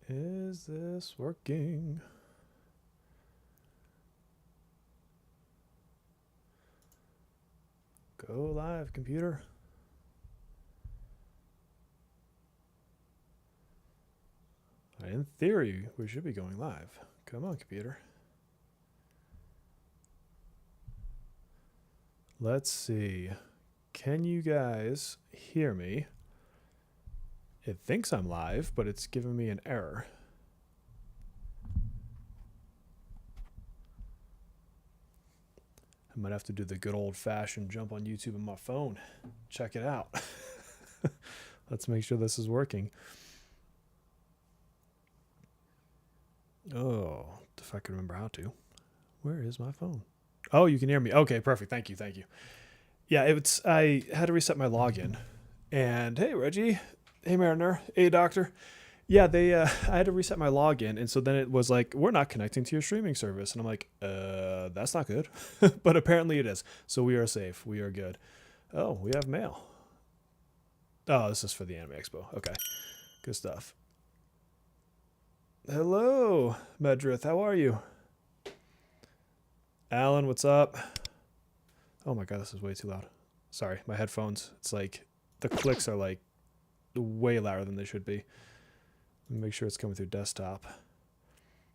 Is this working? Go live, computer. In theory, we should be going live. Come on, computer. Let's see. Can you guys hear me? It thinks I'm live, but it's giving me an error. I might have to do the good old-fashioned jump on YouTube on my phone. Check it out. Let's make sure this is working. Oh, if I can remember how to. Where is my phone? Oh, you can hear me. Okay, perfect. Thank you. Yeah, I had to reset my login. And hey, Reggie. Hey, Mariner. Hey, Doctor. Yeah, I had to reset my login, and so then it was like, we're not connecting to your streaming service, and I'm like, that's not good. But apparently it is. So we are safe. We are good. Oh, we have mail. Oh, this is for the Anime Expo. Okay, good stuff. Hello, Medrith. How are you? Alan, what's up? Oh my god, this is way too loud. Sorry, my headphones. It's like the clicks are like way louder than they should be. Let me make sure it's coming through desktop.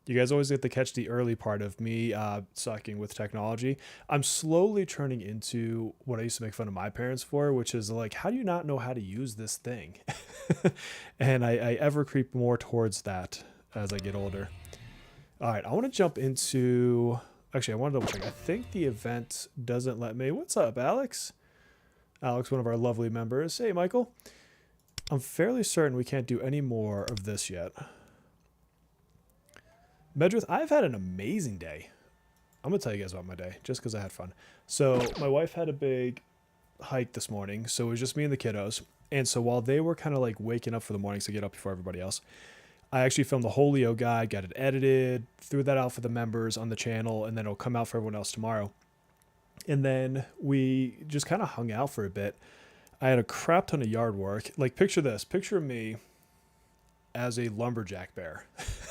You guys always get to catch the early part of me sucking with technology. I'm slowly turning into what I used to make fun of my parents for, which is like, how do you not know how to use this thing? And I ever creep more towards that as I get older. All right, I want to jump into... Actually, I want to double check. I think the event doesn't let me. What's up, Alex? Alex, one of our lovely members. Hey, Michael. I'm fairly certain we can't do any more of this yet. Medrith, I've had an amazing day. I'm going to tell you guys about my day, just because I had fun. So my wife had a big hike this morning, so it was just me and the kiddos. And so while they were kind of like waking up for the mornings to get up before everybody else, I actually filmed the whole Leo guide, got it edited, threw that out for the members on the channel, and then it'll come out for everyone else tomorrow. And then we just kind of hung out for a bit. I had a crap ton of yard work. Like, picture this. Picture me as a lumberjack bear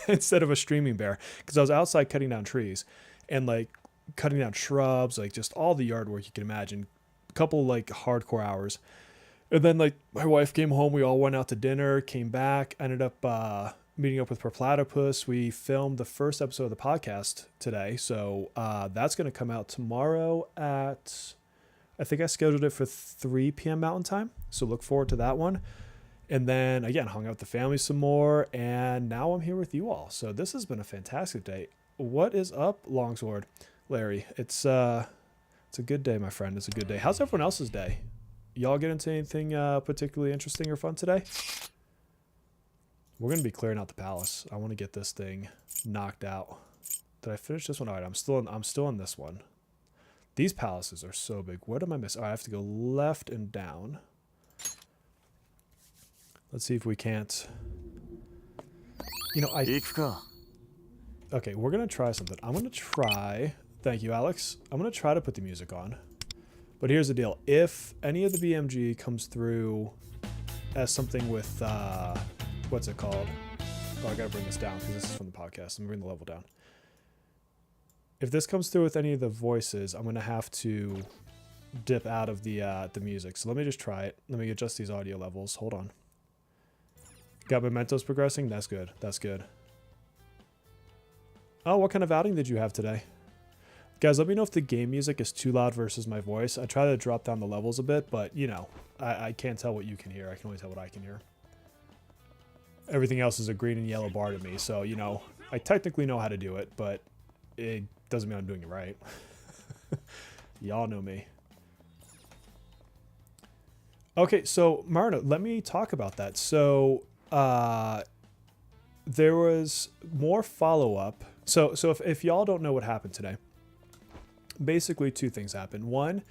instead of a streaming bear, because I was outside cutting down trees and like cutting down shrubs, like just all the yard work you can imagine. A couple like hardcore hours. And then like my wife came home, we all went out to dinner, came back, ended up meeting up with Platypus. We filmed the first episode of the podcast today. So that's going to come out tomorrow at, I think I scheduled it for 3 p.m. Mountain Time. So look forward to that one. And then again, hung out with the family some more. And now I'm here with you all. So this has been a fantastic day. What is up, Longsword? Larry, it's a good day, my friend. It's a good day. How's everyone else's day? Y'all get into anything particularly interesting or fun today? We're going to be clearing out the palace. I want to get this thing knocked out. Did I finish this one? All right, I'm still in this one. These palaces are so big. What am I missing? Oh, I have to go left and down. Let's see if we can't... You know, Okay, we're going to try something. I'm going to try... Thank you, Alex. I'm going to try to put the music on. But here's the deal. If any of the BMG comes through as something with... what's it called? Oh, I got to bring this down because this is from the podcast. I'm bringing the level down. If this comes through with any of the voices, I'm going to have to dip out of the music. So let me just try it. Let me adjust these audio levels. Hold on. Got mementos progressing? That's good. That's good. Oh, what kind of outing did you have today? Guys, let me know if the game music is too loud versus my voice. I try to drop down the levels a bit, but, you know, I can't tell what you can hear. I can only tell what I can hear. Everything else is a green and yellow bar to me, so, you know, I technically know how to do it, but it doesn't mean I'm doing it right. Y'all know me. Okay, so, Marna, let me talk about that. So, there was more follow-up. So if y'all don't know what happened today, basically two things happened. One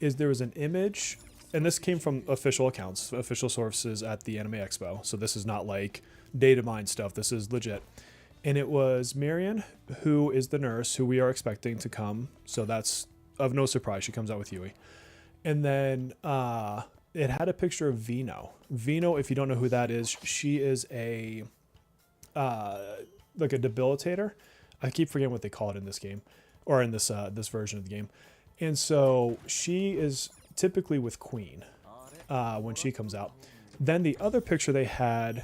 is there was an image, and this came from official accounts, official sources at the Anime Expo. So this is not like data mine stuff. This is legit. And it was Marion, who is the nurse, who we are expecting to come. So that's of no surprise. She comes out with Yui. And then it had a picture of Vino. Vino, if you don't know who that is, she is a like a debilitator. I keep forgetting what they call it in this game, or in this this version of the game. And so she is typically with Queen when she comes out. Then the other picture they had,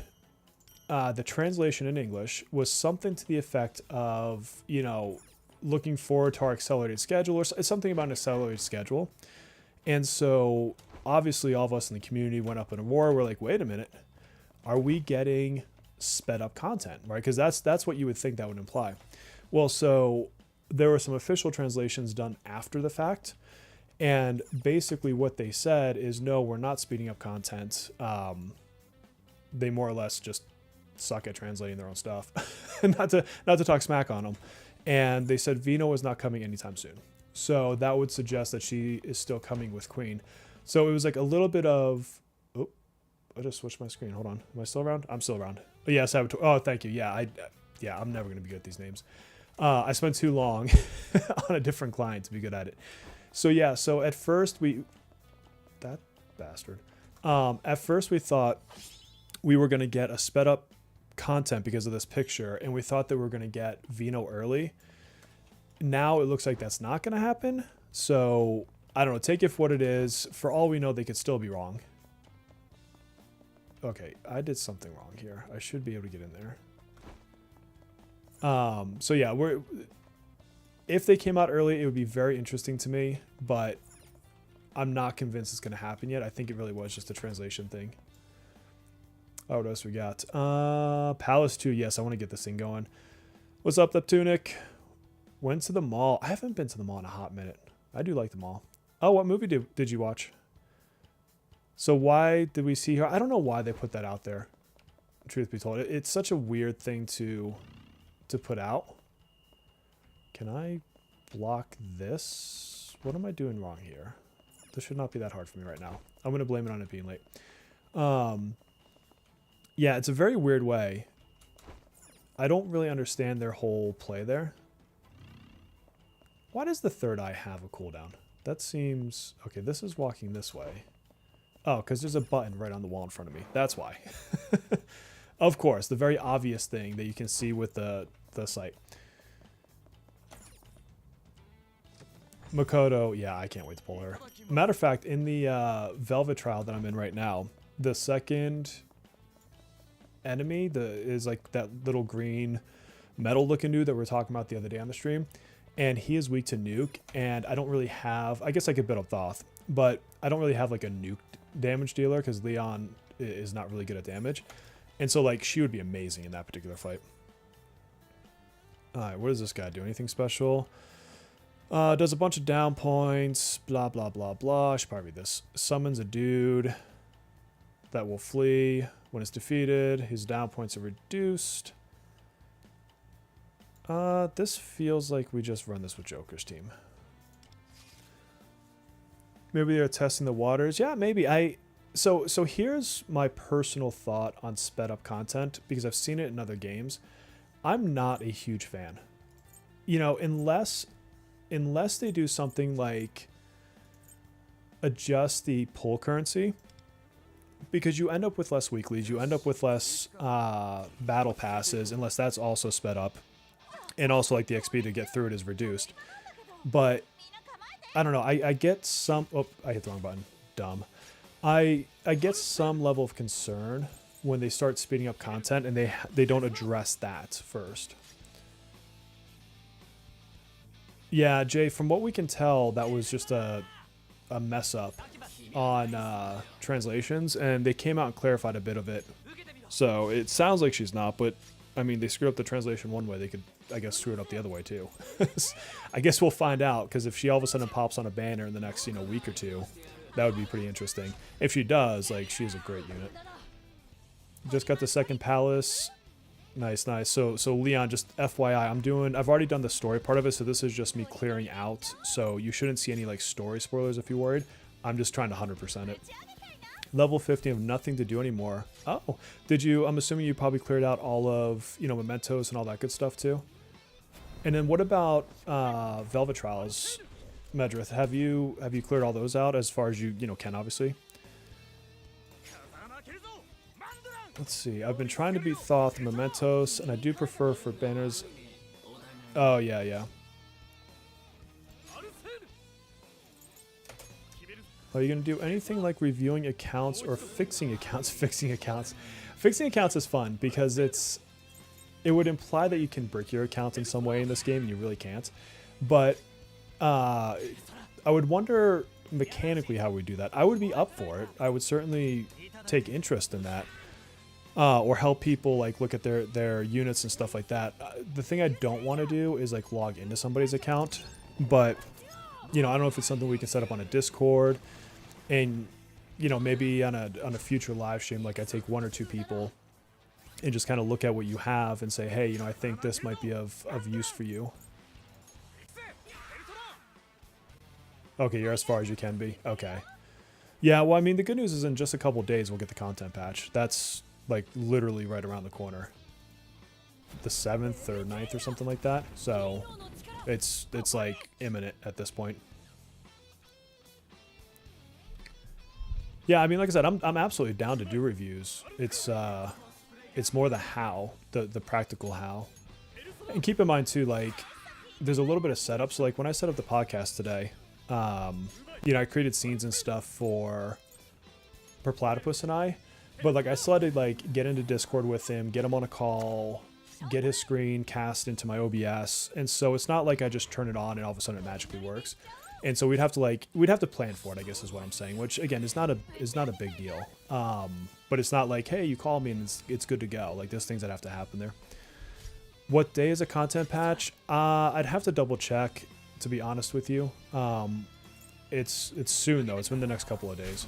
the translation in English was something to the effect of, you know, looking forward to our accelerated schedule, or something about an accelerated schedule. And so obviously all of us in the community went up in a roar. We're like, wait a minute, are we getting sped up content, right? Because that's what you would think that would imply. Well, so there were some official translations done after the fact, and basically what they said is, no, we're not speeding up content. They more or less just suck at translating their own stuff. not to talk smack on them. And they said Vino is not coming anytime soon. So that would suggest that she is still coming with Queen. So it was like a little bit of, oh, I just switched my screen. Hold on. Am I still around? I'm still around. Oh, yeah, Saboteur. Oh, thank you. Yeah, I'm never going to be good at these names. I spent too long on a different client to be good at it. So yeah, so at first that bastard. At first we thought we were going to get a sped up content because of this picture, and we thought that we were going to get Vino early. Now it looks like that's not going to happen. So I don't know, take it for what it is. For all we know, they could still be wrong. Okay, I did something wrong here. I should be able to get in there. So yeah, if they came out early, it would be very interesting to me, but I'm not convinced it's going to happen yet. I think it really was just a translation thing. Oh, what else we got? Palace 2. Yes, I want to get this thing going. What's up, Leptunic? Went to the mall. I haven't been to the mall in a hot minute. I do like the mall. Oh, what movie did you watch? So why did we see her? I don't know why they put that out there. Truth be told, it's such a weird thing to put out. Can I block this? What am I doing wrong here? This should not be that hard for me right now. I'm going to blame it on it being late. Yeah, it's a very weird way. I don't really understand their whole play there. Why does the third eye have a cooldown? That seems... Okay, this is walking this way. Oh, because there's a button right on the wall in front of me. That's why. Of course, the very obvious thing that you can see with the site. Makoto, yeah, I can't wait to pull her. Matter of fact, in the Velvet trial that I'm in right now, the second enemy is like that little green metal looking dude that we were talking about the other day on the stream, and he is weak to nuke, and I don't really have, I guess I could build up Thoth, but I don't really have like a nuke damage dealer because Leon is not really good at damage, and so like she would be amazing in that particular fight. Alright, what does this guy do? Anything special? Does a bunch of down points, blah blah blah blah. I should probably read this. Summons a dude that will flee when it's defeated. His down points are reduced. This feels like we just run this with Joker's team. Maybe they're testing the waters. Yeah, maybe. So here's my personal thought on sped up content, because I've seen it in other games. I'm not a huge fan. You know, unless they do something like adjust the pull currency, because you end up with less weeklies, you end up with less battle passes, unless that's also sped up, and also like the XP to get through it is reduced. But I don't know, I get some... Oh, I hit the wrong button. Dumb. I get some level of concern when they start speeding up content and they don't address that first. Yeah, Jay, from what we can tell, that was just a mess up on translations, and they came out and clarified a bit of it. So it sounds like she's not, but I mean, they screwed up the translation one way, they could, I guess, screw it up the other way too. I guess we'll find out, because if she all of a sudden pops on a banner in the next, week or two, that would be pretty interesting. If she does, like, she's a great unit. Just got the second palace. Nice, nice. So Leon, just FYI, I've already done the story part of it, so this is just me clearing out. So you shouldn't see any like story spoilers if you're worried. I'm just trying to 100% it. Level 50 of nothing to do anymore. Oh, did you? I'm assuming you probably cleared out all of, mementos and all that good stuff too. And then what about Velvet Trials, Medrith? Have you cleared all those out as far as you can, obviously? Let's see. I've been trying to beat Thoth and Mementos, and I do prefer for banners. Oh, yeah, yeah. Are you going to do anything like reviewing accounts or fixing accounts? Fixing accounts. Fixing accounts is fun because it would imply that you can brick your account in some way in this game, and you really can't. But I would wonder mechanically how we do that. I would be up for it. I would certainly take interest in that. Or help people like look at their units and stuff like that. The thing I don't want to do is like log into somebody's account, but you know, I don't know if it's something we can set up on a Discord, and you know, maybe on a future live stream, like I take 1 or 2 people and just kind of look at what you have and say, hey, you know, I think this might be of use for you. Okay, you're as far as you can be. Okay. Yeah, well, I mean, the good news is in just a couple days we'll get the content patch. That's like literally right around the corner. The 7th or 9th or something like that. So it's like imminent at this point. Yeah, I mean, like I said, I'm absolutely down to do reviews. It's more the how, the practical how. And keep in mind too, like there's a little bit of setup. So like when I set up the podcast today, you know, I created scenes and stuff for Platypus and I, but like I still had to like get into Discord with him, get him on a call, get his screen cast into my OBS, and so it's not like I just turn it on and all of a sudden it magically works. And so we'd have to plan for it, I guess is what I'm saying, which again is not a big deal. But it's not like, hey, you call me and it's good to go. Like there's things that have to happen there. What day is a content patch? I'd have to double check, to be honest with you. It's soon though. It's in the next couple of days.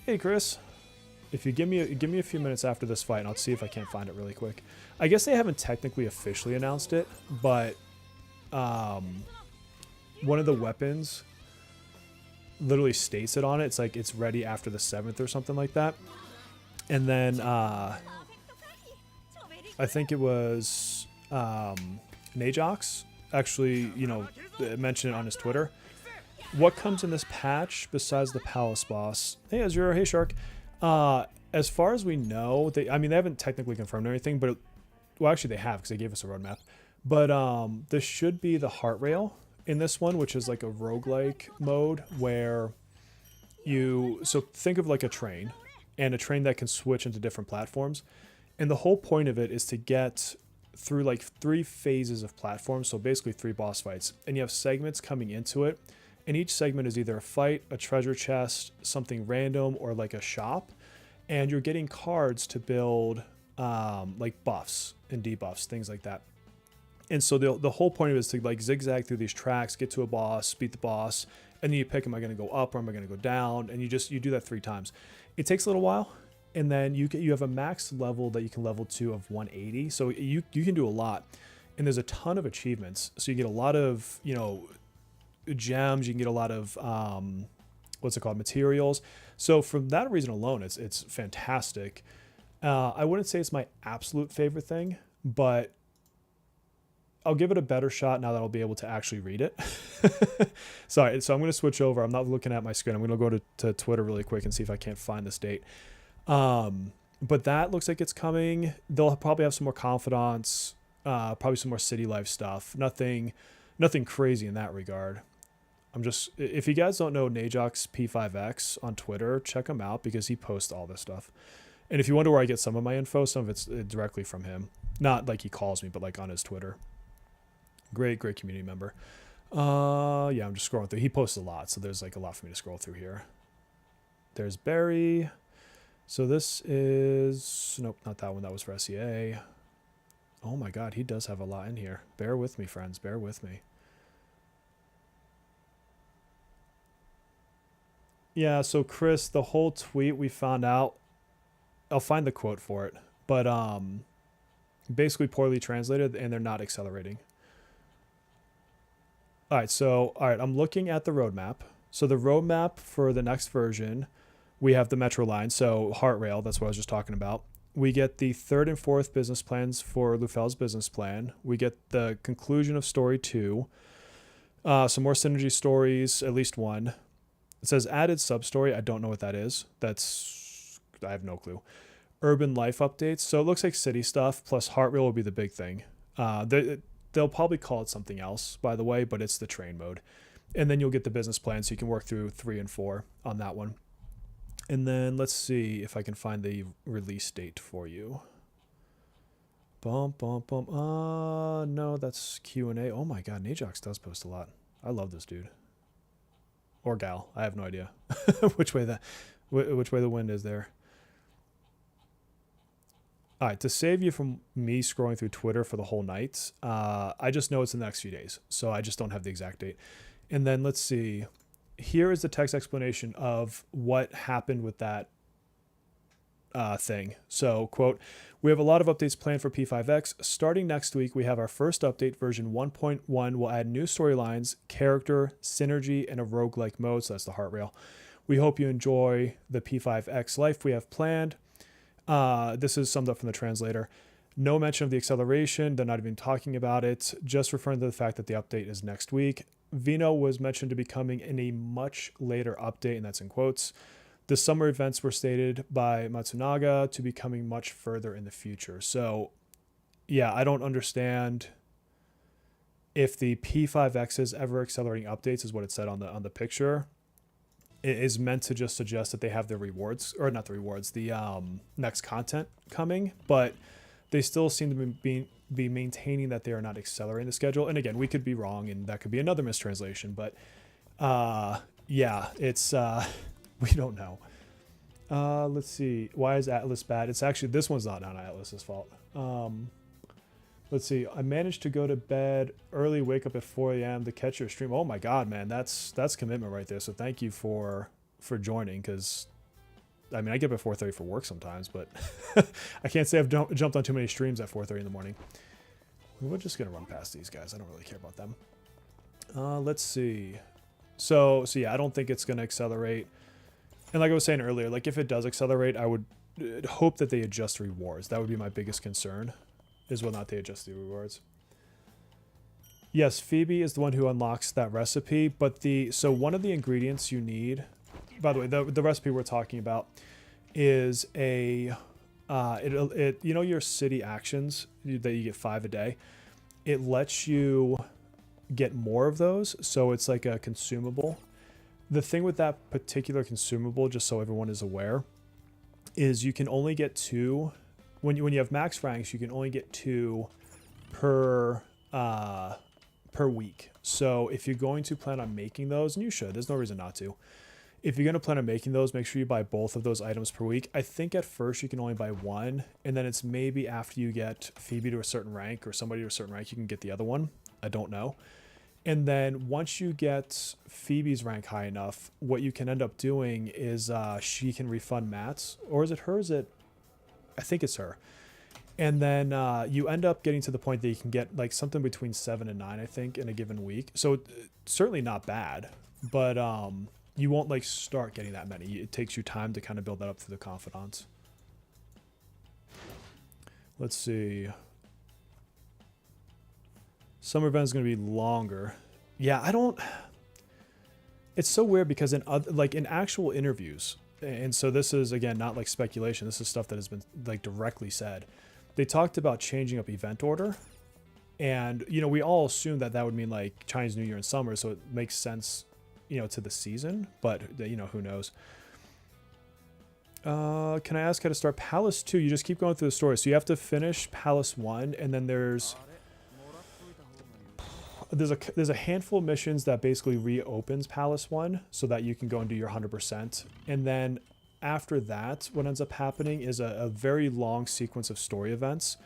Hey Chris, if you give me a few minutes after this fight, and I'll see if I can't find it really quick. I guess they haven't technically officially announced it, but one of the weapons literally states it on it. It's like it's ready after the 7th or something like that. And then I think it was Najox actually, you know, mentioned it on his Twitter. What comes in this patch besides the Palace boss? Hey Azure, hey Shark. As far as we know, they haven't technically confirmed anything, but well, actually they have because they gave us a roadmap. But this should be the heart rail in this one, which is like a roguelike mode where so think of like a train, and a train that can switch into different platforms. And the whole point of it is to get through like 3 phases of platforms, so basically 3 boss fights. And you have segments coming into it, and each segment is either a fight, a treasure chest, something random, or like a shop. And you're getting cards to build like buffs and debuffs, things like that. And so the whole point of it is to like zigzag through these tracks, get to a boss, beat the boss, and then you pick, am I going to go up or am I going to go down? And you do that 3 times. It takes a little while, and then you have a max level that you can level to of 180. So you can do a lot, and there's a ton of achievements. So you get a lot of, you know, gems. You can get a lot of what's it called, materials. So for that reason alone, it's fantastic. I wouldn't say it's my absolute favorite thing, but I'll give it a better shot now that I'll be able to actually read it. Sorry, so I'm going to switch over. I'm not looking at my screen. I'm going to go to Twitter really quick and see if I can't find this date. But that looks like it's coming. They'll probably have some more confidants, probably some more city life stuff. Nothing crazy in that regard. If you guys don't know Najox P5X on Twitter, check him out because he posts all this stuff. And if you wonder where I get some of my info, some of it's directly from him. Not like he calls me, but like on his Twitter. Great community member. Yeah, I'm just scrolling through. He posts a lot, so there's like a lot for me to scroll through here. There's Barry. So this is... Nope, not that one. That was for SEA. Oh my god, he does have a lot in here. Bear with me, friends. Bear with me. Yeah, so Chris, the whole tweet we found out... I'll find the quote for it. But basically poorly translated, and they're not accelerating. Alright, I'm looking at the roadmap. So the roadmap for the next version, we have the Metro line, so Heart Rail, that's what I was just talking about. We get the 3rd and 4th business plans for Lufel's business plan. We get the conclusion of story 2. Some more synergy stories, at least one. It says added sub-story. I don't know what that is. I have no clue. Urban life updates. So it looks like city stuff plus heart rate will be the big thing. They'll probably call it something else, by the way, but it's the train mode. And then you'll get the business plan, so you can work through 3 and 4 on that one. And then let's see if I can find the release date for you. Bum, bum, bum. No, that's Q&A. Oh my god, Najox does post a lot. I love this dude. Or gal. I have no idea which way the wind is there. All right, to save you from me scrolling through Twitter for the whole night, I just know it's in the next few days, so I just don't have the exact date. And then let's see. Here is the text explanation of what happened with that thing. So, quote, we have a lot of updates planned for P5X. Starting next week, we have our first update, version 1.1 will add new storylines, character, synergy, and a roguelike mode, so that's the heart rail. We hope you enjoy the P5X life we have planned. This is summed up from the translator. No mention of the acceleration. They're not even talking about it. Just referring to the fact that the update is next week. Vino was mentioned to be coming in a much later update, and that's in quotes. The summer events were stated by Matsunaga to be coming much further in the future. So, yeah, I don't understand if the P5X's ever accelerating updates is what it said on the picture. It is meant to just suggest that they have the rewards, or not the rewards, the next content coming, but they still seem to be maintaining that they are not accelerating the schedule. And again, we could be wrong, and that could be another mistranslation, but yeah, it's we don't know. Let's see. Why is Atlas bad? It's actually, this one's not on Atlas's fault. Let's see. I managed to go to bed early, wake up at 4 a.m. to catch your stream. Oh my God, man, that's commitment right there. So thank you for joining, because I mean, I get up at 4:30 for work sometimes, but I can't say I've jumped on too many streams at 4:30 in the morning. We're just gonna run past these guys. I don't really care about them. Let's see. So yeah, I don't think it's gonna accelerate. And like I was saying earlier, like if it does accelerate, I would hope that they adjust rewards. That would be my biggest concern, is whether or not they adjust the rewards. Yes, Phoebe is the one who unlocks that recipe, but so one of the ingredients you need, by the way, the recipe we're talking about is you know your city actions that you get 5 a day. It lets you get more of those, so it's like a consumable. The thing with that particular consumable, just so everyone is aware, is you can only get 2 when you have max ranks. You can only get 2 per week. So if you're going to plan on making those, and you should, there's no reason not to. If you're going to plan on making those, make sure you buy both of those items per week. I think at first you can only buy one, and then it's maybe after you get Phoebe to a certain rank or somebody to a certain rank, you can get the other one. I don't know. And then once you get Phoebe's rank high enough, what you can end up doing is she can refund Matt's, or is it her? I think it's her. And then you end up getting to the point that you can get like something between 7 and 9, I think, in a given week. So certainly not bad, but you won't like start getting that many. It takes you time to kind of build that up through the confidants. Let's see. Summer event is going to be longer. Yeah, it's so weird because in actual interviews, and so this is again not like speculation, this is stuff that has been like directly said. They talked about changing up event order, and you know, we all assume that would mean like Chinese New Year and summer, so it makes sense, you know, to the season, but you know, who knows. Can I ask how to start Palace 2? You just keep going through the story. So you have to finish Palace 1, and then there's a handful of missions that basically reopens Palace 1 so that you can go and do your 100%. And then after that, what ends up happening is a very long sequence of story events,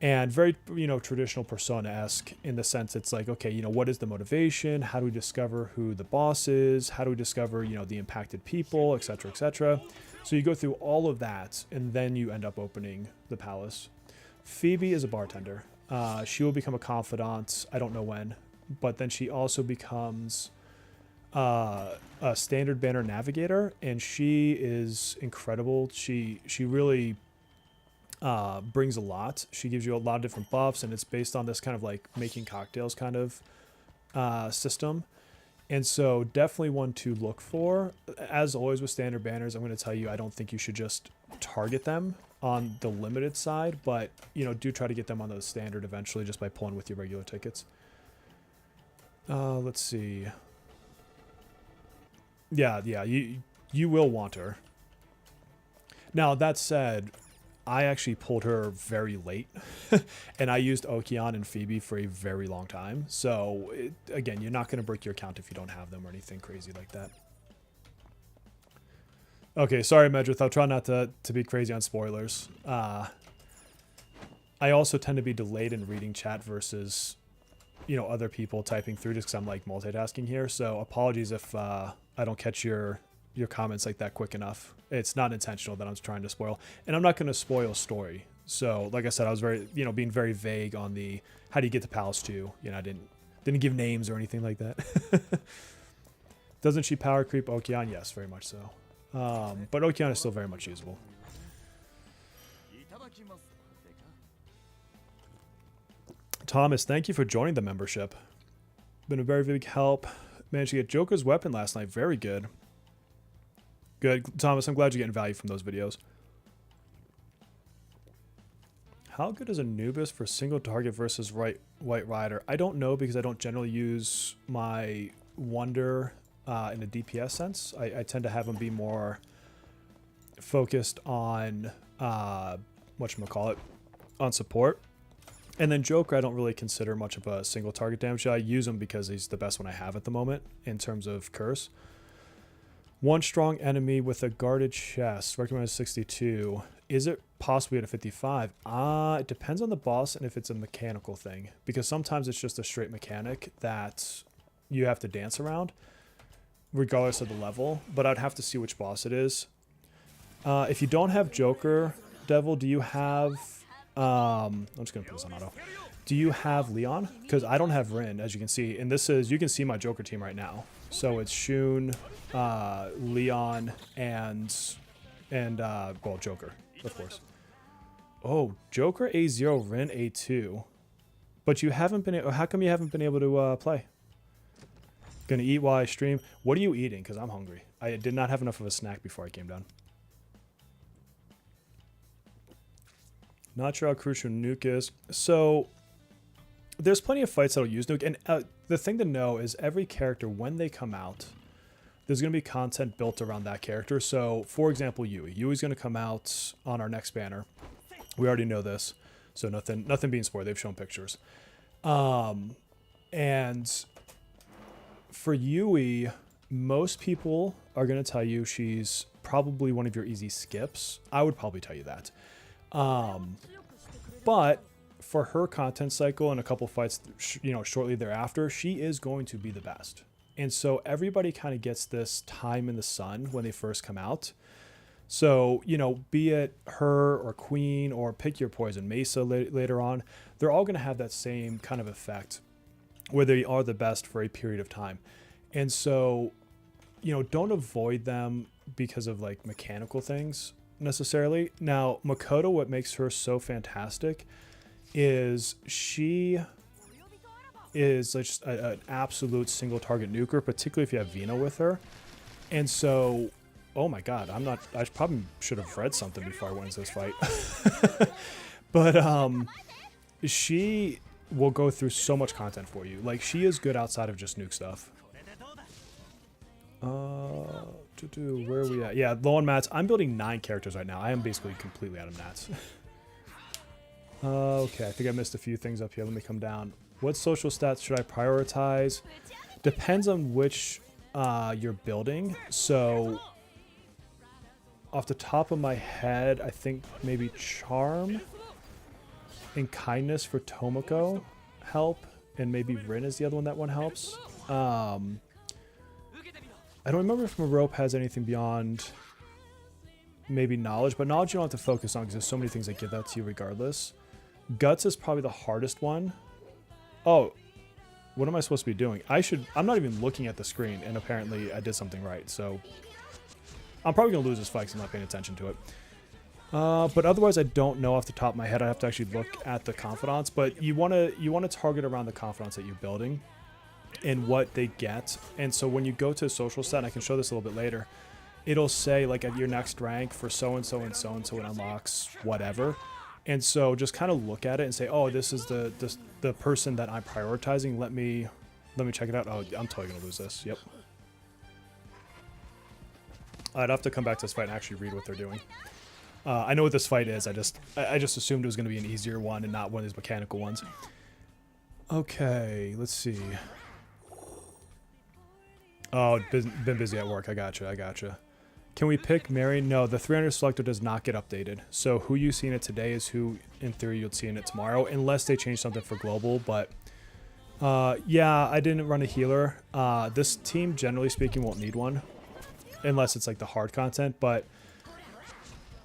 and very, you know, traditional Persona-esque in the sense it's like, okay, you know, what is the motivation? How do we discover who the boss is? How do we discover, you know, the impacted people, etc., etc. So you go through all of that, and then you end up opening the palace. Phoebe is a bartender. She will become a confidant. I don't know when, but then she also becomes a standard banner navigator, and she is incredible. She really brings a lot. She gives you a lot of different buffs, and it's based on this kind of like making cocktails kind of system. And so definitely one to look for. As always with standard banners, I'm going to tell you, I don't think you should just target them on the limited side, but, you know, do try to get them on the standard eventually just by pulling with your regular tickets. Let's see. Yeah, you will want her. Now, that said, I actually pulled her very late, and I used Okeon and Phoebe for a very long time. So, again, you're not going to break your account if you don't have them or anything crazy like that. Okay, sorry, Medrith. I'll try not to be crazy on spoilers. I also tend to be delayed in reading chat versus, you know, other people typing through just because I'm, like, multitasking here. So, apologies if I don't catch your comments like that quick enough. It's not intentional that I'm trying to spoil, and I'm not going to spoil story. So like I said, I was very, you know, being very vague on the how do you get to Palace 2. You know, I didn't give names or anything like that. Doesn't she power creep Okeon? Yes, very much so. But Okeon is still very much usable. Thomas, thank you for joining the membership. Been a very big help. Managed to get Joker's weapon last night. Very good. Good. Thomas, I'm glad you're getting value from those videos. How good is Anubis for single target versus White Rider? I don't know because I don't generally use my Wonder in a DPS sense. I tend to have them be more focused on, whatchamacallit, on support. And then Joker, I don't really consider much of a single target damage. I use him because he's the best one I have at the moment in terms of curse. One strong enemy with a guarded chest. Recommended 62. Is it possibly at a 55? It depends on the boss and if it's a mechanical thing. Because sometimes it's just a straight mechanic that you have to dance around, regardless of the level. But I'd have to see which boss it is. If you don't have Joker, Devil, do you have... I'm just going to put this on auto. Do you have Leon? Because I don't have Rin, as you can see. And this is... You can see my Joker team right now. So it's Shun, Leon, and well, Joker, of course. Oh, Joker A0, Rin A2. But you haven't been... How come you haven't been able to play? Gonna eat while I stream. What are you eating? Because I'm hungry. I did not have enough of a snack before I came down. Not sure how crucial nuke is. So... There's plenty of fights that'll use nuke, and the thing to know is every character, when they come out, there's going to be content built around that character. So, for example, Yui. Yui's going to come out on our next banner. We already know this, so nothing being spoiled. They've shown pictures. And for Yui, most people are going to tell you she's probably one of your easy skips. I would probably tell you that. But... for her content cycle and a couple fights, you know, shortly thereafter, she is going to be the best. And so everybody kind of gets this time in the sun when they first come out. So, you know, be it her or Queen or pick your poison, Mesa later on, they're all going to have that same kind of effect where they are the best for a period of time. And so, you know, don't avoid them because of like mechanical things necessarily. Now, Makoto, what makes her so fantastic is she is just an absolute single target nuker, particularly if you have Vino with her. And so, oh my god, I probably should have read something before I went into this fight. But she will go through so much content for you. Like, she is good outside of just nuke stuff. Where are we at? Yeah, low on mats. I'm building 9 characters right now. I am basically completely out of mats. Okay, I think I missed a few things up here. Let me come down. What social stats should I prioritize? Depends on which you're building. So, off the top of my head, I think maybe Charm and Kindness for Tomoko help. And maybe Rin is the other one that one helps. I don't remember if Marope has anything beyond maybe Knowledge. But Knowledge you don't have to focus on because there's so many things that give that to you regardless. Guts is probably the hardest one. Oh, what am I supposed to be doing? I'm not even looking at the screen, and apparently I did something right. So I'm probably going to lose this fight because I'm not paying attention to it. But otherwise, I don't know off the top of my head. I have to actually look at the confidants. But you want to target around the confidants that you're building. and what they get. And so when you go to a social set, and I can show this a little bit later, it'll say like at your next rank for so-and-so and so-and-so, it unlocks whatever. And so just kind of look at it and say, oh, this is the person that I'm prioritizing. Let me check it out. Oh, I'm totally gonna lose this. Yep. I'd have to come back to this fight and actually read what they're doing. I know what this fight is. I just assumed it was gonna be an easier one and not one of these mechanical ones. Okay, let's see. Oh, been busy at work. I gotcha. Can we pick Mary? No, the 300 selector does not get updated. So who you see in it today is who, in theory, you'll see in it tomorrow, unless they change something for global. But yeah, I didn't run a healer. This team, generally speaking, won't need one, unless it's like the hard content. But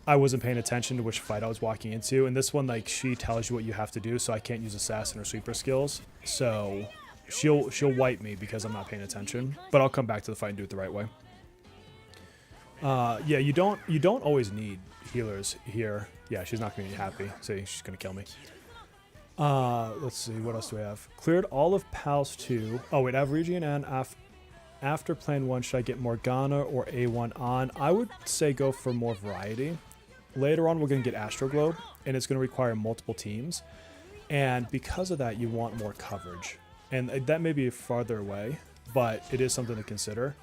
I wasn't paying attention to which fight I was walking into, and this one, like, she tells you what you have to do, so I can't use assassin or sweeper skills. So she'll wipe me because I'm not paying attention. But I'll come back to the fight and do it the right way. Yeah, you don't always need healers here. Yeah, she's not gonna be happy. See, she's gonna kill me. Let's see, what else do we have? Cleared all of Pals 2. Oh wait, I have Region and after plan 1, should I get Morgana or A1 on? I would say go for more variety. Later on, we're gonna get Astroglobe, and it's gonna require multiple teams. And because of that, you want more coverage. And that may be farther away, but it is something to consider.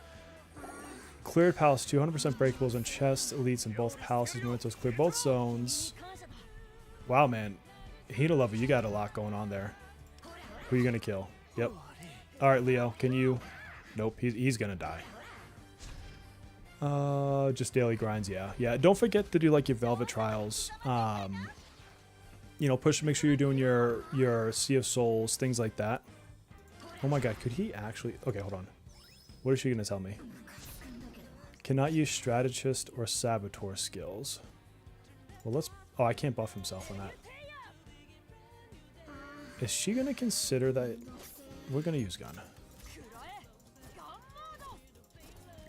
Cleared Palace 2, 100% breakables and chests, elites in both palaces, mementos, clear both zones. Wow, man. Hina Lover, you got a lot going on there. Who are you going to kill? Yep. Alright, Leo, can you... Nope, he's going to die. Just daily grinds, yeah. Yeah, don't forget to do, like, your Velvet Trials. You know, make sure you're doing your Sea of Souls, things like that. Oh my god, could he actually... Okay, hold on. What is she going to tell me? Cannot use strategist or saboteur skills. Well, let's... Oh, I can't buff himself on that. Is she going to consider that... We're going to use gun.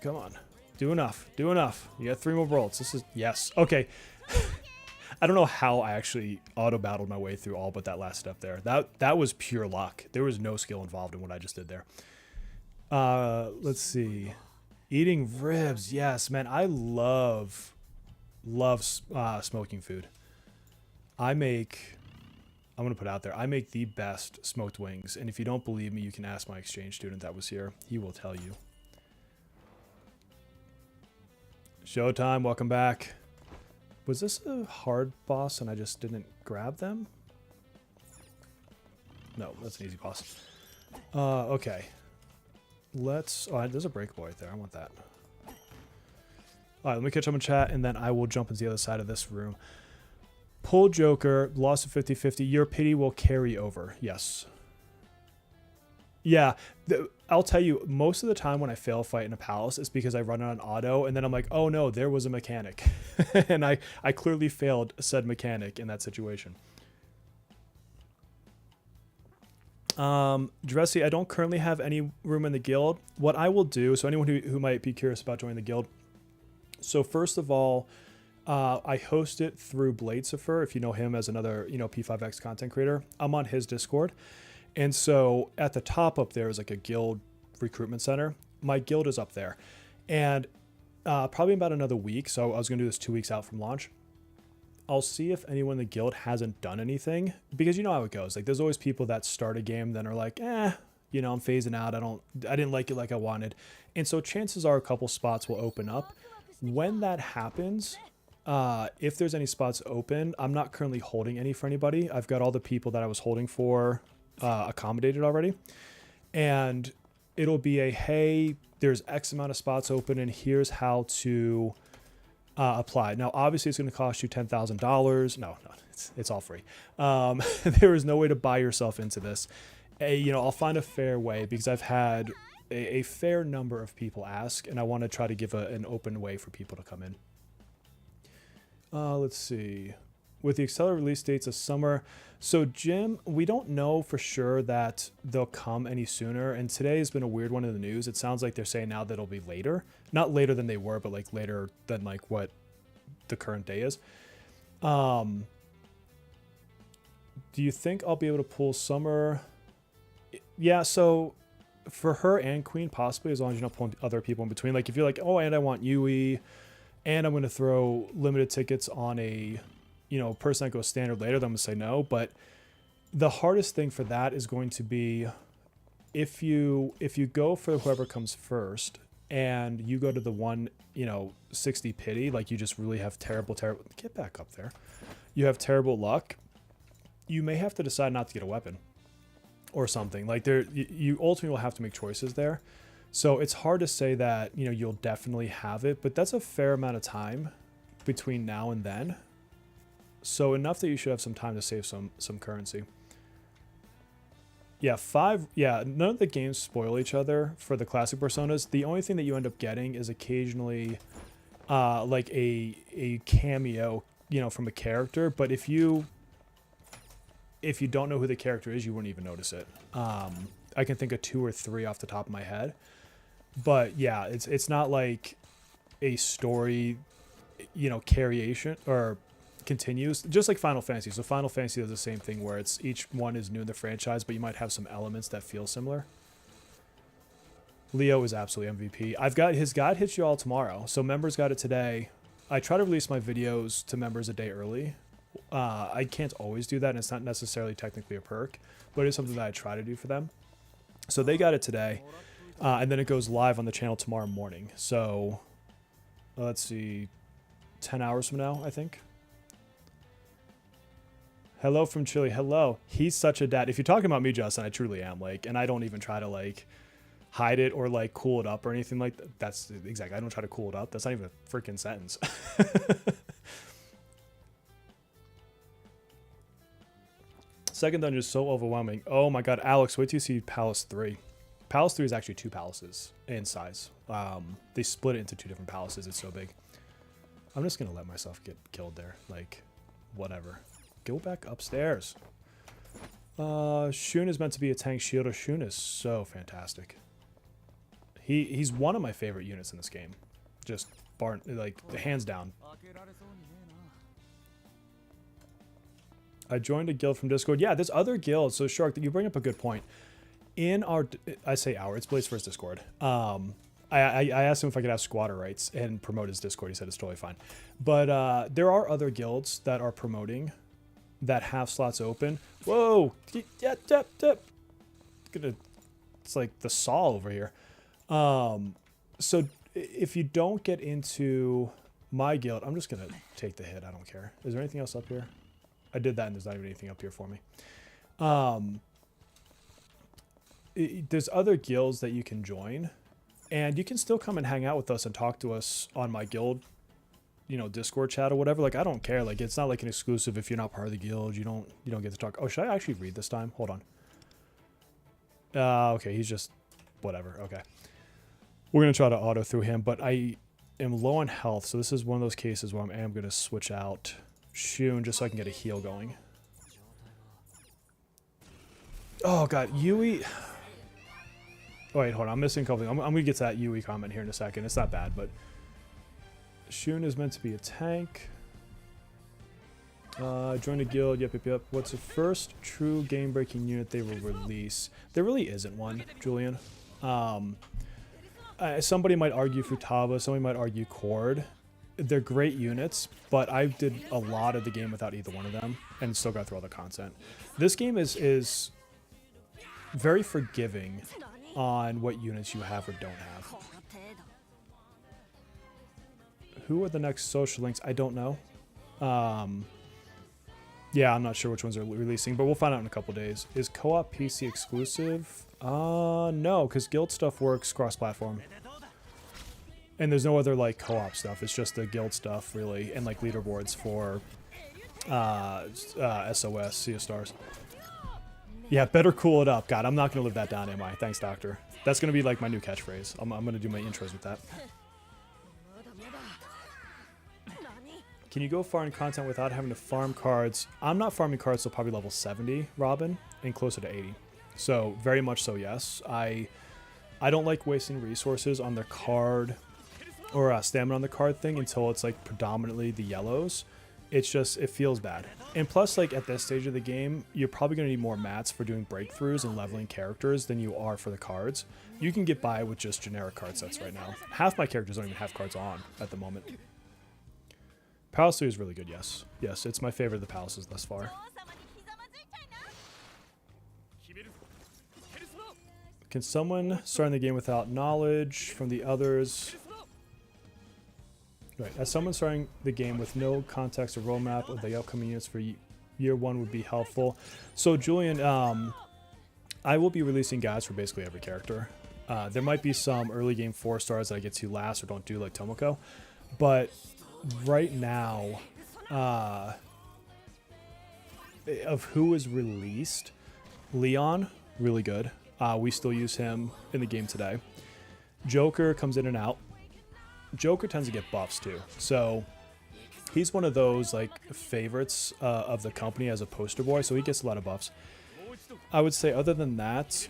Come on. Do enough. Do enough. You got 3 more bolts. This is... Yes. Okay. I don't know how I actually auto-battled my way through all but that last step there. That was pure luck. There was no skill involved in what I just did there. Let's see... Eating ribs, yes, man. I love smoking food. I'm gonna put it out there, I make the best smoked wings. And if you don't believe me, you can ask my exchange student that was here. He will tell you. Showtime, welcome back. Was this a hard boss and I just didn't grab them? No, that's an easy boss. Okay. Let's... Oh, there's a breakable right there. I want that. Alright, let me catch up in chat, and then I will jump into the other side of this room. Pull Joker, loss of 50-50. Your pity will carry over. Yes. Yeah, I'll tell you, most of the time when I fail a fight in a palace, it's because I run on auto, and then I'm like, oh no, there was a mechanic. And I clearly failed said mechanic in that situation. Dressy, I don't currently have any room in the guild. What I will do, so anyone who might be curious about joining the guild, so first of all, I host it through Bladesifer, if you know him as another, P5X content creator. I'm on his Discord. And so at the top up there is like a guild recruitment center. My guild is up there. And probably about another week, so I was going to do this 2 weeks out from launch, I'll see if anyone in the guild hasn't done anything, because you know how it goes. Like, there's always people that start a game then are like, I'm phasing out. I didn't like it like I wanted. And so chances are a couple spots will open up. When that happens, if there's any spots open, I'm not currently holding any for anybody. I've got all the people that I was holding for accommodated already. And it'll be a, hey, there's X amount of spots open and here's how to apply. Now, obviously, it's going to cost you $10,000. No, it's all free. There is no way to buy yourself into this. I'll find a fair way, because I've had a fair number of people ask, and I want to try to give an open way for people to come in. Let's see. With the accelerated release dates of summer. So, Jim, we don't know for sure that they'll come any sooner. And today has been a weird one in the news. It sounds like they're saying now that it'll be later. Not later than they were, but like later than like what the current day is. Do you think I'll be able to pull summer? Yeah, so for her and queen, possibly, as long as you're not pulling other people in between. Like if you're like, oh, and I want Yui, and I'm going to throw limited tickets on a, you know, person that goes standard later, then I'm going to say no. But the hardest thing for that is going to be if you go for whoever comes first and you go to the one, you know, 60 pity, like you just really have terrible, get back up there. You have terrible luck. You may have to decide not to get a weapon or something. Like there, you ultimately will have to make choices there. So it's hard to say that, you know, you'll definitely have it, but that's a fair amount of time between now and then. So enough that you should have some time to save some currency. Yeah, none of the games spoil each other for the classic Personas. The only thing that you end up getting is occasionally like a cameo, you know, from a character, but if you don't know who the character is, you wouldn't even notice it. I can think of 2 or 3 off the top of my head. But yeah, it's not like a story, you know, variation or continues, just like Final Fantasy. So Final Fantasy does the same thing where it's each one is new in the franchise, but you might have some elements that feel similar. Leo is absolutely MVP. I've got his guide hits you all tomorrow. So members got it today. I try to release my videos to members a day early. I can't always do that, and it's not necessarily technically a perk, but it's something that I try to do for them. So they got it today, and then it goes live on the channel tomorrow morning. So let's see, 10 hours from now, I think. Hello from Chile. Hello. He's such a dad. If you're talking about me, Justin, I truly am. Like, and I don't even try to like hide it or like cool it up or anything like that. That's exactly. I don't try to cool it up. That's not even a freaking sentence. Second dungeon is so overwhelming. Oh my god, Alex, wait till you see Palace 3. Palace 3 is actually 2 palaces in size. They split it into 2 different palaces. It's so big. I'm just gonna let myself get killed there. Like, whatever. Go back upstairs. Shun is meant to be a tank. Shield Shun is so fantastic. He's one of my favorite units in this game. Just like hands down. I joined a guild from Discord. Yeah, there's other guilds. So Shark, you bring up a good point. In our, I say our, it's Blaze First Discord. I asked him if I could have squatter rights and promote his Discord. He said it's totally fine. But there are other guilds that are promoting that have slots open. Whoa! It's like the saw over here. So if you don't get into my guild, I'm just gonna take the hit. I don't care. Is there anything else up here? I did that and there's not even anything up here for me. There's other guilds that you can join, and you can still come and hang out with us and talk to us on my guild, you know, Discord chat or whatever. Like, I don't care. Like, it's not like an exclusive. If you're not part of the guild, you don't get to talk. Oh, should I actually read this time? Hold on. Okay, he's just whatever. Okay, we're gonna try to auto through him, but I am low on health, so this is one of those cases where I am gonna switch out Shun just so I can get a heal going. Oh god, Yui. Oh, wait, hold on. I'm missing a couple things. I'm going to get to that Yui comment here in a second. It's not bad, but Shun is meant to be a tank. Join a guild. Yep. What's the first true game-breaking unit they will release? There really isn't one, Julian. Somebody might argue Futaba. Somebody might argue Cord. They're great units, but I did a lot of the game without either one of them and still got through all the content. This game is very forgiving on what units you have or don't have. Who are the next social links? I don't know. Yeah, I'm not sure which ones are releasing, but we'll find out in a couple days. Is co-op PC exclusive? No, because guild stuff works cross-platform. And there's no other like co-op stuff. It's just the guild stuff really, and like leaderboards for SOS, Sea of Stars. Yeah, better cool it up. God, I'm not gonna live that down, am I? Thanks, Doctor. That's gonna be like my new catchphrase. I'm gonna do my intros with that. Can you go far in content without having to farm cards? I'm not farming cards till probably level 70, Robin, and closer to 80. So very much so, yes. I don't like wasting resources on the card or stamina on the card thing until it's like predominantly the yellows. It's just, it feels bad. And plus, like, at this stage of the game, you're probably going to need more mats for doing breakthroughs and leveling characters than you are for the cards. You can get by with just generic card sets right now. Half my characters don't even have cards on at the moment. Palace 3 is really good, yes. Yes, it's my favorite of the palaces thus far. Can someone start the game without knowledge from the others? Right, as someone starting the game with no context or roadmap of the upcoming units for year 1 would be helpful. So Julian, I will be releasing guides for basically every character. There might be some early game 4 stars that I get to last or don't do, like Tomoko. But right now, of who is released, Leon, really good. We still use him in the game today. Joker comes in and out. Joker tends to get buffs too. So he's one of those like favorites of the company as a poster boy. So he gets a lot of buffs. I would say other than that,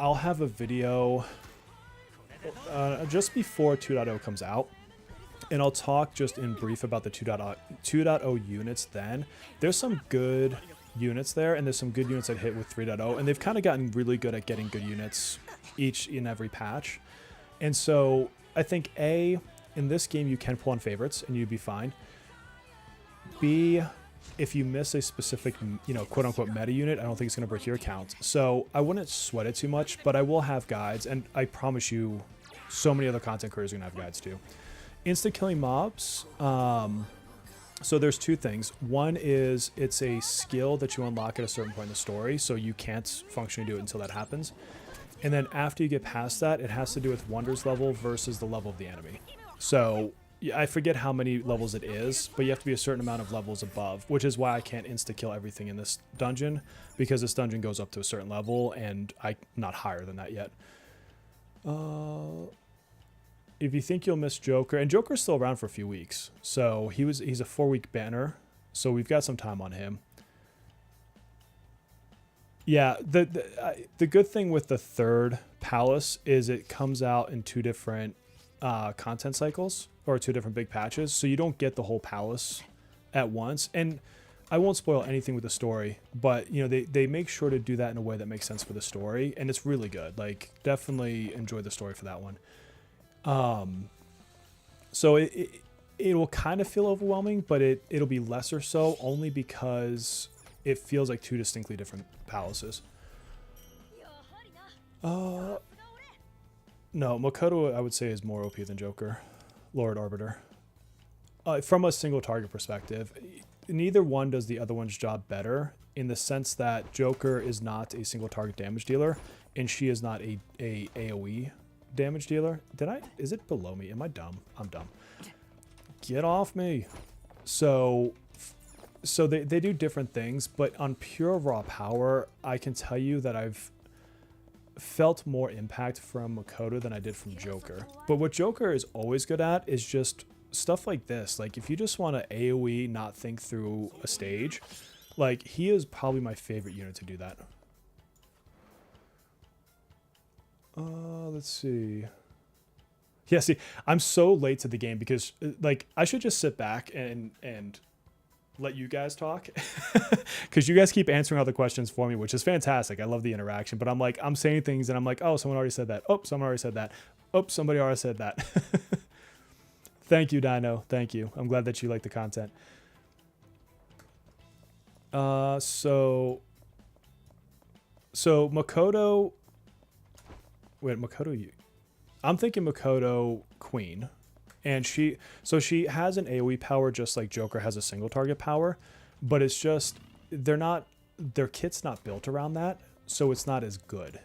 I'll have a video just before 2.0 comes out. And I'll talk just in brief about the 2.0 units then. There's some good units there, and there's some good units that hit with 3.0, and they've kind of gotten really good at getting good units each in every patch. And so I think A, in this game you can pull on favorites and you'd be fine. B, if you miss a specific, you know, quote unquote meta unit, I don't think it's going to break your account. So I wouldn't sweat it too much, but I will have guides, and I promise you so many other content creators are going to have guides too. Insta killing mobs. So there's two things. One is it's a skill that you unlock at a certain point in the story, so you can't functionally do it until that happens. And then after you get past that, it has to do with Wonder's level versus the level of the enemy. So I forget how many levels it is, but you have to be a certain amount of levels above, which is why I can't insta-kill everything in this dungeon, because this dungeon goes up to a certain level, and I'm not higher than that yet. If you think you'll miss Joker, and Joker's still around for a few weeks, so he's a 4-week banner, so we've got some time on him. Yeah, the good thing with the third palace is it comes out in 2 different content cycles, or 2 different big patches, so you don't get the whole palace at once. And I won't spoil anything with the story, but you know they make sure to do that in a way that makes sense for the story, and it's really good. Like, definitely enjoy the story for that one. So it will kind of feel overwhelming, but it'll be lesser so, only because it feels like 2 distinctly different palaces. No, Makoto I would say is more OP than Joker, Lord Arbiter. From a single target perspective, neither one does the other one's job better, in the sense that Joker is not a single target damage dealer, and she is not a AoE damage dealer. Is it below me? Am I dumb? I'm dumb. Get off me. So they do different things, but on pure raw power, I can tell you that I've felt more impact from Makoto than I did from Joker. But what Joker is always good at is just stuff like this. Like, if you just want to AoE, not think through a stage, like, he is probably my favorite unit to do that. Let's see. Yeah, see, I'm so late to the game because, like, I should just sit back and let you guys talk, because you guys keep answering all the questions for me, which is fantastic. I love the interaction, but I'm like, I'm saying things and I'm like, oh, someone already said that. Oh, someone already said that. Oh, somebody already said that. Thank you, Dino. Thank you. I'm glad that you like the content. So Makoto. Wait, Makoto. I'm thinking Makoto Queen. And she has an AoE power just like Joker has a single target power, but it's just, their kit's not built around that, so it's not as good,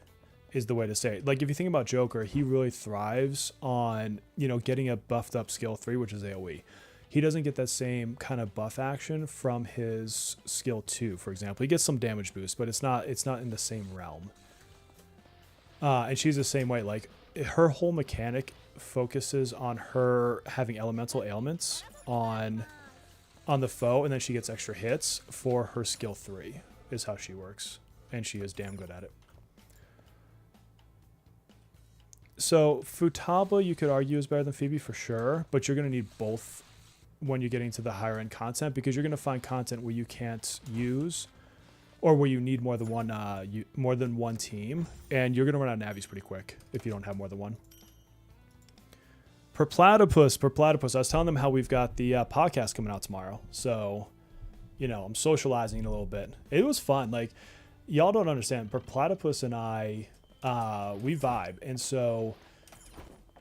is the way to say it. Like, if you think about Joker, he really thrives on, you know, getting a buffed up skill 3, which is AoE. He doesn't get that same kind of buff action from his skill 2, for example. He gets some damage boost, but it's not in the same realm. And she's the same way. Like, her whole mechanic focuses on her having elemental ailments on the foe, and then she gets extra hits for her skill 3 is how she works, and she is damn good at it. So Futaba, you could argue, is better than Phoebe for sure, but you're going to need both when you're getting to the higher end content, because you're going to find content where you can't use, or where you need more than one team, and you're going to run out of navies pretty quick if you don't have more than one. Per platypus. I was telling them how we've got the podcast coming out tomorrow. So, you know, I'm socializing a little bit. It was fun. Like, y'all don't understand. Per platypus and I, we vibe. And so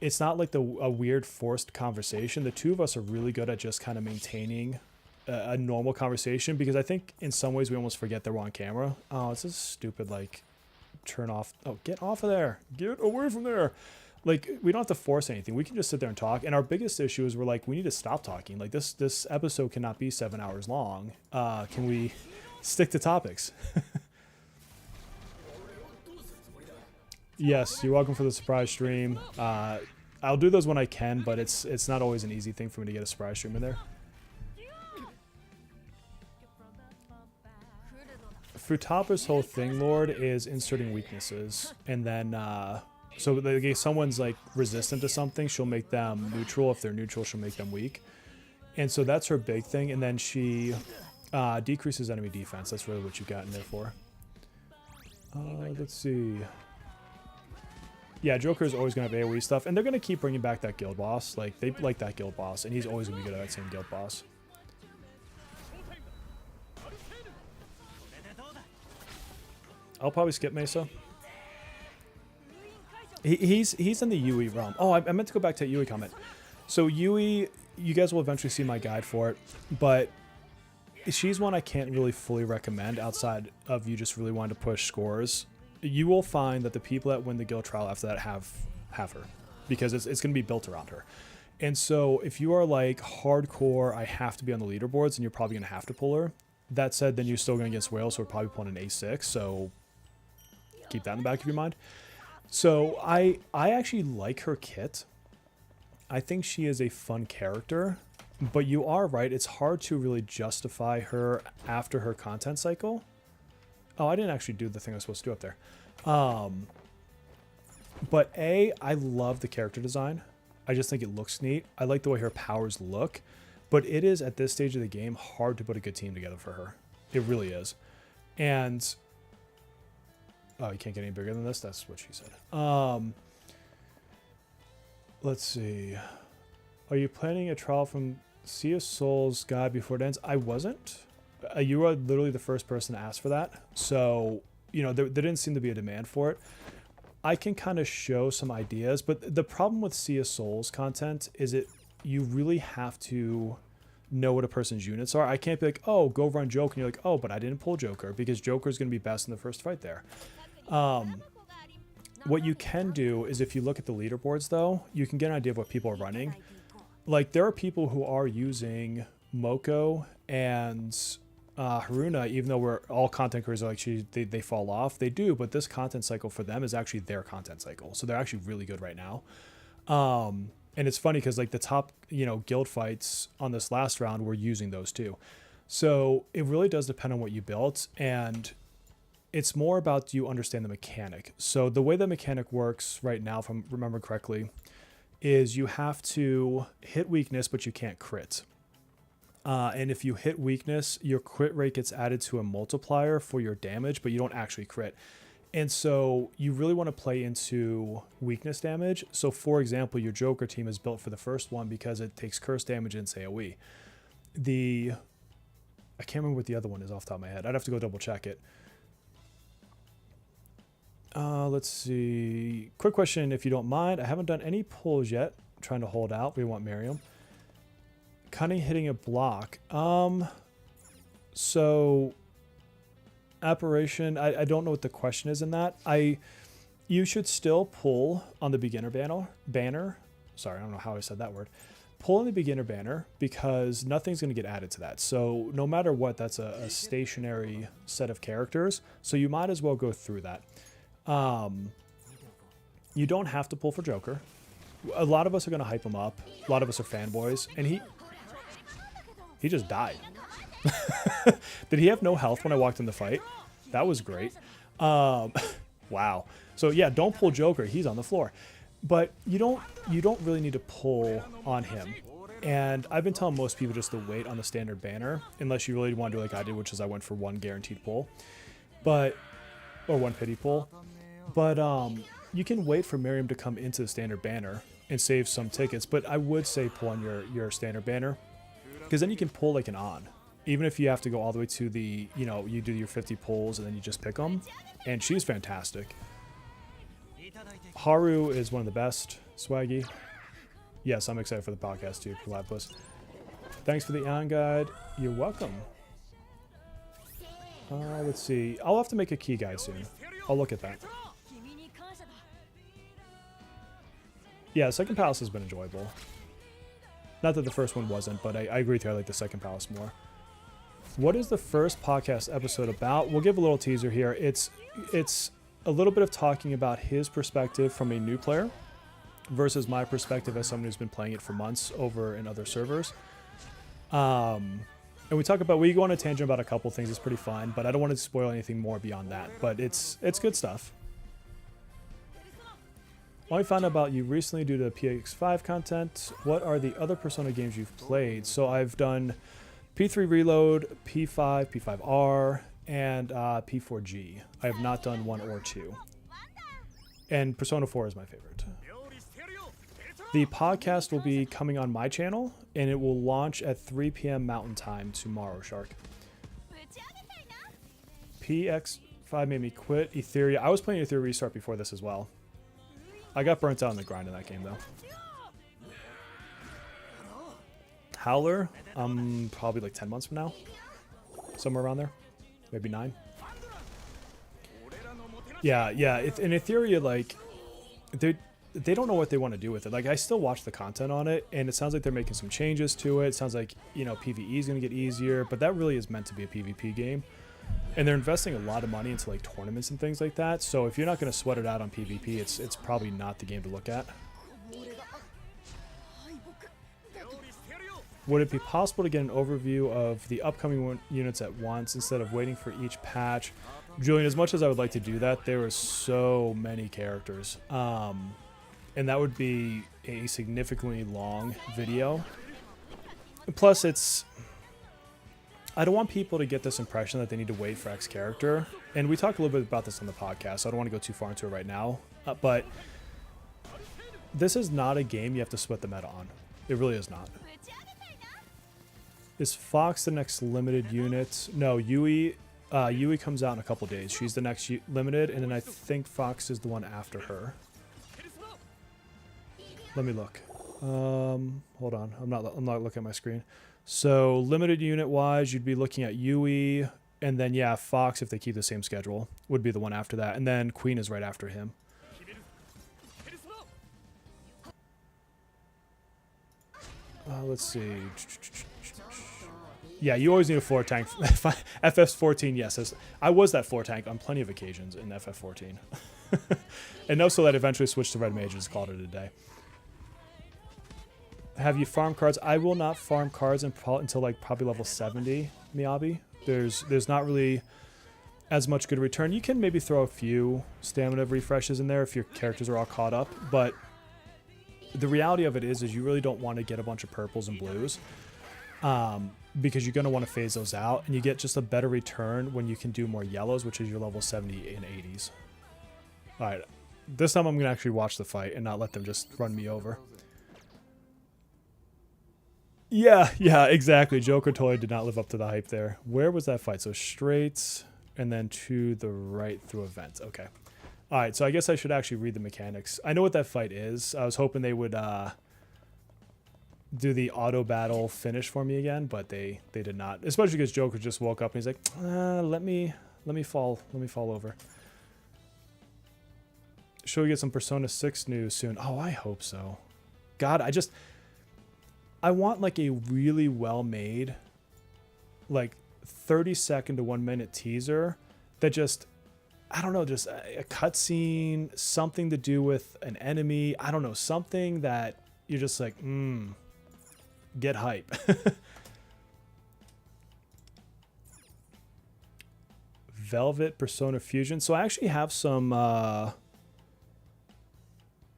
it's not like a weird forced conversation. The two of us are really good at just kind of maintaining a normal conversation, because I think in some ways we almost forget that we're on camera. Oh, it's just stupid, like, turn off. Oh, get off of there. Get away from there. Like, we don't have to force anything. We can just sit there and talk. And our biggest issue is we're like, we need to stop talking. Like, this episode cannot be 7 hours long. Can we stick to topics? Yes, you're welcome for the surprise stream. I'll do those when I can, but it's not always an easy thing for me to get a surprise stream in there. Futappa's whole thing, Lord, is inserting weaknesses, and then so if someone's like resistant to something, she'll make them neutral. If they're neutral, she'll make them weak. And so that's her big thing. And then she decreases enemy defense. That's really what you've got in there for. Let's see. Yeah, Joker's always going to have AoE stuff. And they're going to keep bringing back that guild boss. Like, they like that guild boss. And he's always going to be good at that same guild boss. I'll probably skip Mesa. He's in the Yui realm. Oh, I meant to go back to that Yui comment. So Yui, you guys will eventually see my guide for it, but she's one I can't really fully recommend outside of you just really wanting to push scores. You will find that the people that win the guild trial after that have her, because it's going to be built around her. And so if you are like hardcore, I have to be on the leaderboards, and you're probably going to have to pull her. That said, then you're still going against Wales, so we're probably pulling an A6, so keep that in the back of your mind. So I actually like her kit. I think she is a fun character, but you are right. It's hard to really justify her after her content cycle. Oh, I didn't actually do the thing I was supposed to do up there. But I love the character design. I just think it looks neat. I like the way her powers look, but it is at this stage of the game hard to put a good team together for her. It really is. And oh, you can't get any bigger than this? That's what she said. Let's see. Are you planning a trial from Sea of Souls guide before it ends? I wasn't. You were literally the first person to ask for that. So, you know, there didn't seem to be a demand for it. I can kind of show some ideas, but the problem with Sea of Souls content is you really have to know what a person's units are. I can't be like, oh, go run Joker, and you're like, oh, but I didn't pull Joker, because Joker's going to be best in the first fight there. What you can do is, if you look at the leaderboards, though, you can get an idea of what people are running. Like, there are people who are using Moko and Haruna, even though we're all content creators are like, they fall off. They do, but this content cycle for them is actually their content cycle. So they're actually really good right now. And it's funny because, like, the top, you know, guild fights on this last round were using those too. So it really does depend on what you built, and it's more about, do you understand the mechanic? So the way the mechanic works right now, if I remember correctly, is you have to hit weakness, but you can't crit. And if you hit weakness, your crit rate gets added to a multiplier for your damage, but you don't actually crit. And so you really want to play into weakness damage. So for example, your Joker team is built for the first one because it takes curse damage and AoE. I can't remember what the other one is off the top of my head. I'd have to go double check it. Let's see. Quick question, if you don't mind. I haven't done any pulls yet. I'm trying to hold out. We want Miriam. Cunning hitting a block. So apparition, I don't know what the question is in that. You should still pull on the beginner banner. Sorry, I don't know how I said that word. Pull in the beginner banner, because nothing's going to get added to that. So no matter what, that's a stationary set of characters. So you might as well go through that. You don't have to pull for Joker. A lot of us are going to hype him up. A lot of us are fanboys. And he just died. Did he have no health when I walked in the fight? That was great. Wow. So yeah, don't pull Joker. He's on the floor. But you don't really need to pull on him. And I've been telling most people just to wait on the standard banner, unless you really want to do like I did, which is I went for one guaranteed pull, or one pity pull. But you can wait for Miriam to come into the standard banner and save some tickets. But I would say pull on your standard banner, because then you can pull like an on. Even if you have to go all the way to the, you do your 50 pulls and then you just pick them. And she's fantastic. Haru is one of the best. Swaggy. Yes, I'm excited for the podcast too. Platypus. Thanks for the on guide. You're welcome. Let's see. I'll have to make a key guide soon. I'll look at that. Yeah, second palace has been enjoyable. Not that the first one wasn't, but I agree with you. I like the second palace more. What is the first podcast episode about? We'll give a little teaser here. It's a little bit of talking about his perspective from a new player versus my perspective as someone who's been playing it for months over in other servers. And we go on a tangent about a couple things. It's pretty fun, but I don't want to spoil anything more beyond that. But it's good stuff. Well, I found out about you recently due to PX5 content. What are the other Persona games you've played? So I've done P3 Reload, P5, P5R, and P4G. I have not done 1 or 2. And Persona 4 is my favorite. The podcast will be coming on my channel, and it will launch at 3 p.m. Mountain Time tomorrow, Shark. PX5 made me quit Etheria. I was playing Etheria Restart before this as well. I got burnt out on the grind in that game, though. Howler, probably like 10 months from now. Somewhere around there. Maybe 9. Yeah. In Etheria, like, they don't know what they want to do with it. Like, I still watch the content on it, and it sounds like they're making some changes to it. It sounds like, PvE is going to get easier, but that really is meant to be a PvP game. And they're investing a lot of money into, like, tournaments and things like that. So if you're not going to sweat it out on PvP, it's probably not the game to look at. Would it be possible to get an overview of the upcoming units at once instead of waiting for each patch? Julian, as much as I would like to do that, there are so many characters. And that would be a significantly long video. Plus, I don't want people to get this impression that they need to wait for X character. And we talked a little bit about this on the podcast, so I don't want to go too far into it right now. But this is not a game you have to sweat the meta on. It really is not. Is Fox the next limited unit? No, Yui comes out in a couple days. She's the next limited, and then I think Fox is the one after her. Let me look. Hold on. I'm not looking at my screen. So limited unit wise, you'd be looking at Yui, and then yeah, Fox, if they keep the same schedule, would be the one after that, and then Queen is right after him. Let's see. Yeah, you always need a 4 tank. FF14, yes. I was that 4 tank on plenty of occasions in FF14. And also that eventually switched to Red Mages, called it a day. Have you farmed cards? I will not farm cards until like probably level 70, Miyabi. There's not really as much good return. You can maybe throw a few stamina refreshes in there if your characters are all caught up, but the reality of it is you really don't want to get a bunch of purples and blues. Because you're going to want to phase those out, and you get just a better return when you can do more yellows, which is your level 70 and 80s. Alright, this time I'm going to actually watch the fight and not let them just run me over. Yeah, exactly. Joker totally did not live up to the hype there. Where was that fight? So straight, and then to the right through a vent. Okay. Alright, so I guess I should actually read the mechanics. I know what that fight is. I was hoping they would do the auto battle finish for me again, but they did not. Especially because Joker just woke up and he's like, let me fall over. Should we get some Persona 6 news soon? Oh, I hope so. God, I want like a really well made, like 30-second to 1 minute teaser that just, I don't know, just a cutscene, something to do with an enemy. I don't know, something that you're just like, get hype. Velvet Persona Fusion. So I actually have some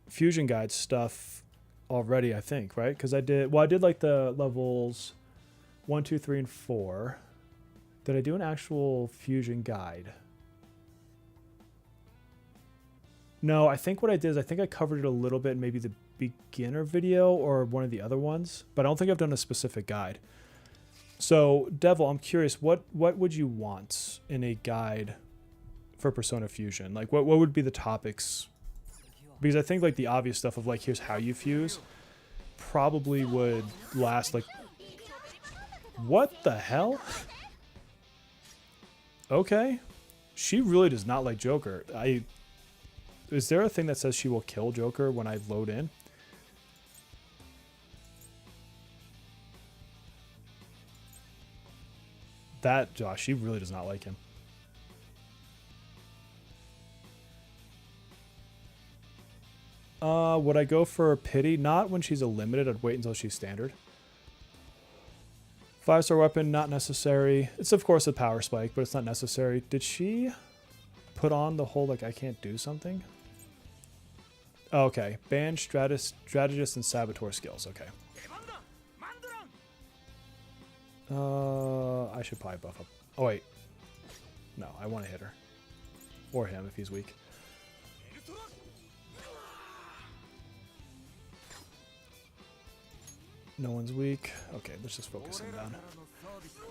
Fusion Guide stuff already, I think, right? Because I did like the levels 1, 2, 3, and 4. Did I do an actual fusion guide? No, I think what I did is I think I covered it a little bit in maybe the beginner video or one of the other ones, but I don't think I've done a specific guide. So, Devil, I'm curious, what would you want in a guide for Persona Fusion? Like, what would be the topics? Because I think, like, the obvious stuff of, like, here's how you fuse probably would last, like... What the hell? Okay. She really does not like Joker. Is there a thing that says she will kill Joker when I load in? That, Josh, she really does not like him. Would I go for pity? Not when she's a limited. I'd wait until she's standard. 5-star weapon, not necessary. It's, of course, a power spike, but it's not necessary. Did she put on the whole, like, I can't do something? Oh, okay. Ban strategist and saboteur skills. Okay. I should probably buff up. Oh, wait. No, I want to hit her. Or him if he's weak. No one's weak. Okay, let's just focus him down.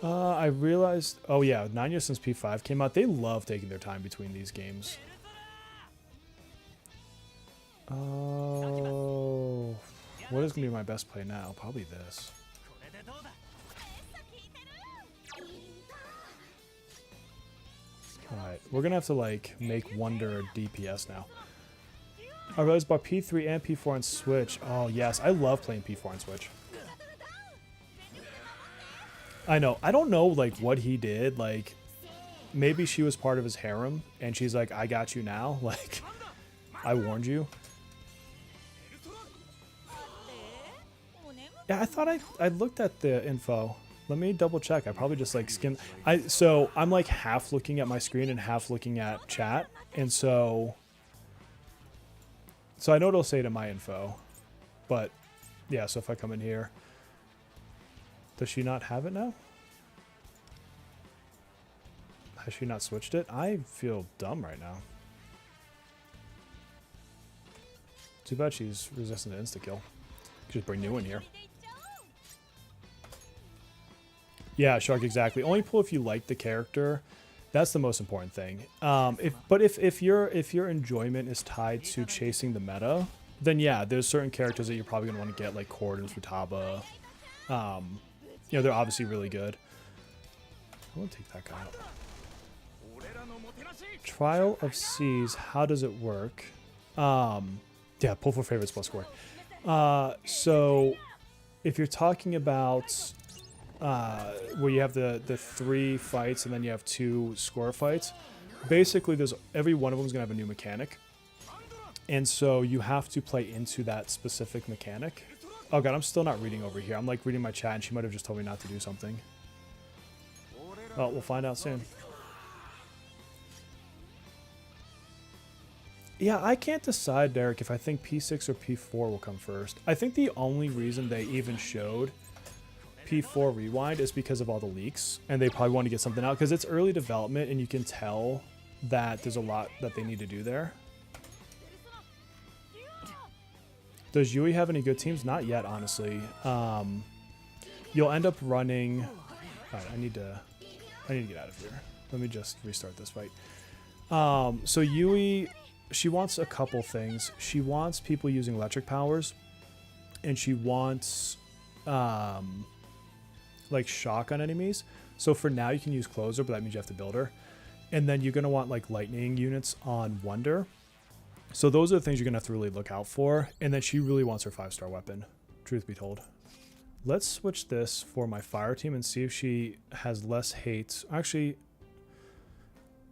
I realized... Oh, yeah. 9 years since P5 came out. They love taking their time between these games. Oh... What is going to be my best play now? Probably this. Alright, we're going to have to, like, make Wonder DPS now. I realized about P3 and P4 on Switch. Oh, yes. I love playing P4 on Switch. I know. I don't know, like, what he did. Like, maybe she was part of his harem, and she's like, I got you now. Like, I warned you. Yeah, I thought I looked at the info. Let me double check. I probably just like skimmed. So I'm like half looking at my screen and half looking at chat, and so I know it'll say to my info, but yeah. So if I come in here, does she not have it now? Has she not switched it? I feel dumb right now. Too bad she's resistant to insta kill. Just bring new in here. Yeah, Shark, exactly. Only pull if you like the character. That's the most important thing. If your enjoyment is tied to chasing the meta, then yeah, there's certain characters that you're probably gonna want to get, like Cord and Futaba. You know, they're obviously really good. I want to take that guy out. Trial of Seas. How does it work? Yeah, pull for favorites plus score. So if you're talking about where you have the 3 fights and then you have 2 score fights, basically there's every one of them is gonna have a new mechanic, and so you have to play into that specific mechanic. Oh god, I'm still not reading over here. I'm like reading my chat and she might have just told me not to do something. Well, we'll find out soon. Yeah, I can't decide, Derek, if I think P6 or P4 will come first. I think the only reason they even showed P4 Rewind is because of all the leaks, and they probably want to get something out because it's early development and you can tell that there's a lot that they need to do there. Does Yui have any good teams? Not yet, honestly. You'll end up running... Alright, I need to get out of here. Let me just restart this fight. So Yui, she wants a couple things. She wants people using electric powers, and she wants like shock on enemies. So for now you can use Closer, but that means you have to build her. And then you're going to want like lightning units on Wonder. So those are the things you're going to have to really look out for. And then she really wants her 5-star weapon, truth be told. Let's switch this for my fire team and see if she has less hate. Actually,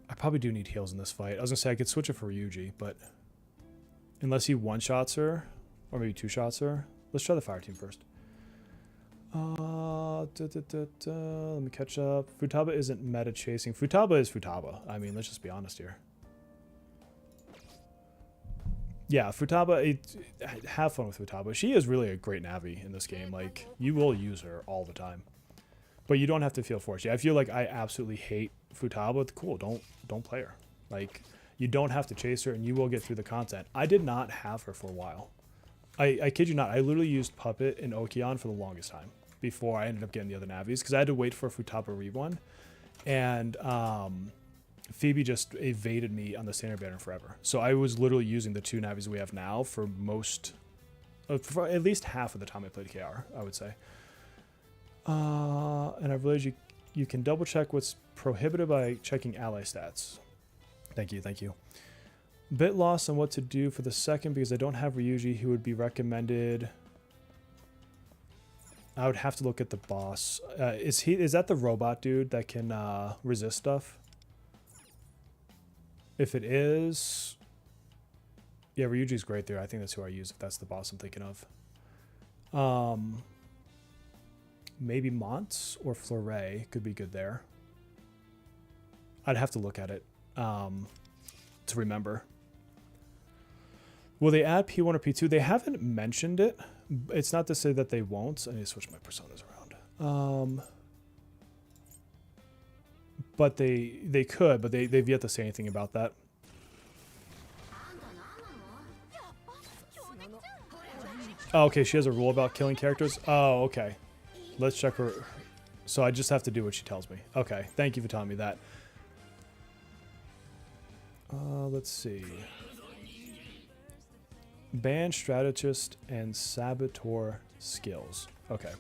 I probably do need heals in this fight. I was going to say I could switch it for Ryuji, but unless he one-shots her, or maybe 2-shots her. Let's try the fire team first. Let me catch up. Futaba isn't meta chasing. Futaba is Futaba. I mean, let's just be honest here. Yeah, Futaba, have fun with Futaba. She is really a great Navi in this game. Like, you will use her all the time. But you don't have to feel forced. Yeah, I feel like I absolutely hate Futaba. Cool, don't play her. Like, you don't have to chase her and you will get through the content. I did not have her for a while. I kid you not, I literally used Puppet and Okeon for the longest time before I ended up getting the other Navis because I had to wait for Futaba Re1. And Phoebe just evaded me on the standard banner forever. So I was literally using the 2 Navis we have now for for at least half of the time I played KR, I would say. And I've realized you can double check what's prohibited by checking ally stats. Thank you, thank you. Bit lost on what to do for the second because I don't have Ryuji who would be recommended. I would have to look at the boss. Is that the robot dude that can resist stuff? If it is, yeah, Ryuji's great there. I think that's who I use if that's the boss I'm thinking of. Maybe Mont or Fleuret could be good there. I'd have to look at it to remember. Will they add P1 or P2? They haven't mentioned it. It's not to say that they won't. I need to switch my personas around. But they could, but they've yet to say anything about that. Oh, okay, she has a rule about killing characters. Oh, okay. Let's check her. So I just have to do what she tells me. Okay, thank you for telling me that. Let's see. Ban strategist and saboteur skills. Okay.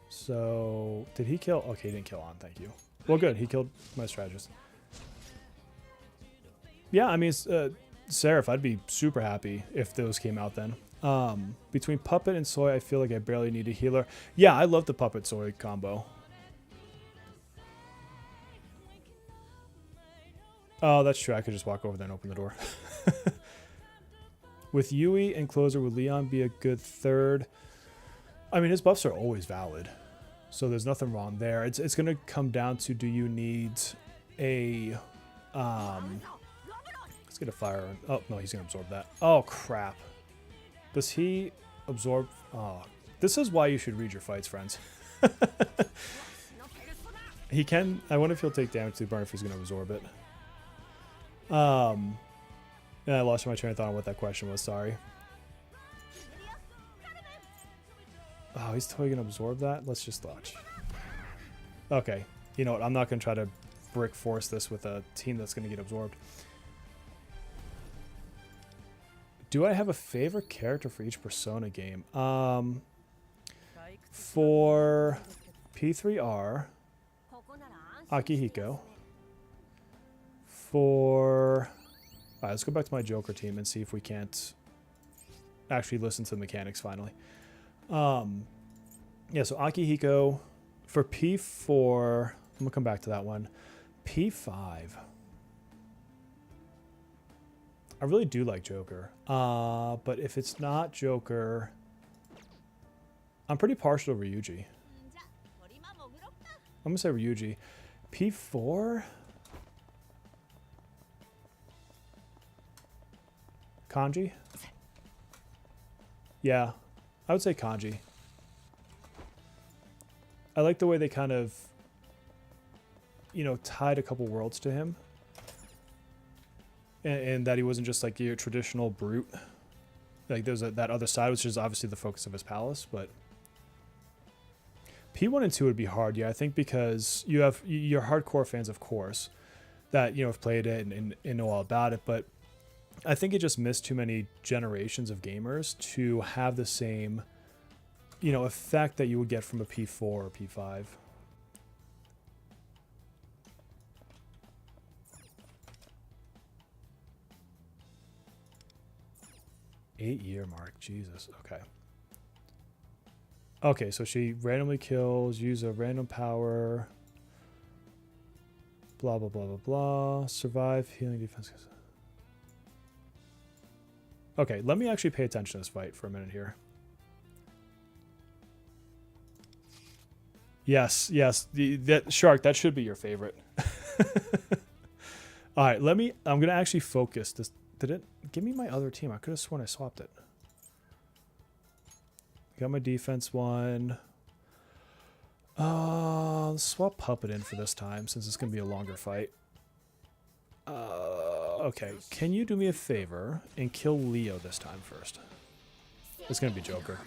So, did he kill? Okay, he didn't kill on. Thank you. Well, good. He killed my strategist. Yeah, I mean, Seraph, I'd be super happy if those came out then. Between Puppet and Soy, I feel like I barely need a healer. Yeah, I love the Puppet Soy combo. Oh, that's true. I could just walk over there and open the door. With Yui and Closer, would Leon be a good third? I mean, his buffs are always valid, so there's nothing wrong there. It's going to come down to, do you need a... let's get a fire. Oh, no, he's going to absorb that. Oh, crap. Does he absorb... Oh, this is why you should read your fights, friends. He can... I wonder if he'll take damage to the burn if he's going to absorb it. And I lost my train of thought on what that question was, sorry. Oh, he's totally going to absorb that? Let's just watch. Okay. You know what? I'm not going to try to brick force this with a team that's going to get absorbed. Do I have a favorite character for each Persona game? For P3R, Akihiko. For... Alright, let's go back to my Joker team and see if we can't actually listen to the mechanics finally. Yeah, so Akihiko. For P4, I'm going to come back to that one. P5. I really do like Joker. But if it's not Joker, I'm pretty partial to Ryuji. I'm going to say Ryuji. P4? Kanji? Yeah, I would say Kanji. I like the way they kind of, you know, tied a couple worlds to him. And that he wasn't just like your traditional brute. Like there's that other side, which is obviously the focus of his palace, but... P1 and 2 would be hard, yeah, I think because you have your hardcore fans, of course, that, you know, have played it and know all about it, but I think it just missed too many generations of gamers to have the same, you know, effect that you would get from a P4 or P5. Eight-year mark, Jesus, okay. Okay, so she randomly kills, use a random power, blah, blah, blah, blah, blah, survive, healing, defense. Okay, let me actually pay attention to this fight for a minute here. Yes, yes, that Shark, that should be your favorite. All right, I'm going to actually focus Did it give me my other team? I could have sworn I swapped it. Got my defense one. Let's swap Puppet in for this time since it's going to be a longer fight. Okay, can you do me a favor and kill Leo this time first? It's going to be Joker.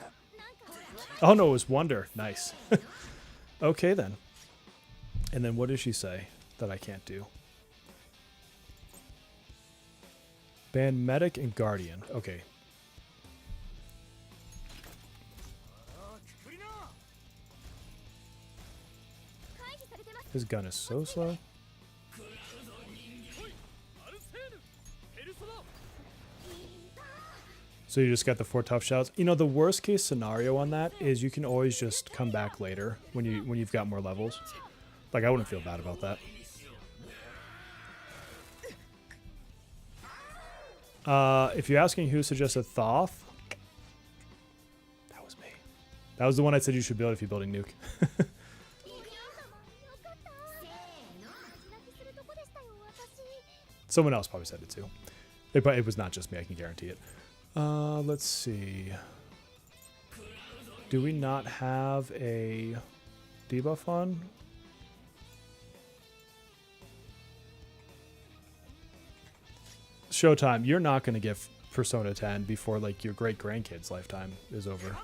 Oh no, it was Wonder. Nice. Okay then. And then what does she say that I can't do? Ban Medic and Guardian. Okay. His gun is so slow. So you just got the 4 tough shots. You know, the worst case scenario on that is you can always just come back later when you've got more levels. Like, I wouldn't feel bad about that. If you're asking who suggested Thoth, that was me. That was the one I said you should build if you're building Nuke. Someone else probably said it too. It was not just me, I can guarantee it. Let's see. Do we not have a debuff on? Showtime, you're not going to get Persona 10 before like your great-grandkids' lifetime is over.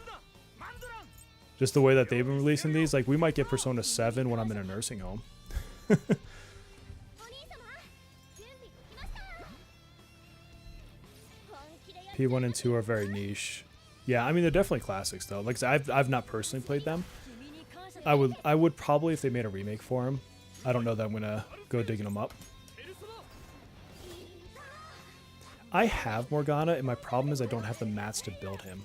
Just the way that they've been releasing these, like we might get Persona 7 when I'm in a nursing home. P1 and 2 are very niche. Yeah, I mean they're definitely classics though. Like I've not personally played them. I would probably if they made a remake for them. I don't know that I'm gonna go digging them up. I have Morgana, and my problem is I don't have the mats to build him,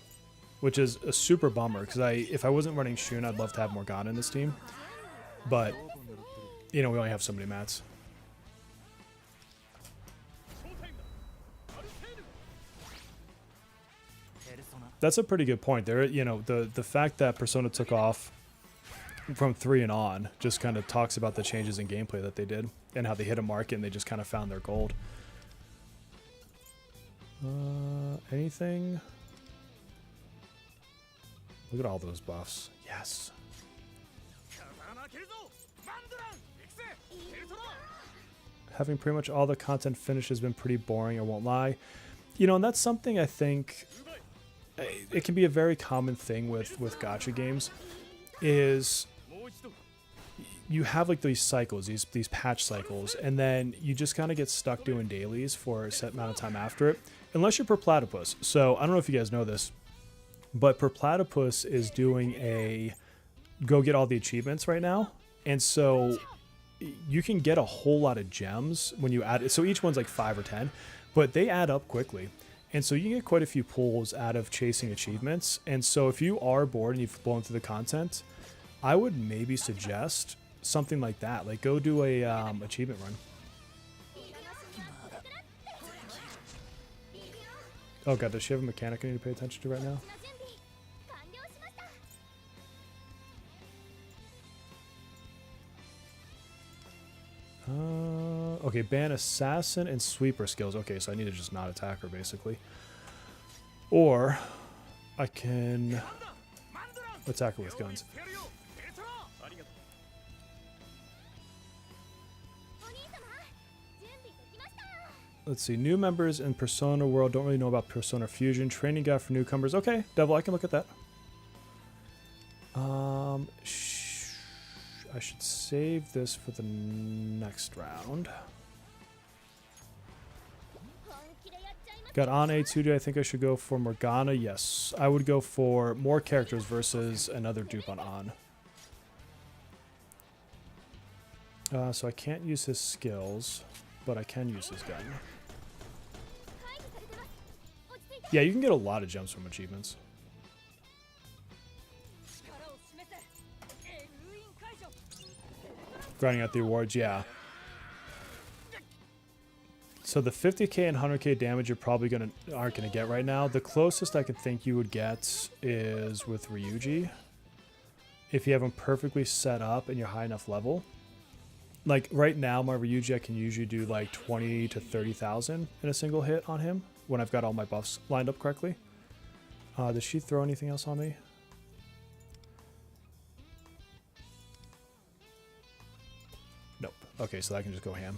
which is a super bummer. Because if I wasn't running Shun, I'd love to have Morgana in this team, but you know we only have so many mats. That's a pretty good point. There, you know, the fact that Persona took off from 3 and on just kind of talks about the changes in gameplay that they did and how they hit a market and they just kind of found their gold. Anything? Look at all those buffs. Yes. Having pretty much all the content finished has been pretty boring, I won't lie. You know, and that's something I think it can be a very common thing with gacha games is you have like these cycles, these patch cycles, and then you just kind of get stuck doing dailies for a set amount of time after it, unless you're Per Platypus. So I don't know if you guys know this, but Per Platypus is doing a go get all the achievements right now, and so you can get a whole lot of gems when you add it. So each one's like 5 or 10, but they add up quickly. And so you can get quite a few pulls out of chasing achievements. And so if you are bored and you've blown through the content, I would maybe suggest something like that. Like go do a achievement run. Oh god, does she have a mechanic I need to pay attention to right now? Okay, ban assassin and sweeper skills. Okay, so I need to just not attack her, basically. Or I can attack her with guns. Let's see, new members in Persona World. Don't really know about Persona Fusion. Training guide for newcomers. Okay, Devil, I can look at that. I should save this for the next round. Got on A2D. I think I should go for Morgana. Yes, I would go for more characters versus another dupe on. So I can't use his skills, but I can use his gun. Yeah, you can get a lot of gems from achievements. Grinding out the awards, yeah. So the 50k and 100k damage you're probably aren't gonna get right now. The closest I could think you would get is with Ryuji, if you have him perfectly set up and you're high enough level. Like right now, my Ryuji, I can usually do like 20 to 30,000 in a single hit on him when I've got all my buffs lined up correctly. Does she throw anything else on me? Nope. Okay, so I can just go ham.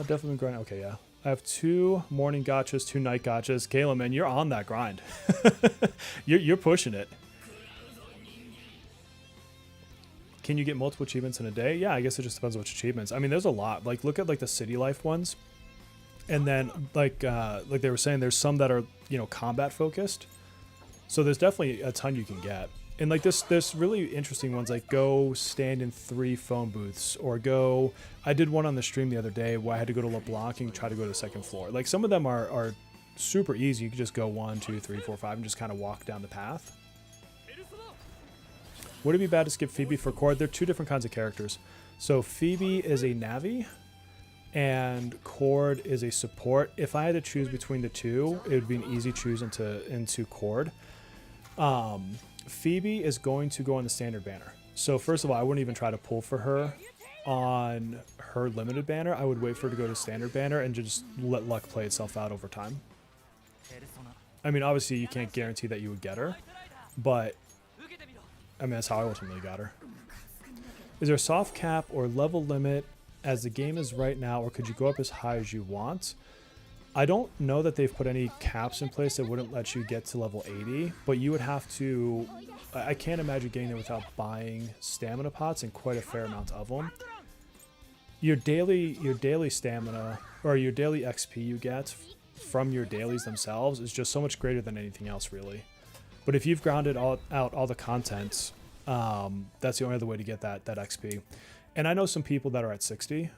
Definitely grind. Okay, yeah. I have 2 morning gachas, 2 night gachas. Kayla, man, you're on that grind. you're pushing it. Can you get multiple achievements in a day? Yeah, I guess it just depends on which achievements. I mean, there's a lot. Like, look at like the city life ones, and then like they were saying, there's some that are, you know, combat focused. So there's definitely a ton you can get. And like there's really interesting ones, like go stand in 3 phone booths, or go. I did one on the stream the other day where I had to go to LeBlanc and try to go to the 2nd floor. Like some of them are super easy. You can just go 1, 2, 3, 4, 5 and just kind of walk down the path. Would it be bad to skip Phoebe for Cord? They're 2 different kinds of characters. So Phoebe is a Navi, and Cord is a support. If I had to choose between the 2, it would be an easy choose into Cord. Phoebe is going to go on the standard banner. So first of all, I wouldn't even try to pull for her on her limited banner. I would wait for her to go to standard banner and just let luck play itself out over time. I mean, obviously you can't guarantee that you would get her, but I mean, that's how I ultimately got her. Is there a soft cap or level limit as the game is right now, or could you go up as high as you want? I don't know that they've put any caps in place that wouldn't let you get to level 80, but you would have to. I can't imagine getting there without buying stamina pots, and quite a fair amount of them. Your daily stamina, or your daily XP you get from your dailies themselves, is just so much greater than anything else, really. But if you've grounded out all the content, that's the only other way to get that XP. And I know some people that are at 60.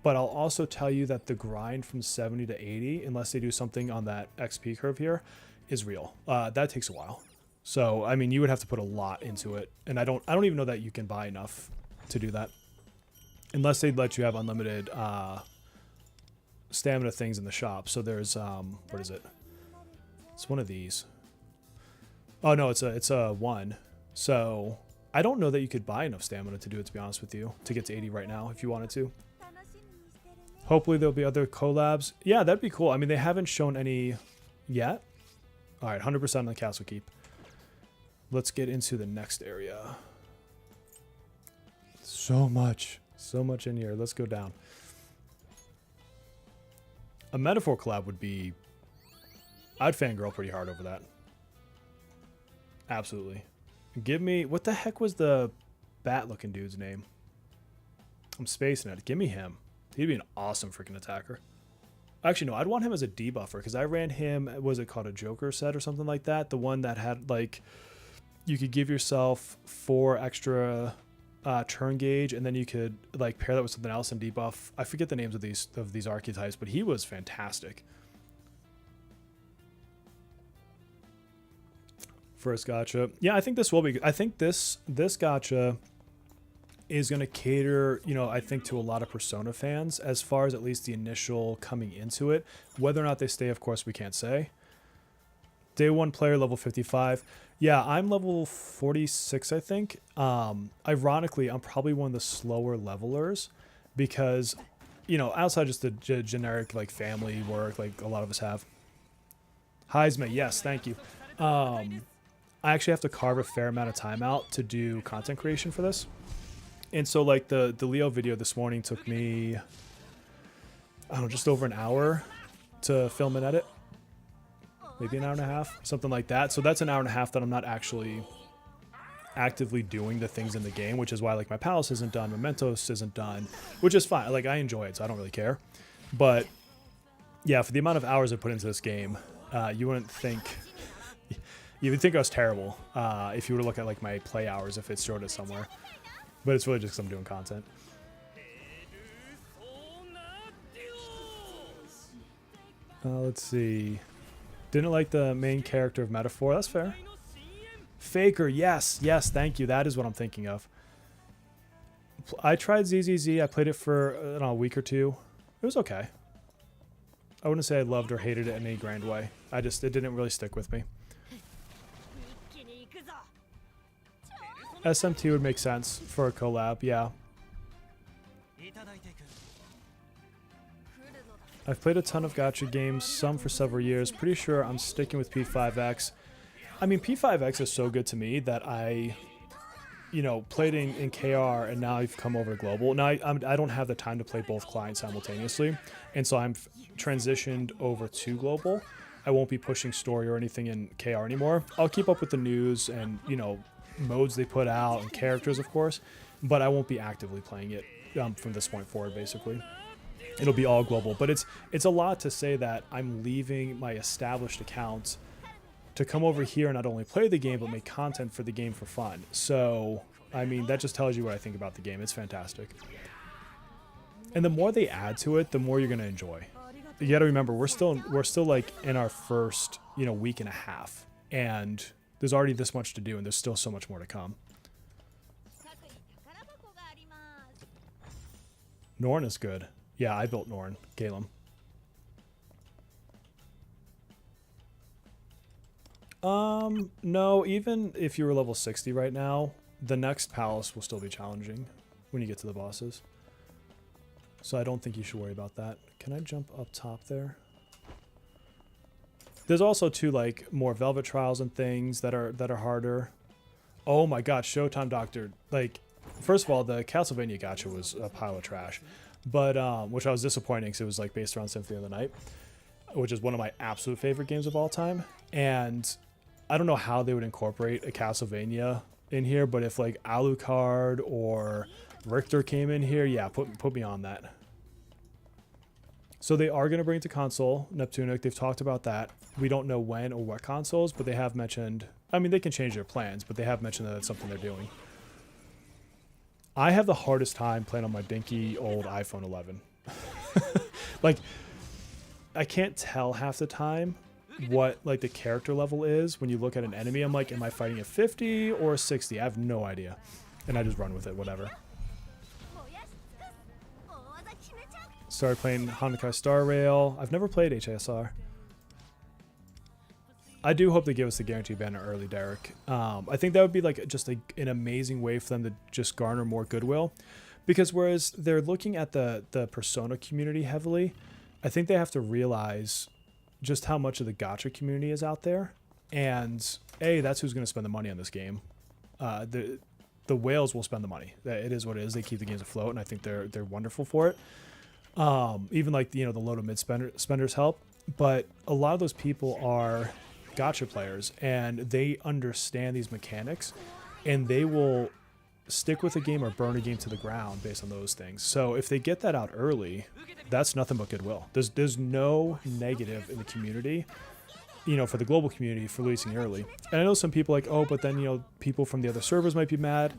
But I'll also tell you that the grind from 70 to 80, unless they do something on that XP curve here, is real. That takes a while. So, I mean, you would have to put a lot into it. And I don't even know that you can buy enough to do that. Unless they'd let you have unlimited stamina things in the shop. So there's, what is it? It's one of these. Oh, no, it's a 1. So I don't know that you could buy enough stamina to do it, to be honest with you, to get to 80 right now if you wanted to. Hopefully there'll be other collabs. Yeah, that'd be cool. I mean, they haven't shown any yet. All right, 100% on the Castle Keep. Let's get into the next area. So much in here. Let's go down. A metaphor collab would be... I'd fangirl pretty hard over that. Absolutely. Give me... What the heck was the bat-looking dude's name? I'm spacing it. Give me him. He'd be an awesome freaking attacker. Actually, no, I'd want him as a debuffer, because I ran him, was it called a Joker set or something like that? The one that had, like, you could give yourself 4 extra turn gauge, and then you could, like, pair that with something else and debuff. I forget the names of these archetypes, but he was fantastic. First gacha. Yeah, I think this will be... I think this gacha is going to cater, you know, I think to a lot of Persona fans, as far as at least the initial coming into it. Whether or not they stay, of course, we can't say. Day 1 player, level 55. Yeah, I'm level 46, I think. Ironically, I'm probably one of the slower levelers because, you know, outside just the generic, like, family work, like a lot of us have. Heisma, yes, thank you. I actually have to carve a fair amount of time out to do content creation for this. And so, like, the Leo video this morning took me, I don't know, just over an hour to film and edit. Maybe an hour and a half, something like that. So that's an hour and a half that I'm not actually actively doing the things in the game, which is why, like, my Palace isn't done, Mementos isn't done, which is fine. Like, I enjoy it, so I don't really care. But, yeah, for the amount of hours I put into this game, you wouldn't think... You would think I was terrible if you were to look at, like, my play hours if it showed it somewhere. But it's really just because I'm doing content. Let's see. Didn't like the main character of Metaphor. That's fair. Faker, yes. Yes, thank you. That is what I'm thinking of. I tried ZZZ. I played it for, I don't know, a week or 2. It was okay. I wouldn't say I loved or hated it in any grand way. It didn't really stick with me. SMT would make sense for a collab, yeah. I've played a ton of gacha games, some for several years. Pretty sure I'm sticking with P5X. I mean, P5X is so good to me that I, you know, played in KR and now I've come over to global. Now I don't have the time to play both clients simultaneously, and so I'm transitioned over to global. I won't be pushing story or anything in KR anymore. I'll keep up with the news and, you know, modes they put out and characters, of course, but I won't be actively playing it from this point forward, basically. It'll be all global, but it's a lot to say that I'm leaving my established account to come over here and not only play the game, but make content for the game for fun. So, I mean, that just tells you what I think about the game. It's fantastic. And the more they add to it, the more you're going to enjoy. You got to remember, we're still like in our first, you know, week and a half, and there's already this much to do, and there's still so much more to come. Norn is good. Yeah, I built Norn, Galem. No, even if you were level 60 right now, the next palace will still be challenging when you get to the bosses. So I don't think you should worry about that. Can I jump up top there? There's also two like more Velvet trials and things that are harder. Oh my god, Showtime Doctor. Like, first of all, the Castlevania gacha was a pile of trash. But which I was disappointing because it was like based around Symphony of the Night, which is one of my absolute favorite games of all time. And I don't know how they would incorporate a Castlevania in here, but if like Alucard or Richter came in here, yeah, put me on that. So they are going to bring it to console, Neptunic. They've talked about that. We don't know when or what consoles, but they have mentioned, I mean, they can change their plans, but they have mentioned that that's something they're doing. I have the hardest time playing on my dinky old iPhone 11. Like, I can't tell half the time what like the character level is when you look at an enemy. I'm like, am I fighting a 50 or a 60? I have no idea. And I just run with it, whatever. Started playing Honkai Star Rail. I've never played HASR. I do hope they give us the guaranteed banner early, Derek. I think that would be like just an amazing way for them to just garner more goodwill. Because whereas they're looking at the Persona community heavily, I think they have to realize just how much of the gacha community is out there. And A, that's who's going to spend the money on this game. The whales will spend the money. It is what it is. They keep the games afloat, and I think they're wonderful for it. Even like, you know, the low to mid spenders help. But a lot of those people are gacha players, and they understand these mechanics, and they will stick with a game or burn a game to the ground based on those things. So if they get that out early, that's nothing but goodwill. There's no negative in the community, you know, for the global community for releasing early. And I know some people like, oh, but then, you know, people from the other servers might be mad.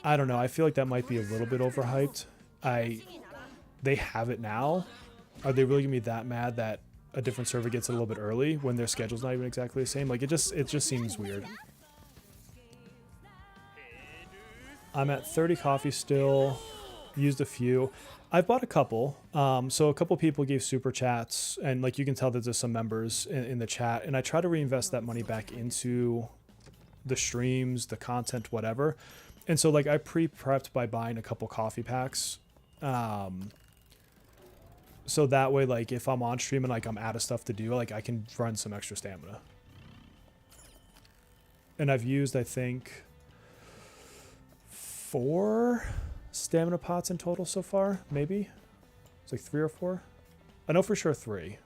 I don't know. I feel like that might be a little bit overhyped. They have it now. Are they really gonna be that mad that a different server gets it a little bit early when their schedule's not even exactly the same? Like, it just seems weird. I'm at 30 coffee still. Used a few. I've bought a couple. So a couple people gave super chats, and like you can tell that there's some members in the chat, and I try to reinvest that money back into the streams, the content, whatever. And so like I pre-prepped by buying a couple coffee packs. So that way, like, if I'm on stream and, like, I'm out of stuff to do, like, I can run some extra stamina. And I've used, I think, 4 stamina pots in total so far, maybe? It's like 3 or 4. I know for sure 3.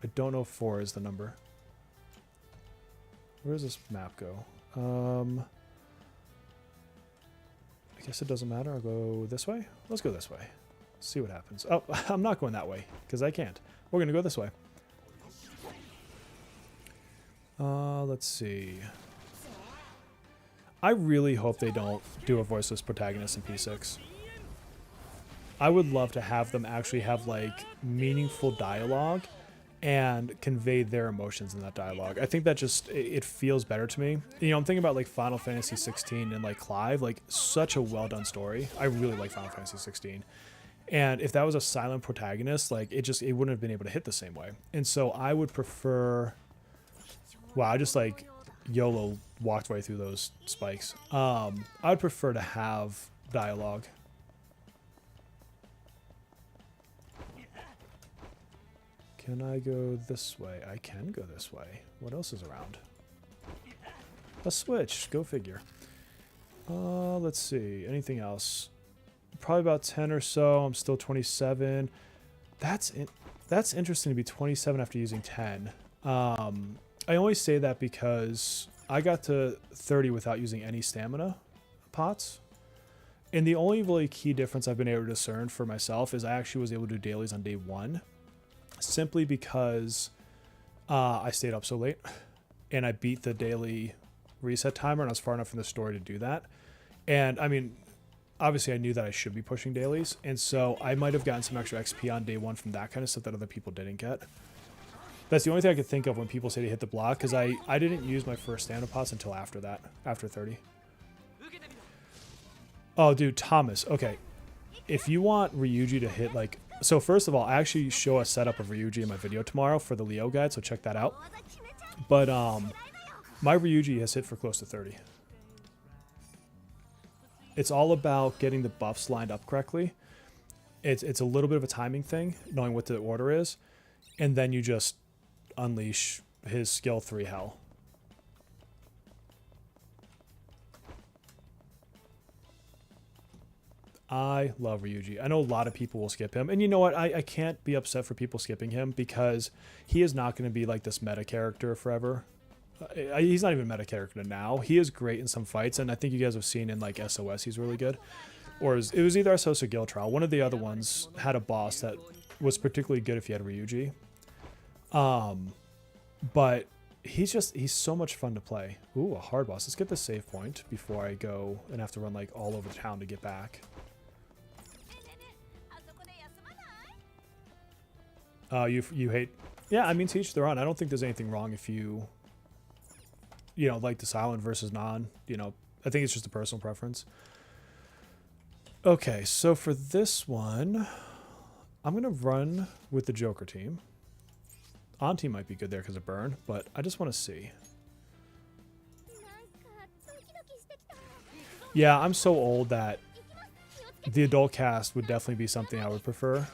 I don't know if 4 is the number. Where does this map go? I guess it doesn't matter. I'll go this way. Let's go this way. See what happens. Oh, I'm not going that way because I can't. We're going to go this way. Let's see. I really hope they don't do a voiceless protagonist in P6. I would love to have them actually have like meaningful dialogue and convey their emotions in that dialogue. I think that just, it feels better to me. You know, I'm thinking about like Final Fantasy 16 and like Clive, like such a well done story. I really like Final Fantasy 16. And if that was a silent protagonist, like it wouldn't have been able to hit the same way. And so I would prefer, wow, I just like YOLO walked right through those spikes. I'd prefer to have dialogue. Can I go this way? I can go this way. What else is around? A switch. Go figure. Let's see. Anything else? Probably about 10 or so. I'm still 27. That's interesting to be 27 after using 10. I only say that because I got to 30 without using any stamina pots. And the only really key difference I've been able to discern for myself is I actually was able to do dailies on day 1. Simply because I stayed up so late. And I beat the daily reset timer and I was far enough in the story to do that. And I mean, obviously I knew that I should be pushing dailies. And so I might have gotten some extra XP on day 1 from that kind of stuff that other people didn't get. That's the only thing I could think of when people say to hit the block, because I didn't use my first stamina pots until after that, after 30. Oh, dude, Thomas. Okay. If you want Ryuji to hit, like... So, first of all, I actually show a setup of Ryuji in my video tomorrow for the Leo guide, so check that out. But, my Ryuji has hit for close to 30. It's all about getting the buffs lined up correctly. It's a little bit of a timing thing, knowing what the order is. And then you just unleash his skill 3 hell. I love Ryuji. I know a lot of people will skip him. And you know what? I can't be upset for people skipping him because he is not going to be like this meta character forever. He's not even a meta character now. He is great in some fights. And I think you guys have seen in like SOS, he's really good. Or it was either SOS or Guild Trial. One of the other ones had a boss that was particularly good if you had Ryuji. But he's so much fun to play. Ooh, a hard boss. Let's get the save point before I go and have to run like all over the town to get back. You hate... Yeah, I mean, to each their own. I don't think there's anything wrong if you like the silent versus non. I think it's just a personal preference. Okay, so for this one, I'm going to run with the Joker team. Auntie might be good there because of burn, but I just want to see. Yeah, I'm so old that the adult cast would definitely be something I would prefer.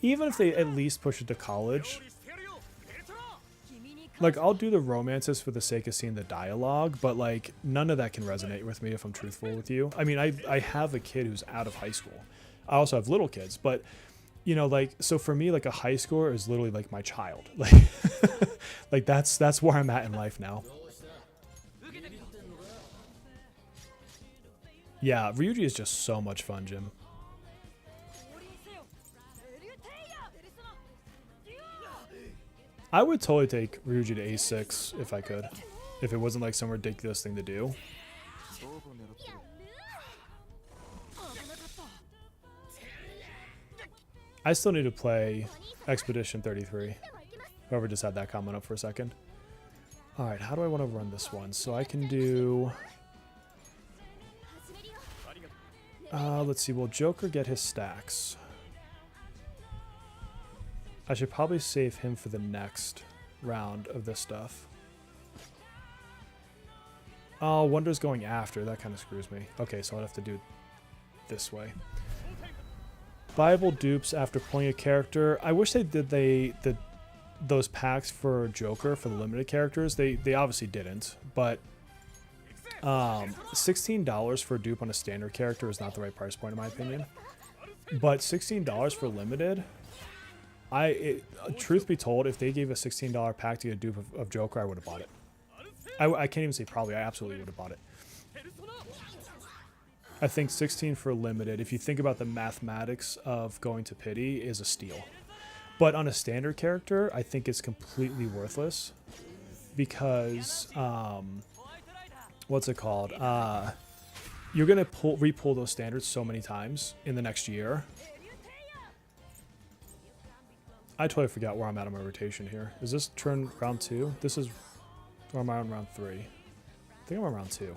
Even if they at least push it to college. Like, I'll do the romances for the sake of seeing the dialogue, but, like, none of that can resonate with me if I'm truthful with you. I mean, I have a kid who's out of high school. I also have little kids, but... like, so for me, like, a high schooler is literally like my child. Like, like that's where I'm at in life now. Yeah, Ryuji is just so much fun, Jim. I would totally take Ryuji to A6 if I could. If it wasn't like some ridiculous thing to do. I still need to play Expedition 33. Whoever just had that comment up for a second. Alright, how do I want to run this one? So I can do... let's see, will Joker get his stacks? I should probably save him for the next round of this stuff. Oh, Wonder's going after. That kind of screws me. Okay, so I'll have to do it this way. Bible dupes after pulling a character. I wish they did those packs for Joker for the limited characters. They obviously didn't, but $16 for a dupe on a standard character is not the right price point in my opinion. But $16 for limited, truth be told, if they gave a $16 pack to get a dupe of Joker, I would have bought it. I can't even say probably. I absolutely would have bought it. I think 16 for limited, if you think about the mathematics of going to pity, is a steal. But on a standard character, I think it's completely worthless because, what's it called? You're going to re-pull those standards so many times in the next year. I totally forgot where I'm at on my rotation here. Is this turn round 2? This is, or am I on round 3? I think I'm on round 2.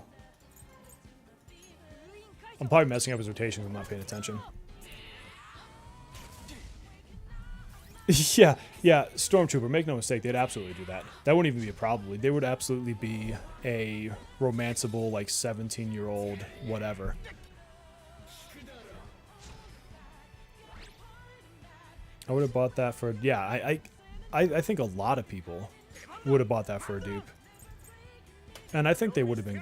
I'm probably messing up his rotation if I'm not paying attention. Yeah, yeah, Stormtrooper, make no mistake, they'd absolutely do that. That wouldn't even be a probably. They would absolutely be a romanceable, like, 17-year-old whatever. I would have bought that for, yeah, I think a lot of people would have bought that for a dupe. And I think they would have been,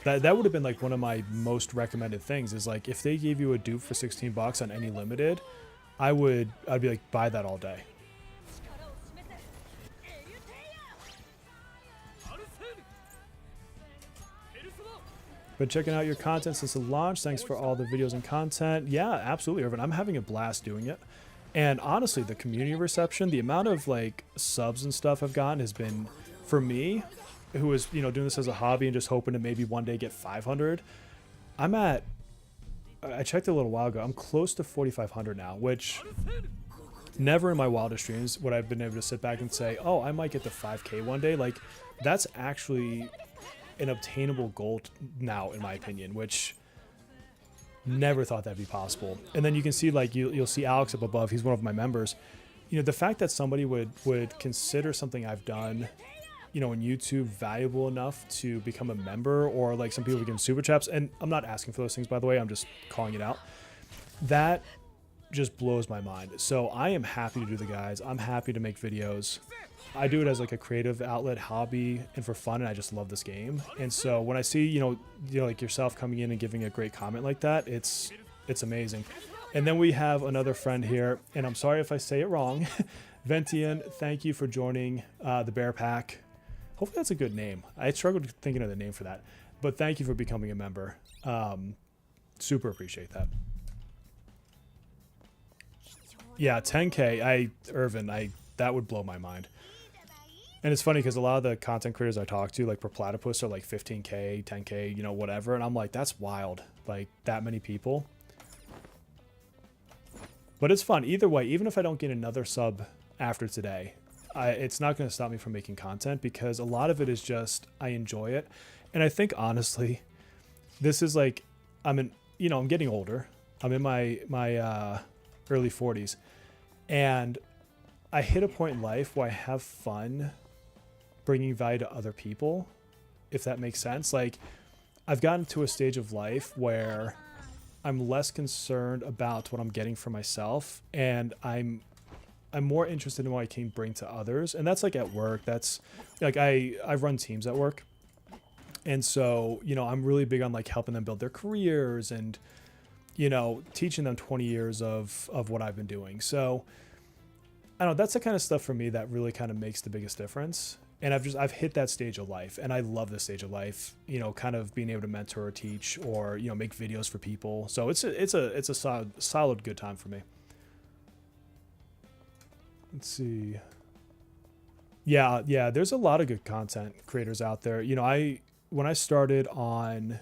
that would have been like one of my most recommended things is like, if they gave you a dupe for 16 bucks on any limited, I'd be like, buy that all day. Been checking out your content since the launch. Thanks for all the videos and content. Yeah, absolutely, Irvin. I'm having a blast doing it. And honestly, the community reception, the amount of like subs and stuff I've gotten has been, for me, who is, you know, doing this as a hobby and just hoping to maybe one day get 500. I'm at, I checked a little while ago, I'm close to 4,500 now, which never in my wildest dreams would I've been able to sit back and say, oh, I might get to 5K one day. Like, that's actually an obtainable goal now, in my opinion, which never thought that'd be possible. And then you can see, like, you'll see Alex up above. He's one of my members. You know, the fact that somebody would consider something I've done, you know, on YouTube valuable enough to become a member, or like some people give super chats, and I'm not asking for those things, by the way, I'm just calling it out. That just blows my mind. So I am happy to do the guys. I'm happy to make videos. I do it as like a creative outlet, hobby, and for fun, and I just love this game. And so when I see, you know, like yourself coming in and giving a great comment like that, it's amazing. And then we have another friend here, and I'm sorry if I say it wrong. Ventian, thank you for joining the Bear Pack. Hopefully that's a good name. I struggled thinking of the name for that, but thank you for becoming a member. Super appreciate that. Yeah, 10K, Irvin, that would blow my mind. And it's funny because a lot of the content creators I talk to, like per platypus, are like 15K, 10K, you know, whatever. And I'm like, that's wild. Like, that many people. But it's fun. Either way, even if I don't get another sub after today, it's not going to stop me from making content, because a lot of it is just, I enjoy it. And I think, honestly, this is like, I'm getting older. I'm in my early 40s. And I hit a point in life where I have fun bringing value to other people, if that makes sense. Like, I've gotten to a stage of life where I'm less concerned about what I'm getting for myself, and I'm more interested in what I can bring to others. And that's like at work. That's like, I run teams at work. And so, you know, I'm really big on like helping them build their careers and, you know, teaching them 20 years of what I've been doing. So I don't know, that's the kind of stuff for me that really kind of makes the biggest difference. And I've hit that stage of life, and I love this stage of life, you know, kind of being able to mentor or teach, or, you know, make videos for people. So it's a solid good time for me. Let's see. Yeah, there's a lot of good content creators out there. You know, when I started on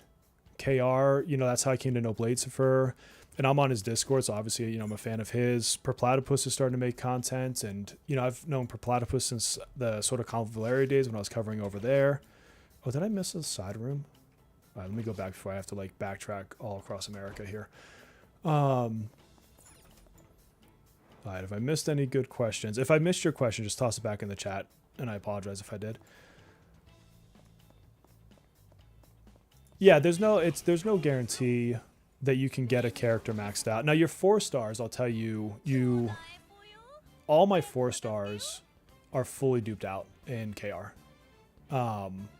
KR, you know, that's how I came to know Bladesifer. And I'm on his Discord, so obviously, you know, I'm a fan of his. Per Platypus is starting to make content, and, you know, I've known Per Platypus since the sort of Convolaria days when I was covering over there. Oh, did I miss a side room? All right, let me go back before I have to, like, backtrack all across America here. All right, have I missed any good questions? If I missed your question, just toss it back in the chat, and I apologize if I did. Yeah, there's no guarantee that you can get a character maxed out. Now, your 4 stars, I'll tell you, all my 4 stars are fully duped out in KR.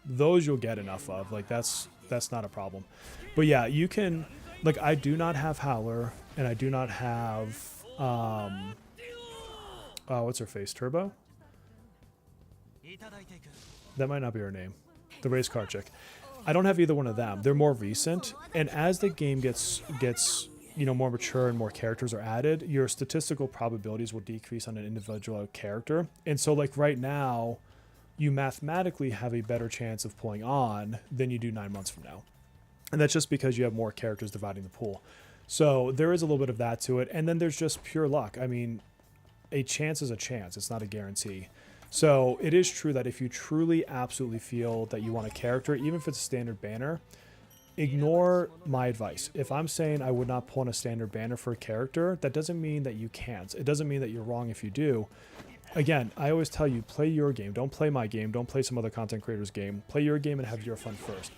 Those you'll get enough of. Like, that's not a problem. But yeah, you can, like, I do not have Howler, and I do not have, what's her face? Turbo? That might not be her name. The race car chick. I don't have either one of them. They're more recent, and as the game gets you know, more mature and more characters are added, your statistical probabilities will decrease on an individual character. And so, like, right now, you mathematically have a better chance of pulling on than you do 9 months from now. And that's just because you have more characters dividing the pool. So there is a little bit of that to it. And then there's just pure luck. I mean, a chance is a chance. It's not a guarantee. So it is true that if you truly absolutely feel that you want a character, even if it's a standard banner, ignore my advice. If I'm saying I would not pull on a standard banner for a character, that doesn't mean that you can't. It doesn't mean that you're wrong if you do. Again, I always tell you, play your game. Don't play my game. Don't play some other content creator's game. Play your game and have your fun first.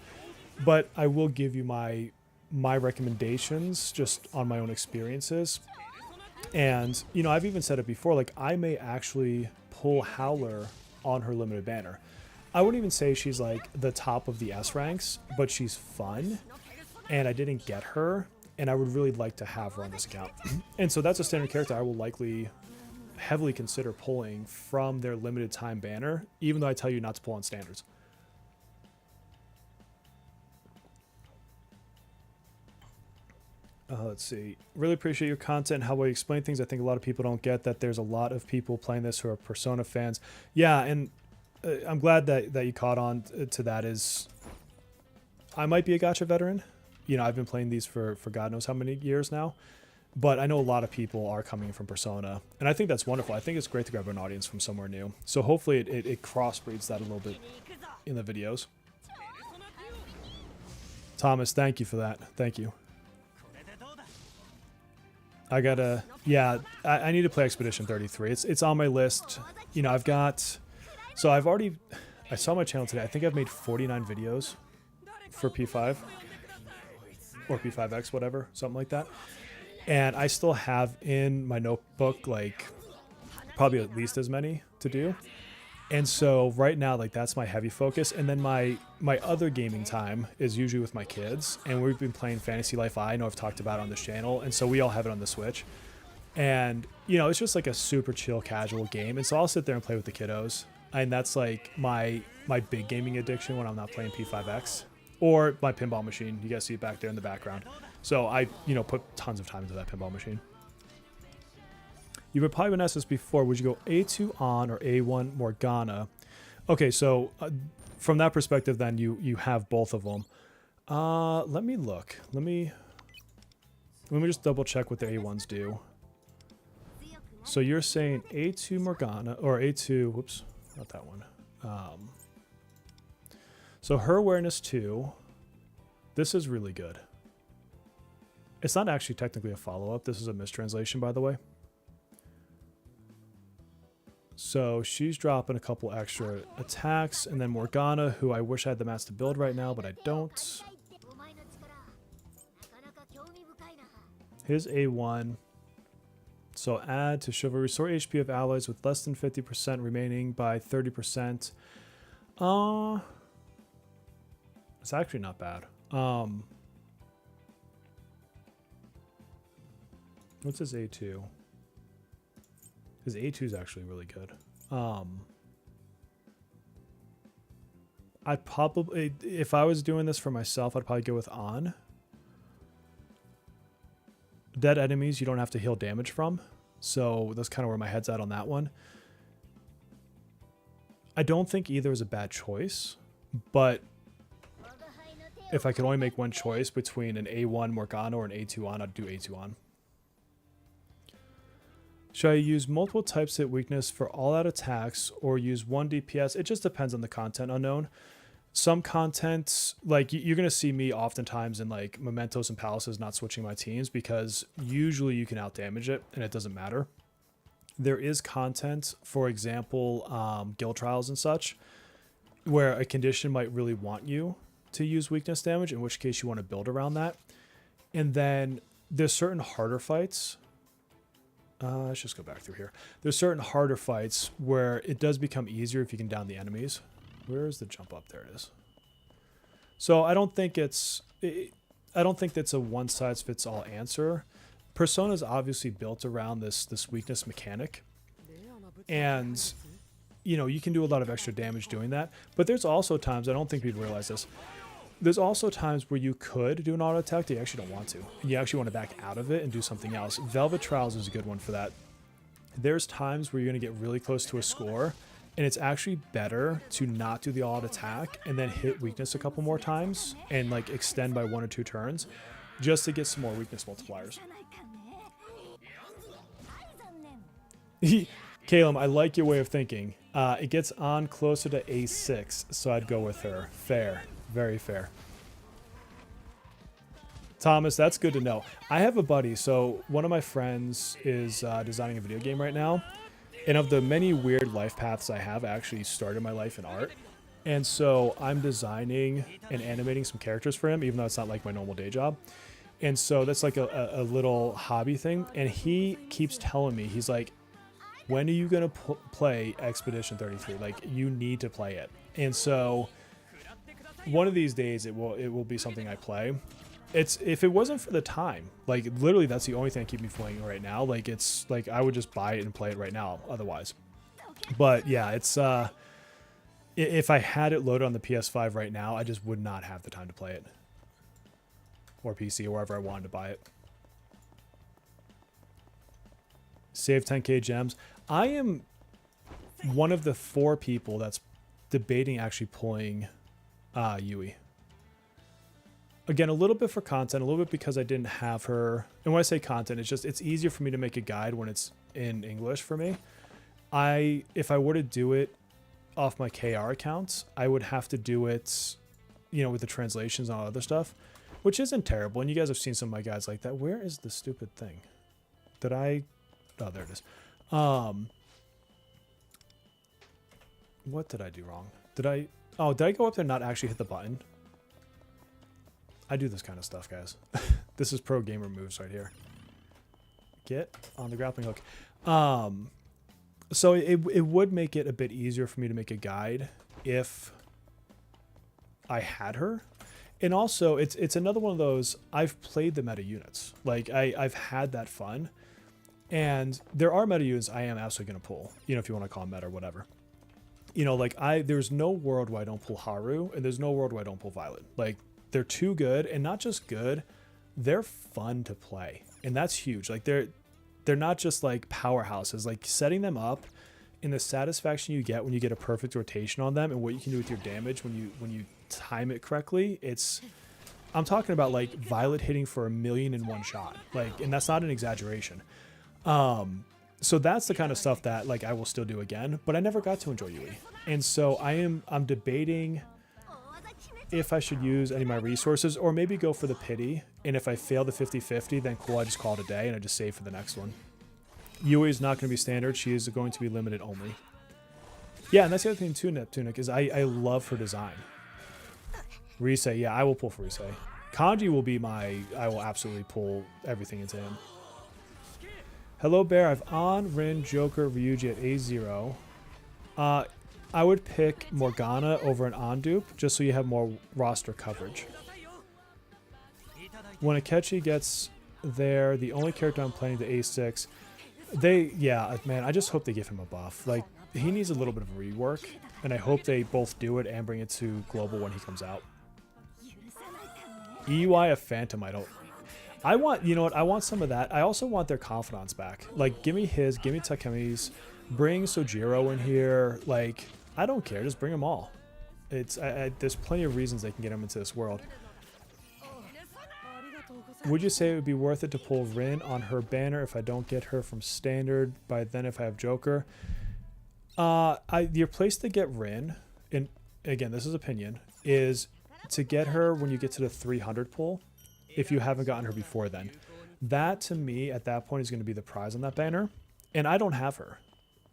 But I will give you my recommendations just on my own experiences. And, you know, I've even said it before, like, I may actually pull Howler on her limited banner. I wouldn't even say she's like the top of the S ranks, but she's fun, and I didn't get her, and I would really like to have her on this account. And so that's a standard character I will likely heavily consider pulling from their limited time banner, even though I tell you not to pull on standards. Let's see. Really appreciate your content and how well you explain things. I think a lot of people don't get that there's a lot of people playing this who are Persona fans. Yeah, and I'm glad that you caught on to that. Is I might be a Gacha veteran. You know, I've been playing these for God knows how many years now. But I know a lot of people are coming from Persona. And I think that's wonderful. I think it's great to grab an audience from somewhere new. So hopefully it crossbreeds that a little bit in the videos. Thomas, thank you for that. Thank you. I gotta, yeah, I need to play Expedition 33. It's on my list. You know, I've got, so I've already, I saw my channel today. I think I've made 49 videos for P5 or P5X, whatever, something like that. And I still have in my notebook, like, probably at least as many to do. And so right now, like, that's my heavy focus. And then my other gaming time is usually with my kids. And we've been playing Fantasy Life I know I've talked about it on this channel. And so we all have it on the Switch. And, you know, it's just like a super chill, casual game. And so I'll sit there and play with the kiddos. And that's like my big gaming addiction when I'm not playing P5X. Or my pinball machine. You guys see it back there in the background. So I, you know, put tons of time into that pinball machine. You've probably been asked this before. Would you go A2 on or A1 Morgana? Okay, so from that perspective, then you have both of them. Let me look. Let me just double check what the A1s do. So you're saying A2 Morgana or A2? Whoops, not that one. So her awareness 2. This is really good. It's not actually technically a follow-up. This is a mistranslation, by the way. So she's dropping a couple extra attacks, and then Morgana, who I wish I had the mats to build right now, but I don't. His A1. So add to Chivalry, restore HP of allies with less than 50% remaining by 30%. It's actually not bad. What's his A2? His A2 is actually really good. I'd probably, if I was doing this for myself, I'd probably go with on. Dead enemies you don't have to heal damage from. So that's kind of where my head's at on that one. I don't think either is a bad choice, but if I could only make one choice between an A1 Morgana or an A2 on, I'd do A2 on. Should I use multiple types hit weakness for all out attacks or use one DPS? It just depends on the content unknown. Some content, like you're going to see me oftentimes in like mementos and palaces not switching my teams because usually you can out damage it and it doesn't matter. There is content, for example, guild trials and such, where a condition might really want you to use weakness damage, in which case you want to build around that. And then there's certain harder fights. Let's just go back through here. There's certain harder fights where it does become easier if you can down the enemies. Where is the jump up? There it is. So I don't think that's a one-size-fits-all answer. Persona is obviously built around this weakness mechanic, and you know you can do a lot of extra damage doing that. But there's also times, I don't think people realize this. There's also times where you could do an auto attack that you actually don't want to. And you actually want to back out of it and do something else. Velvet Trials is a good one for that. There's times where you're going to get really close to a score, and it's actually better to not do the auto attack and then hit weakness a couple more times and like extend by 1 or 2 turns just to get some more weakness multipliers. Caleb, I like your way of thinking. It gets on closer to A6, so I'd go with her. Fair. Very fair. Thomas, that's good to know. I have a buddy. So one of my friends is designing a video game right now. And of the many weird life paths I have, I actually started my life in art. And so I'm designing and animating some characters for him, even though it's not like my normal day job. And so that's like a little hobby thing. And he keeps telling me, he's like, when are you going to play Expedition 33? Like, you need to play it. And so one of these days it will be something I play. It's, if it wasn't for the time, like literally that's the only thing that keeps me playing right now. Like, it's like I would just buy it and play it right now otherwise. But yeah, it's if I had it loaded on the PS5 right now, I just would not have the time to play it. Or PC, or wherever I wanted to buy it. Save 10k gems. I am one of the 4 people that's debating actually pulling Yui. Again, a little bit for content, a little bit because I didn't have her. And when I say content, it's just, it's easier for me to make a guide when it's in English for me. If I were to do it off my KR accounts, I would have to do it, you know, with the translations and all other stuff, which isn't terrible. And you guys have seen some of my guides like that. Where is the stupid thing? Did I? Oh, there it is. What did I do wrong? Did I go up there and not actually hit the button? I do this kind of stuff, guys. This is pro gamer moves right here. Get on the grappling hook. So it would make it a bit easier for me to make a guide if I had her. And also, it's another one of those, I've played the meta units. Like, I've had that fun. And there are meta units I am absolutely going to pull. You know, if you want to call them meta or whatever. You know, like, there's no world where I don't pull Haru, and there's no world where I don't pull Violet. Like, they're too good, and not just good, they're fun to play. And that's huge. Like, they're not just like powerhouses. Like, setting them up and the satisfaction you get when you get a perfect rotation on them and what you can do with your damage when you time it correctly. I'm talking about like Violet hitting for 1,000,000 in one shot. Like, and that's not an exaggeration. So that's the kind of stuff that like I will still do again, but I never got to enjoy Yui. And so I'm debating if I should use any of my resources or maybe go for the pity. And if I fail the 50-50, then cool, I just call it a day and I just save for the next one. Yui is not going to be standard. She is going to be limited only. Yeah, and that's the other thing too, Neptunic, is I love her design. Rise, yeah, I will pull for Rise. Kanji will be I will absolutely pull everything into him. Hello, Bear. I've on Rin, Joker, Ryuji at A0. I would pick Morgana over an Ondupe, just so you have more roster coverage. When Akechi gets there, the only character I'm playing the A6, yeah, man, I just hope they give him a buff. Like, he needs a little bit of rework, and I hope they both do it and bring it to global when he comes out. EUI of Phantom, I want, you know what, I want some of that. I also want their confidants back. Like, give me Takemi's, bring Sojiro in here. Like, I don't care, just bring them all. There's plenty of reasons they can get them into this world. Would you say it would be worth it to pull Rin on her banner if I don't get her from standard by then if I have Joker? Your place to get Rin, and again, this is opinion, is to get her when you get to the 300 pull, if you haven't gotten her before then. That, to me, at that point, is going to be the prize on that banner. And I don't have her.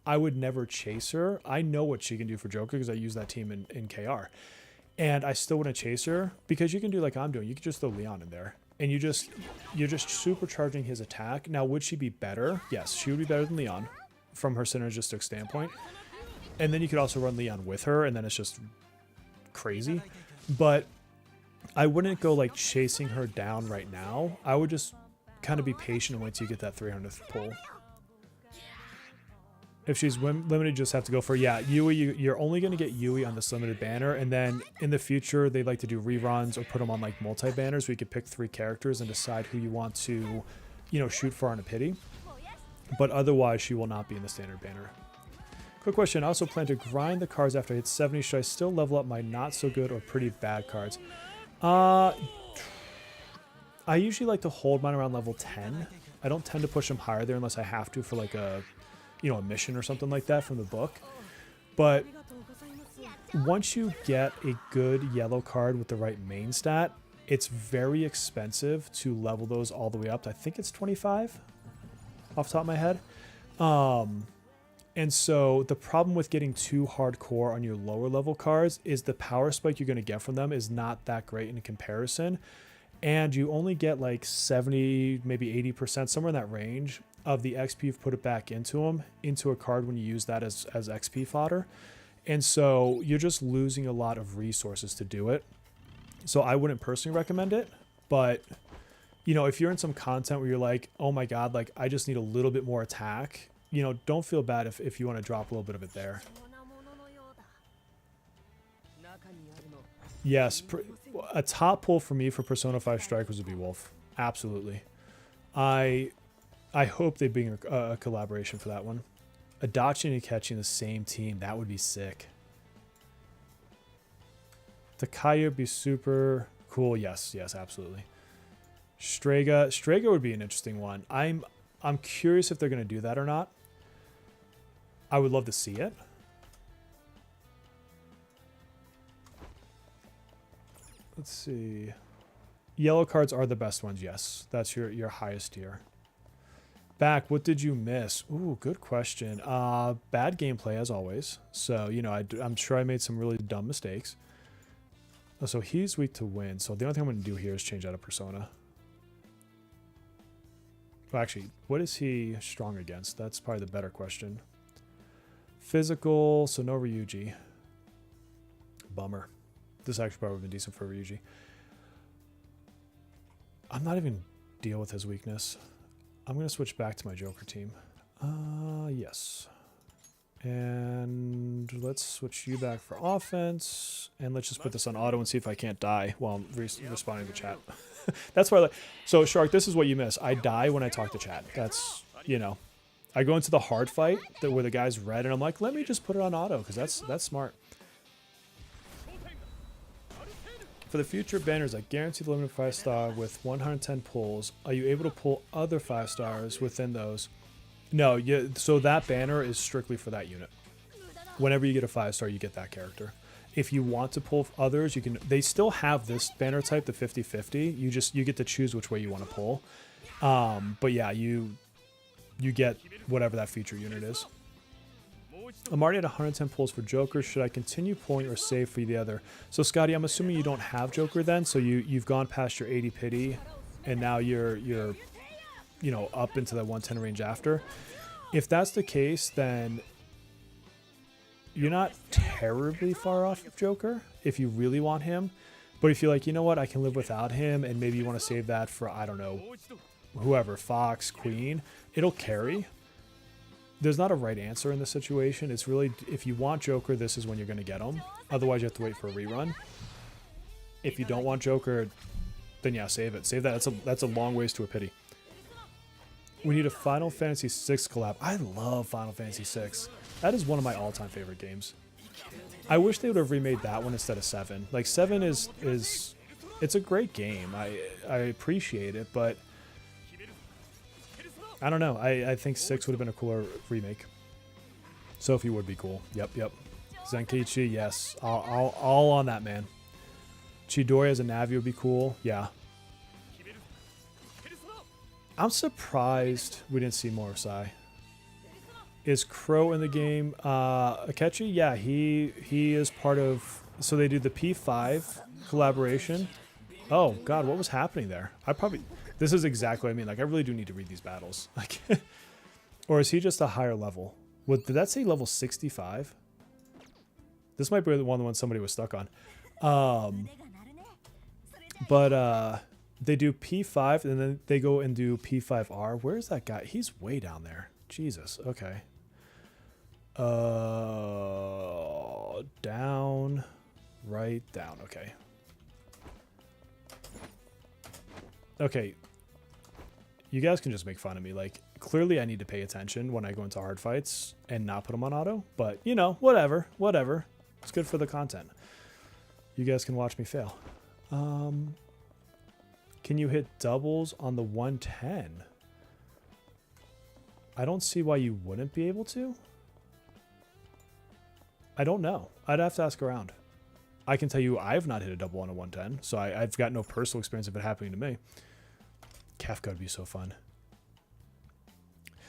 I would never chase her. I know what she can do for Joker because I use that team in KR. And I still wouldn't chase her because you can do like I'm doing. You can just throw Leon in there. And you're just supercharging his attack. Now, would she be better? Yes, she would be better than Leon from her synergistic standpoint. And then you could also run Leon with her, and then it's just crazy. But I wouldn't go like chasing her down right now. I would just kind of be patient and wait till you get that 300th pull. If she's limited, you just have to go for, yeah, Yui. You're only going to get Yui on this limited banner. And then in the future, they like to do reruns or put them on like multi-banners where you could pick 3 characters and decide who you want to, you know, shoot for on a pity. But otherwise, she will not be in the standard banner. Quick question. I also plan to grind the cards after I hit 70. Should I still level up my not so good or pretty bad cards? I usually like to hold mine around level 10. I don't tend to push them higher there unless I have to for like a mission or something like that from the book. But once you get a good yellow card with the right main stat, it's very expensive to level those all the way up to, I think it's 25 off the top of my head. And so the problem with getting too hardcore on your lower level cards is the power spike you're going to get from them is not that great in comparison. And you only get like 70, maybe 80%, somewhere in that range of the XP you've put it back into them, into a card when you use that as XP fodder. And so you're just losing a lot of resources to do it. So I wouldn't personally recommend it, but you know, if you're in some content where you're like, oh my God, like I just need a little bit more attack, you know, don't feel bad if you want to drop a little bit of it there. Yes, a top pull for me for Persona 5 Strikers would be Wolf. Absolutely. I hope they bring a collaboration for that one. Adachi and Akechi in the same team, that would be sick. Takaya would be super cool. Yes, absolutely. Strega would be an interesting one. I'm curious if they're going to do that or not. I would love to see it. Let's see. Yellow cards are the best ones, yes. That's your highest tier. Back, what did you miss? Ooh, good question. Bad gameplay as always. So, you know, I'm sure I made some really dumb mistakes. Oh, so he's weak to wind. So the only thing I'm going to do here is change out of Persona. Well, actually, what is he strong against? That's probably the better question. Physical, so no Ryuji. Bummer. This actually probably would have been decent for Ryuji. I'm not even deal with his weakness. I'm going to switch back to my Joker team. Yes. And let's switch you back for offense. And let's just put this on auto and see if I can't die while I'm responding to chat. That's why I like... So, Shark, this is what you miss. I die when I talk to chat. That's, you know... I go into the hard fight where the guy's red, and I'm like, let me just put it on auto, because that's smart. For the future banners, I guarantee the limited 5-star with 110 pulls. Are you able to pull other 5-stars within those? No, so that banner is strictly for that unit. Whenever you get a 5-star, you get that character. If you want to pull others, you can. They still have this banner type, the 50-50. You get to choose which way you want to pull. But yeah, you get whatever that feature unit is. I'm already at 110 pulls for Joker. Should I continue pulling or save for the other? So Scotty, I'm assuming you don't have Joker then, so you've gone past your 80 pity, and now you're you know, up into the 110 range after. If that's the case, then you're not terribly far off of Joker if you really want him. But if you're like, you know what, I can live without him, and maybe you want to save that for, I don't know, whoever, Fox, Queen, it'll carry. There's not a right answer in this situation. It's really, if you want Joker, this is when you're going to get him. Otherwise, you have to wait for a rerun. If you don't want Joker, then yeah, save it. Save that. That's a long ways to a pity. We need a Final Fantasy VI collab. I love Final Fantasy VI. That is one of my all-time favorite games. I wish they would have remade that one instead of 7. Like, 7 is it's a great game. I appreciate it, but I don't know. I think 6 would have been a cooler remake. Sophie would be cool. Yep. Zenkichi, yes. All on that, man. Chidori as a Navi would be cool. Yeah. I'm surprised we didn't see more of Sai. Is Crow in the game? Akechi? Yeah, he is part of... So they do the P5 collaboration. Oh, God, what was happening there? This is exactly what I mean. Like, I really do need to read these battles. Like, or is he just a higher level? Did that say level 65? This might be the one somebody was stuck on. They do P5, and then they go and do P5R. Where's that guy? He's way down there. Jesus. Okay. Down. Right down. Okay. Okay. You guys can just make fun of me. Like, clearly I need to pay attention when I go into hard fights and not put them on auto. But, you know, whatever. It's good for the content. You guys can watch me fail. Can you hit doubles on the 110? I don't see why you wouldn't be able to. I don't know. I'd have to ask around. I can tell you I've not hit a double on a 110, so I've got no personal experience of it happening to me. Kafka would be so fun.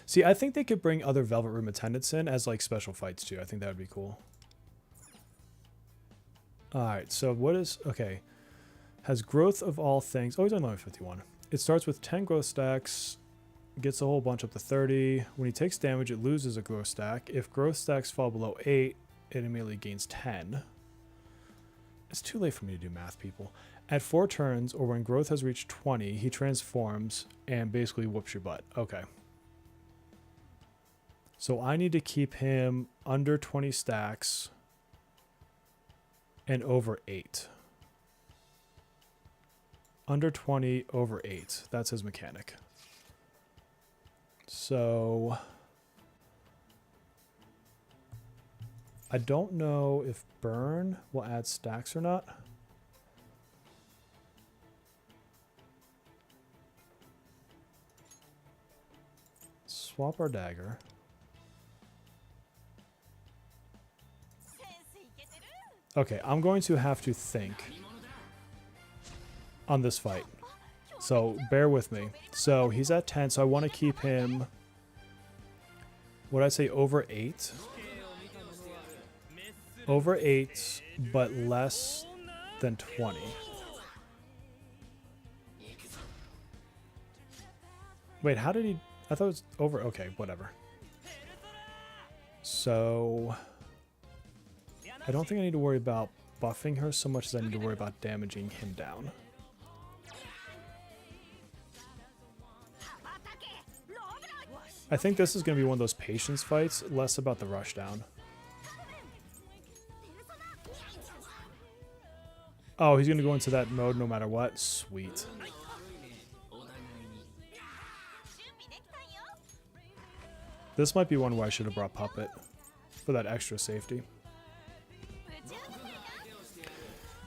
See, I think they could bring other Velvet Room attendants in as like special fights too. I think that would be cool. Alright, so what is... Okay. Has growth of all things... Oh, he's only level 51. It starts with 10 growth stacks, gets a whole bunch up to 30. When he takes damage, it loses a growth stack. If growth stacks fall below 8, it immediately gains 10. It's too late for me to do math, people. At 4 turns, or when growth has reached 20, he transforms and basically whoops your butt. Okay. So I need to keep him under 20 stacks and over 8. Under 20, over 8. That's his mechanic. So I don't know if burn will add stacks or not. Swap our dagger. Okay, I'm going to have to think on this fight. So bear with me. So he's at 10, so I want to keep him, what did I say, over 8? Over 8, but less than 20. Wait, how did he... I thought it was over... Okay, whatever. So... I don't think I need to worry about buffing her so much as I need to worry about damaging him down. I think this is going to be one of those patience fights, less about the rush down. Oh, he's going to go into that mode no matter what? Sweet. This might be one where I should have brought Puppet for that extra safety.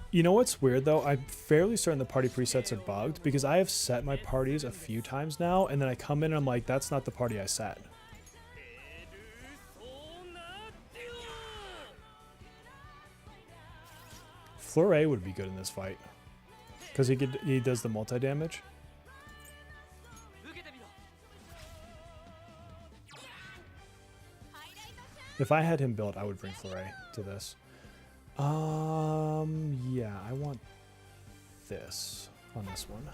You know what's weird though? I'm fairly certain the party presets are bugged because I have set my parties a few times now and then I come in and I'm like, that's not the party I set. Fleuret would be good in this fight because he does the multi-damage. If I had him built, I would bring Fleuret to this. Yeah, I want this on this one.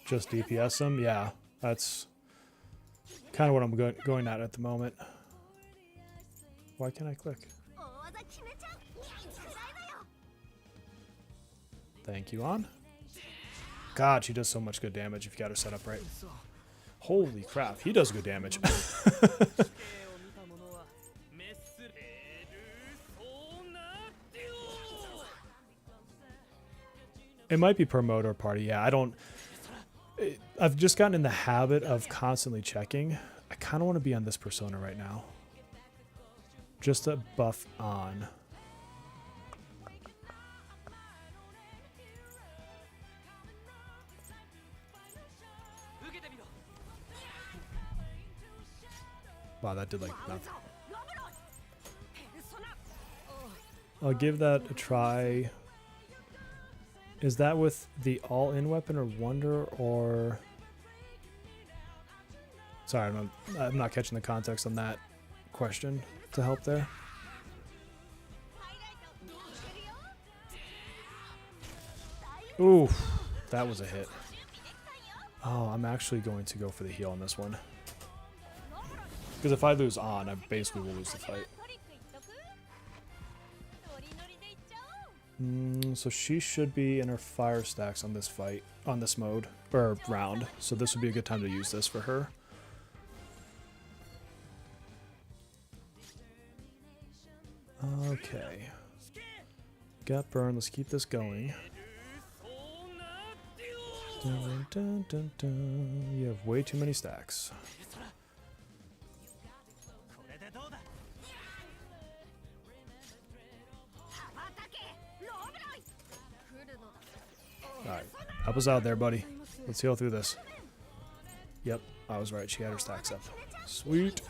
Just DPS him? Yeah, that's kind of what I'm going at the moment. Why can't I click? Thank you, on. God, she does so much good damage if you got her set up right. Holy crap, he does good damage. It might be per mode or party. Yeah, I've just gotten in the habit of constantly checking. I kind of want to be on this persona right now. Just to buff on. Wow, that did like nothing. I'll give that a try. Is that with the all-in weapon or wonder or... Sorry, I'm not catching the context on that question to help there. Ooh, that was a hit. Oh, I'm actually going to go for the heal on this one. Because if I lose on, I basically will lose the fight. So she should be in her fire stacks on this fight, on this mode, or round. So this would be a good time to use this for her. Okay. Got burn, let's keep this going. Dun, dun, dun, dun. You have way too many stacks. Alright, help us out there, buddy. Let's heal through this. Yep, I was right. She had her stacks up. Sweet.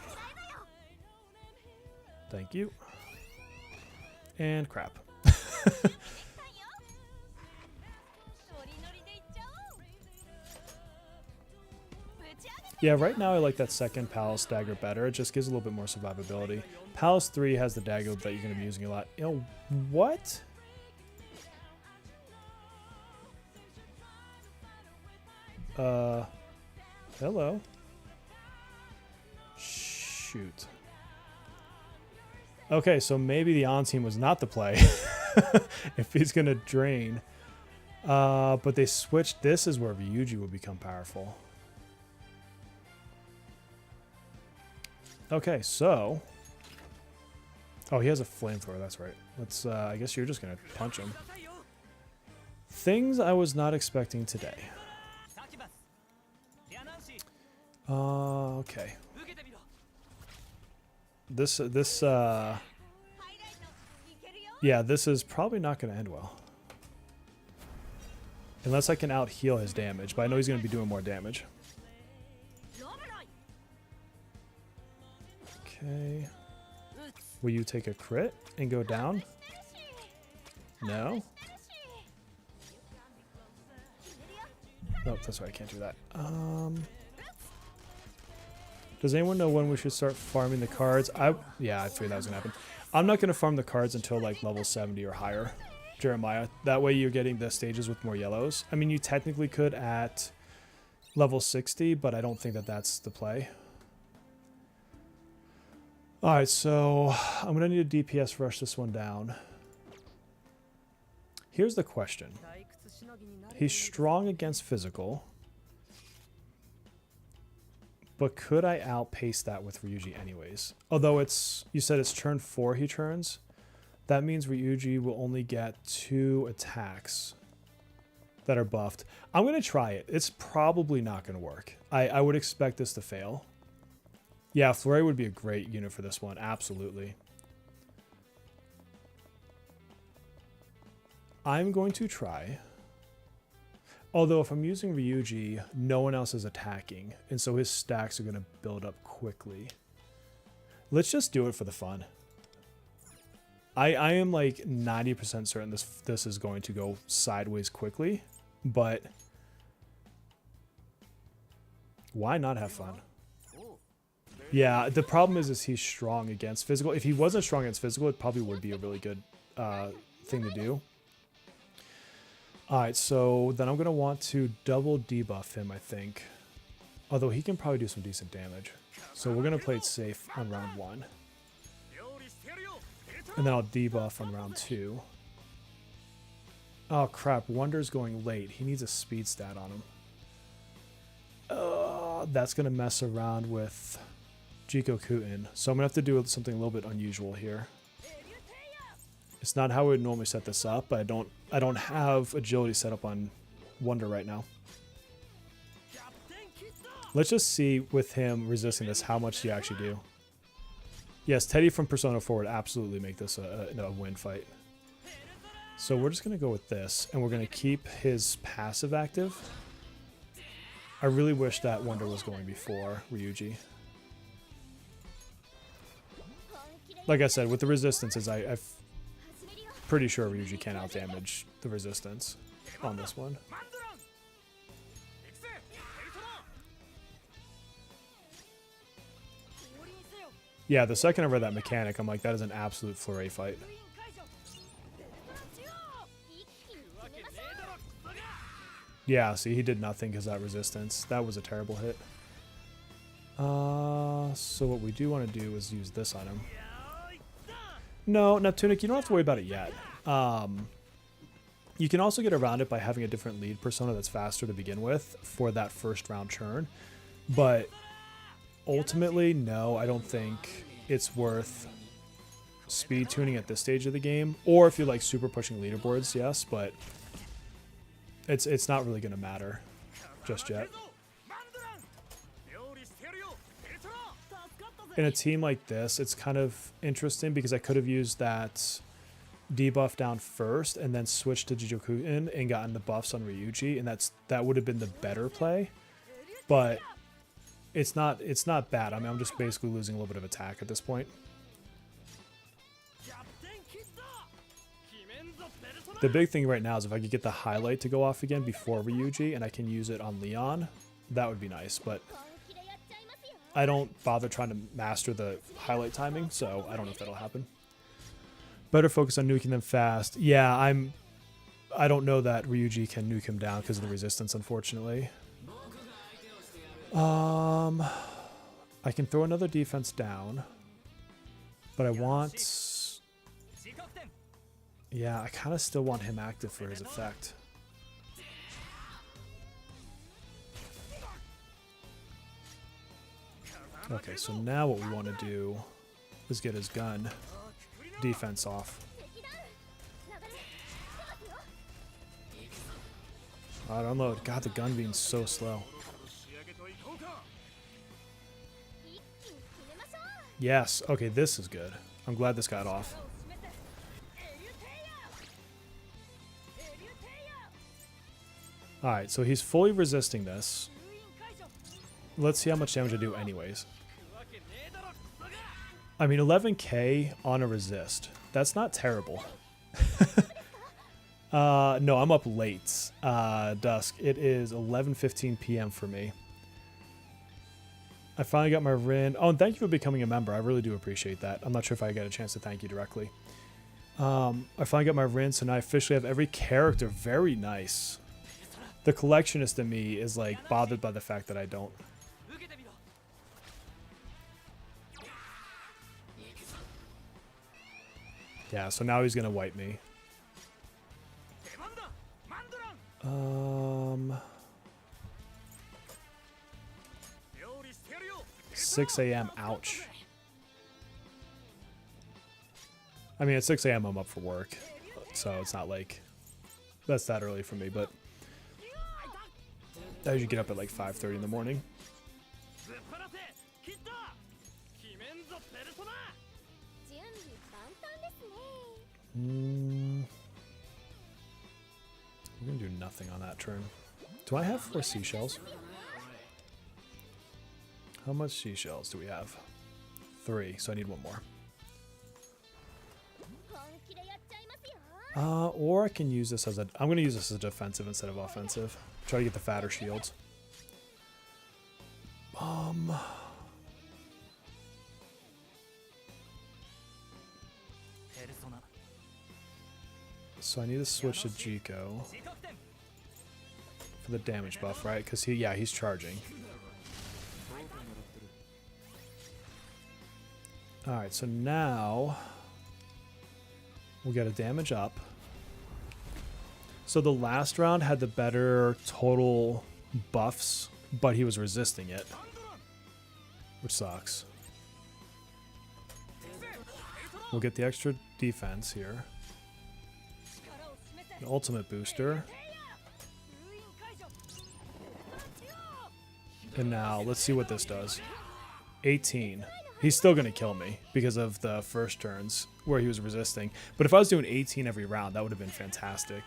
Thank you. And crap. Yeah, right now I like that second Palace dagger better. It just gives a little bit more survivability. Palace 3 has the dagger that you're going to be using a lot. You know, what? Hello. Shoot. Okay, so maybe the on team was not the play. If he's going to drain. But they switched. This is where Ryuji will become powerful. Okay, so... Oh, he has a flamethrower, that's right. Let's, I guess you're just gonna punch him. Things I was not expecting today. Okay. Yeah, this is probably not gonna end well. Unless I can out-heal his damage, but I know he's gonna be doing more damage. Okay. Will you take a crit and go down? No? Nope, that's right, I can't do that. Does anyone know when we should start farming the cards? Yeah, I figured that was gonna happen. I'm not gonna farm the cards until like level 70 or higher, Jeremiah. That way you're getting the stages with more yellows. I mean, you technically could at level 60, but I don't think that that's the play. Alright, so I'm going to need a DPS rush this one down. Here's the question. He's strong against physical. But could I outpace that with Ryuji anyways? Although you said it's turn 4 he turns. That means Ryuji will only get 2 attacks that are buffed. I'm going to try it. It's probably not going to work. I would expect this to fail. Yeah, Flurry would be a great unit for this one. Absolutely. I'm going to try. Although if I'm using Ryuji, no one else is attacking. And so his stacks are going to build up quickly. Let's just do it for the fun. I am like 90% certain this is going to go sideways quickly. But why not have fun? Yeah, the problem is he's strong against physical. If he wasn't strong against physical, it probably would be a really good thing to do. Alright, so then I'm going to want to double debuff him, I think. Although he can probably do some decent damage. So we're going to play it safe on round 1. And then I'll debuff on round 2. Oh crap, Wonder's going late. He needs a speed stat on him. That's going to mess around with Jikokuin. So I'm going to have to do something a little bit unusual here. It's not how we would normally set this up, but I don't have agility set up on Wonder right now. Let's just see with him resisting this how much do you actually do. Yes, Teddy from Persona 4 would absolutely make this a win fight. So we're just going to go with this, and we're going to keep his passive active. I really wish that Wonder was going before Ryuji. Like I said, with the resistances, I'm pretty sure Ryuji can outdamage the resistance on this one. Yeah, the second I read that mechanic, I'm like, that is an absolute flurry fight. Yeah, see, he did nothing because that resistance. That was a terrible hit. So what we do want to do is use this on him. No, Neptunic, you don't have to worry about it yet. You can also get around it by having a different lead persona that's faster to begin with for that first round churn. But ultimately, no, I don't think it's worth speed tuning at this stage of the game. Or if you're like super pushing leaderboards, yes, but it's not really going to matter just yet. In a team like this, it's kind of interesting because I could have used that debuff down first and then switched to Jijokuin and gotten the buffs on Ryuji, and that would have been the better play. But It's not bad. I mean, I'm just basically losing a little bit of attack at this point. The big thing right now is if I could get the highlight to go off again before Ryuji and I can use it on Leon, that would be nice, but I don't bother trying to master the highlight timing, so I don't know if that'll happen. Better focus on nuking them fast. Yeah, I don't know that Ryuji can nuke him down because of the resistance, unfortunately. I can throw another defense down, but I want... Yeah, I kind of still want him active for his effect. Okay, so now what we want to do is get his gun defense off. Alright, unload. God, the gun being so slow. Yes, okay, this is good. I'm glad this got off. Alright, so he's fully resisting this. Let's see how much damage I do anyways. I mean, 11k on a resist. That's not terrible. No, I'm up late. Dusk. It is 11:15 p.m. for me. I finally got my Rin. Oh, and thank you for becoming a member. I really do appreciate that. I'm not sure if I got a chance to thank you directly. I finally got my Rin, so now I officially have every character. Very nice. The collectionist in me is like bothered by the fact that I don't. Yeah, so now he's gonna wipe me. 6 a.m. Ouch. I mean, at 6 a.m. I'm up for work, so it's not like that's that early for me, but I usually get up at like 5:30 in the morning. We're gonna do nothing on that turn. Do I have 4 seashells? How much seashells do we have? 3, so I need 1 more. Or I can use this as a... I'm gonna use this as a defensive instead of offensive. Try to get the fatter shields. So I need to switch to Jiko for the damage buff, right? Because he's charging. Alright, so now we got a damage up. So the last round had the better total buffs, but he was resisting it, which sucks. We'll get the extra defense here. An ultimate booster. And now, let's see what this does. 18. He's still going to kill me because of the first turns where he was resisting. But if I was doing 18 every round, that would have been fantastic.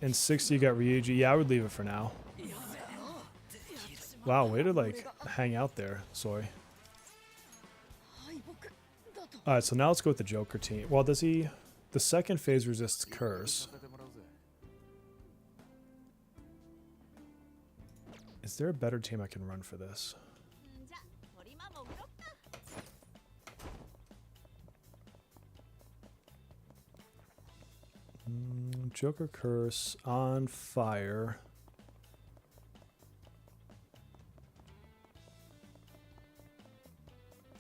And 60 you got Ryuji. Yeah, I would leave it for now. Wow, way to like hang out there, Soy. Alright, so now let's go with the Joker team. Well, does he... The second phase resists Curse. Is there a better team I can run for this? Joker Curse on fire.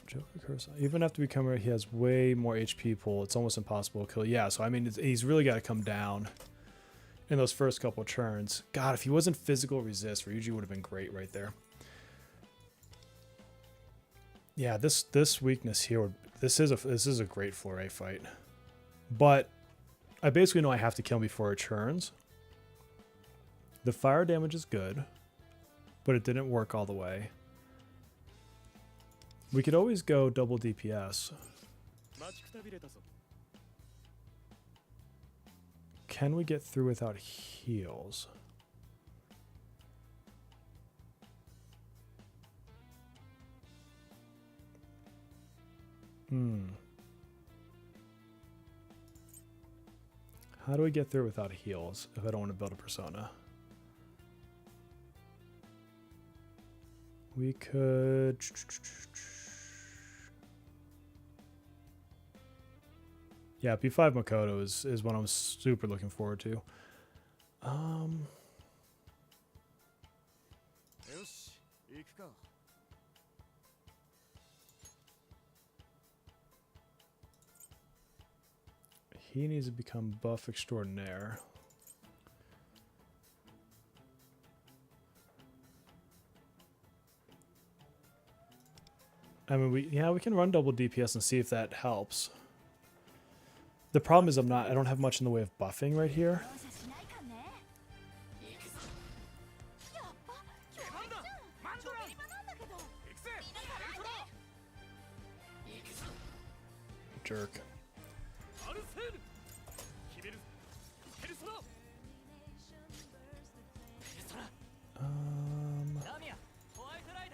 Joker Curse. Even after becoming, he has way more HP pool. It's almost impossible to kill. Yeah, so I mean, he's really got to come down in those first couple turns. God, if he wasn't physical resist, Ryuji would have been great right there. Yeah, this weakness here, this is a great Fleuret fight, but I basically know I have to kill him before it turns. The fire damage is good, but it didn't work all the way. We could always go double DPS. Can we get through without heals? How do we get through without heals if I don't want to build a persona? We could... Yeah, P5 Makoto is what I'm super looking forward to. He needs to become buff extraordinaire. I mean, we can run double DPS and see if that helps. The problem is I don't have much in the way of buffing right here. Jerk.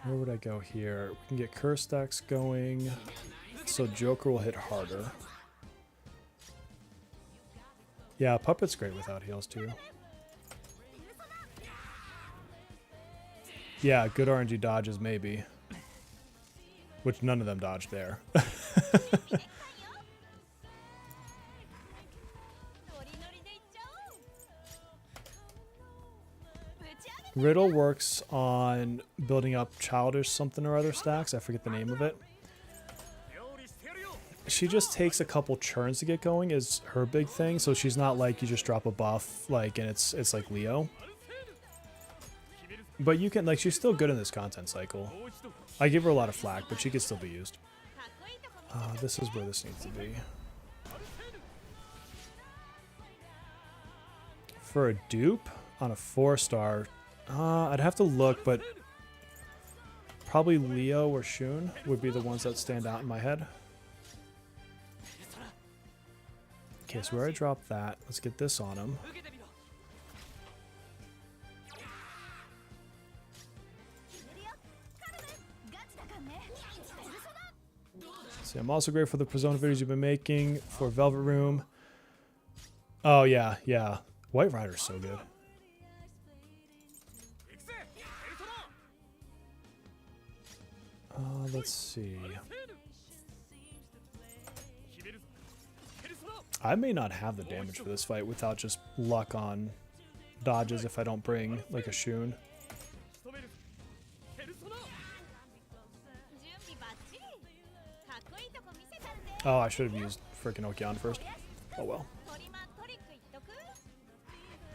Where would I go here? We can get curse stacks going, so Joker will hit harder. Yeah, Puppet's great without heals too. Yeah, good RNG dodges maybe. Which none of them dodged there. Riddle works on building up childish something or other stacks. I forget the name of it. She just takes a couple churns to get going is her big thing. So she's not like you just drop a buff like and it's like Leo. But you can, like, she's still good in this content cycle. I give her a lot of flack, but she can still be used. This is where this needs to be. For a dupe on a 4-star, I'd have to look, but probably Leo or Shun would be the ones that stand out in my head. Okay, so where I drop that, let's get this on him. See, I'm also great for the Persona videos you've been making for Velvet Room. Oh yeah, yeah. White Rider's so good. Let's see. I may not have the damage for this fight without just luck on dodges if I don't bring like a Shun. Oh, I should have used freaking Okean first. Oh well.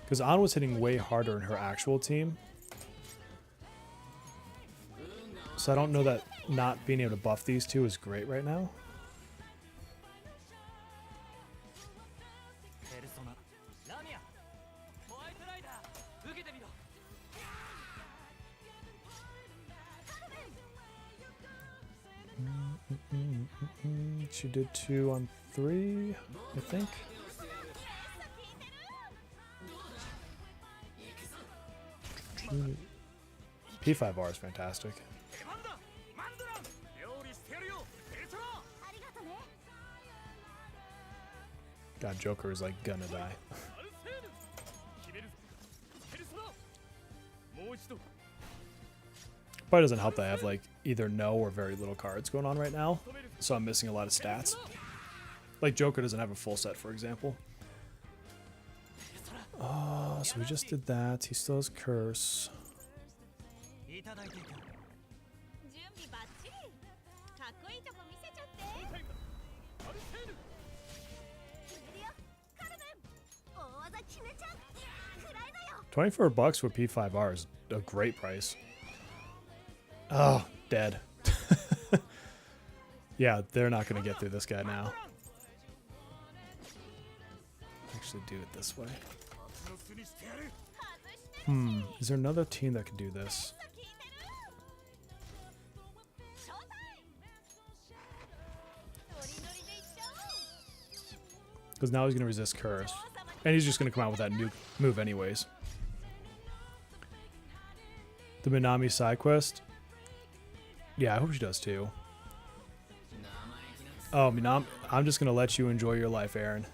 Because An was hitting way harder in her actual team. So I don't know that not being able to buff these two is great right now. She did 2 on 3, I think. P5R is fantastic. God, Joker is like gonna die. Probably doesn't help that I have like either no or very little cards going on right now, so I'm missing a lot of stats. Like Joker doesn't have a full set, for example. Oh, so we just did that. He still has Curse. $24 for P5R is a great price. Oh, dead. Yeah, they're not going to get through this guy now. Actually do it this way. Is there another team that can do this? Because now he's going to resist Curse. And he's just going to come out with that nuke move anyways. The Minami side quest. Yeah, I hope she does too. Oh, Minami, I'm just going to let you enjoy your life, Aaron.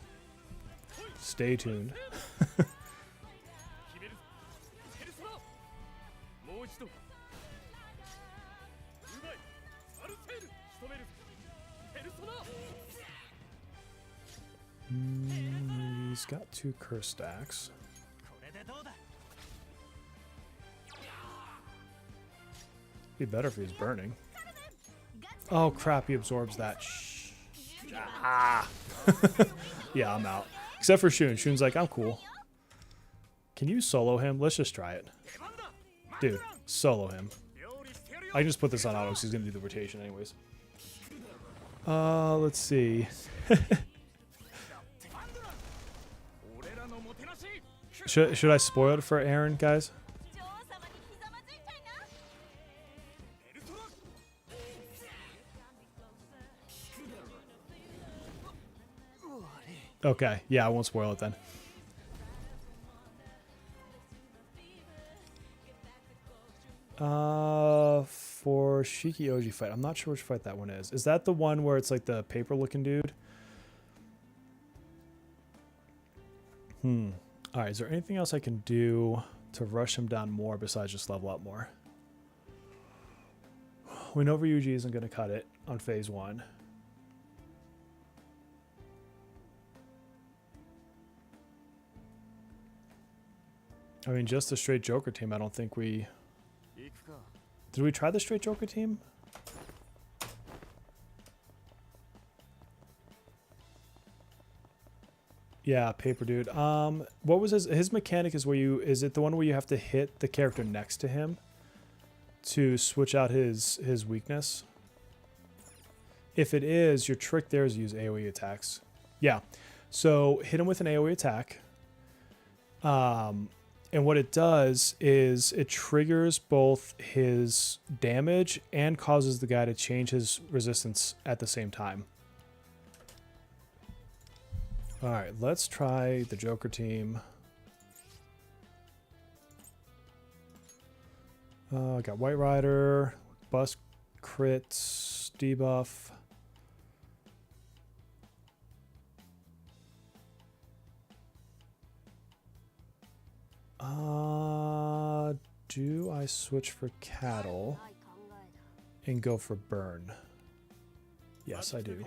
Stay tuned. He's got 2 curse stacks. Be better if he's burning. Oh crap, he absorbs that. Ah. Yeah, I'm out. Except for Shun. Shun's like, I'm cool. Can you solo him? Let's just try it. Dude, solo him. I can just put this on auto because he's going to do the rotation anyways. Let's see. Should I spoil it for Aaron, guys? Okay, yeah, I won't spoil it then. For Shiki Oji fight, I'm not sure which fight that one is. Is that the one where it's like the paper-looking dude? Alright, is there anything else I can do to rush him down more besides just level up more? We know Ryuji isn't going to cut it on phase 1. I mean, just the straight Joker team, I don't think we... Did we try the straight Joker team? Yeah, paper dude. What was his mechanic is where you... Is it the one where you have to hit the character next to him to switch out his weakness? If it is, your trick there is use AoE attacks. Yeah. So hit him with an AoE attack. And what it does is it triggers both his damage and causes the guy to change his resistance at the same time. Alright, let's try the Joker team. I got White Rider, Bust Crits, Debuff. Do I switch for Cattle and go for Burn? Yes, I do.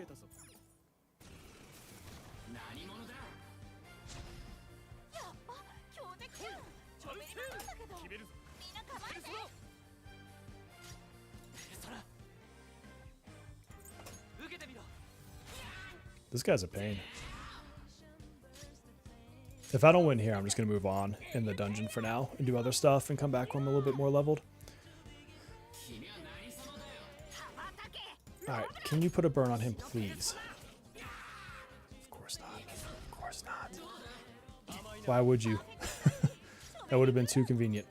This guy's a pain. If I don't win here, I'm just going to move on in the dungeon for now and do other stuff and come back when I'm a little bit more leveled. Alright, can you put a burn on him, please? Of course not. Of course not. Why would you? That would have been too convenient.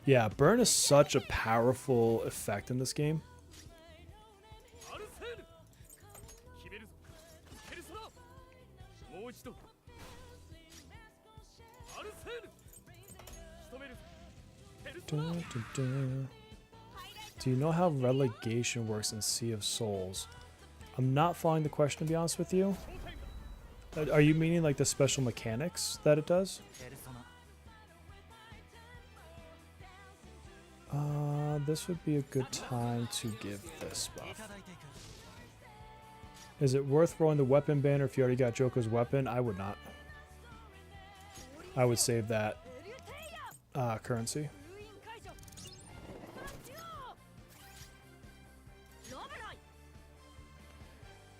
Yeah, burn is such a powerful effect in this game. Dun, dun, dun. Do you know how relegation works in Sea of Souls? I'm not following the question, to be honest with you. Are you meaning like the special mechanics that it does? This would be a good time to give this buff. Is it worth rolling the weapon banner if you already got Joker's weapon? I would not. I would save that currency.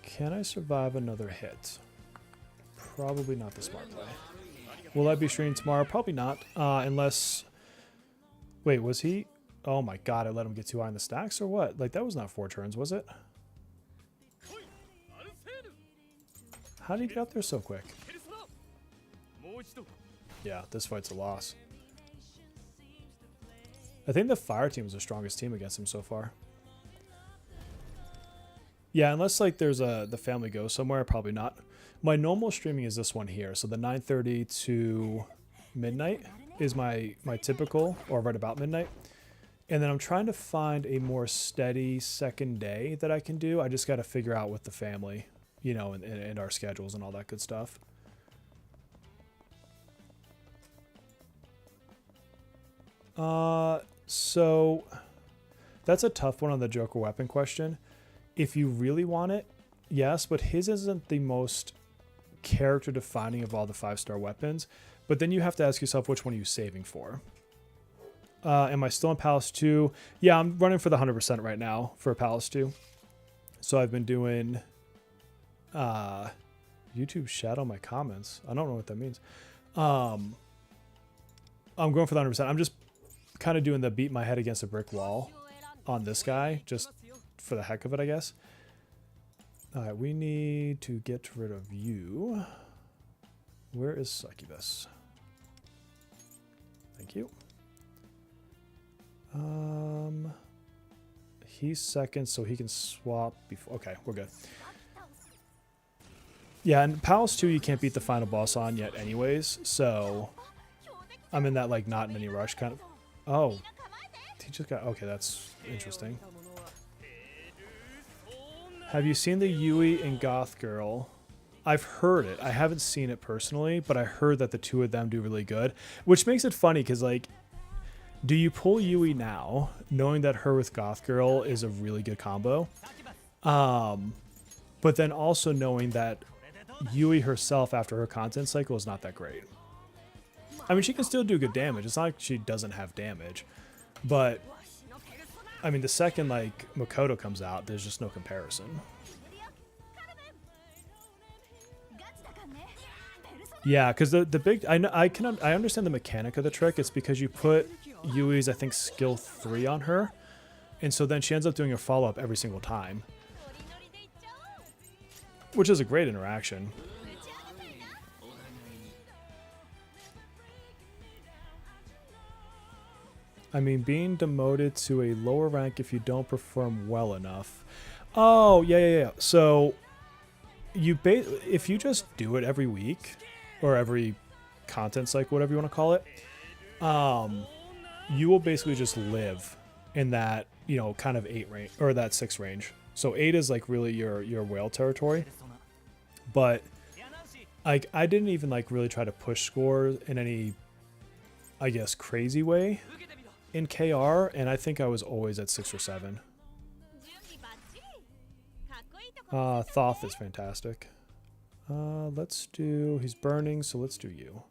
Can I survive another hit? Probably not the smart play. Will I be streaming tomorrow? Probably not. Unless... Wait, was he... Oh my god, I let him get too high in the stacks or what? Like, that was not 4 turns, was it? How did he get up there so quick? Yeah, this fight's a loss. I think the fire team is the strongest team against him so far. Yeah, unless like there's the family goes somewhere, probably not. My normal streaming is this one here. So the 9:30 to midnight is my typical, or right about midnight. And then I'm trying to find a more steady second day that I can do. I just got to figure out with the family, you know, and our schedules and all that good stuff. So that's a tough one on the Joker weapon question. If you really want it, yes, but his isn't the most character defining of all the 5-star weapons. But then you have to ask yourself, which one are you saving for? Am I still in Palace 2? Yeah, I'm running for the 100% right now for Palace 2. So I've been doing YouTube shadow my comments. I don't know what that means. I'm going for the 100%. I'm just kind of doing the beat my head against a brick wall on this guy, just for the heck of it, I guess. All right, we need to get rid of you. Where is Succubus? Thank you. He's second, so he can swap before. Okay, we're good. Yeah, and Palace 2 you can't beat the final boss on yet anyways, so I'm in that like not in any rush kind of. Oh, he just got, okay, that's interesting. Have you seen the Yui and Goth Girl? I've heard it. I haven't seen it personally, but I heard that the two of them do really good, which makes it funny because like, do you pull Yui now, knowing that her with Goth Girl is a really good combo? But then also knowing that Yui herself after her content cycle is not that great. I mean, she can still do good damage. It's not like she doesn't have damage. But, I mean, the second, like, Makoto comes out, there's just no comparison. Yeah, because the big... I understand the mechanic of the trick. It's because you put Yui's, I think, skill 3 on her. And so then she ends up doing a follow-up every single time. Which is a great interaction. I mean, being demoted to a lower rank if you don't perform well enough. Oh, yeah. So, if you just do it every week, or every content cycle, whatever you want to call it, you will basically just live in that, you know, kind of 8 range, or that 6 range. So 8 is like really your whale territory. But like I didn't even like really try to push score in any, I guess, crazy way in KR, and I think I was always at 6 or 7. Thoth is fantastic. Let's do, he's burning, so let's do you.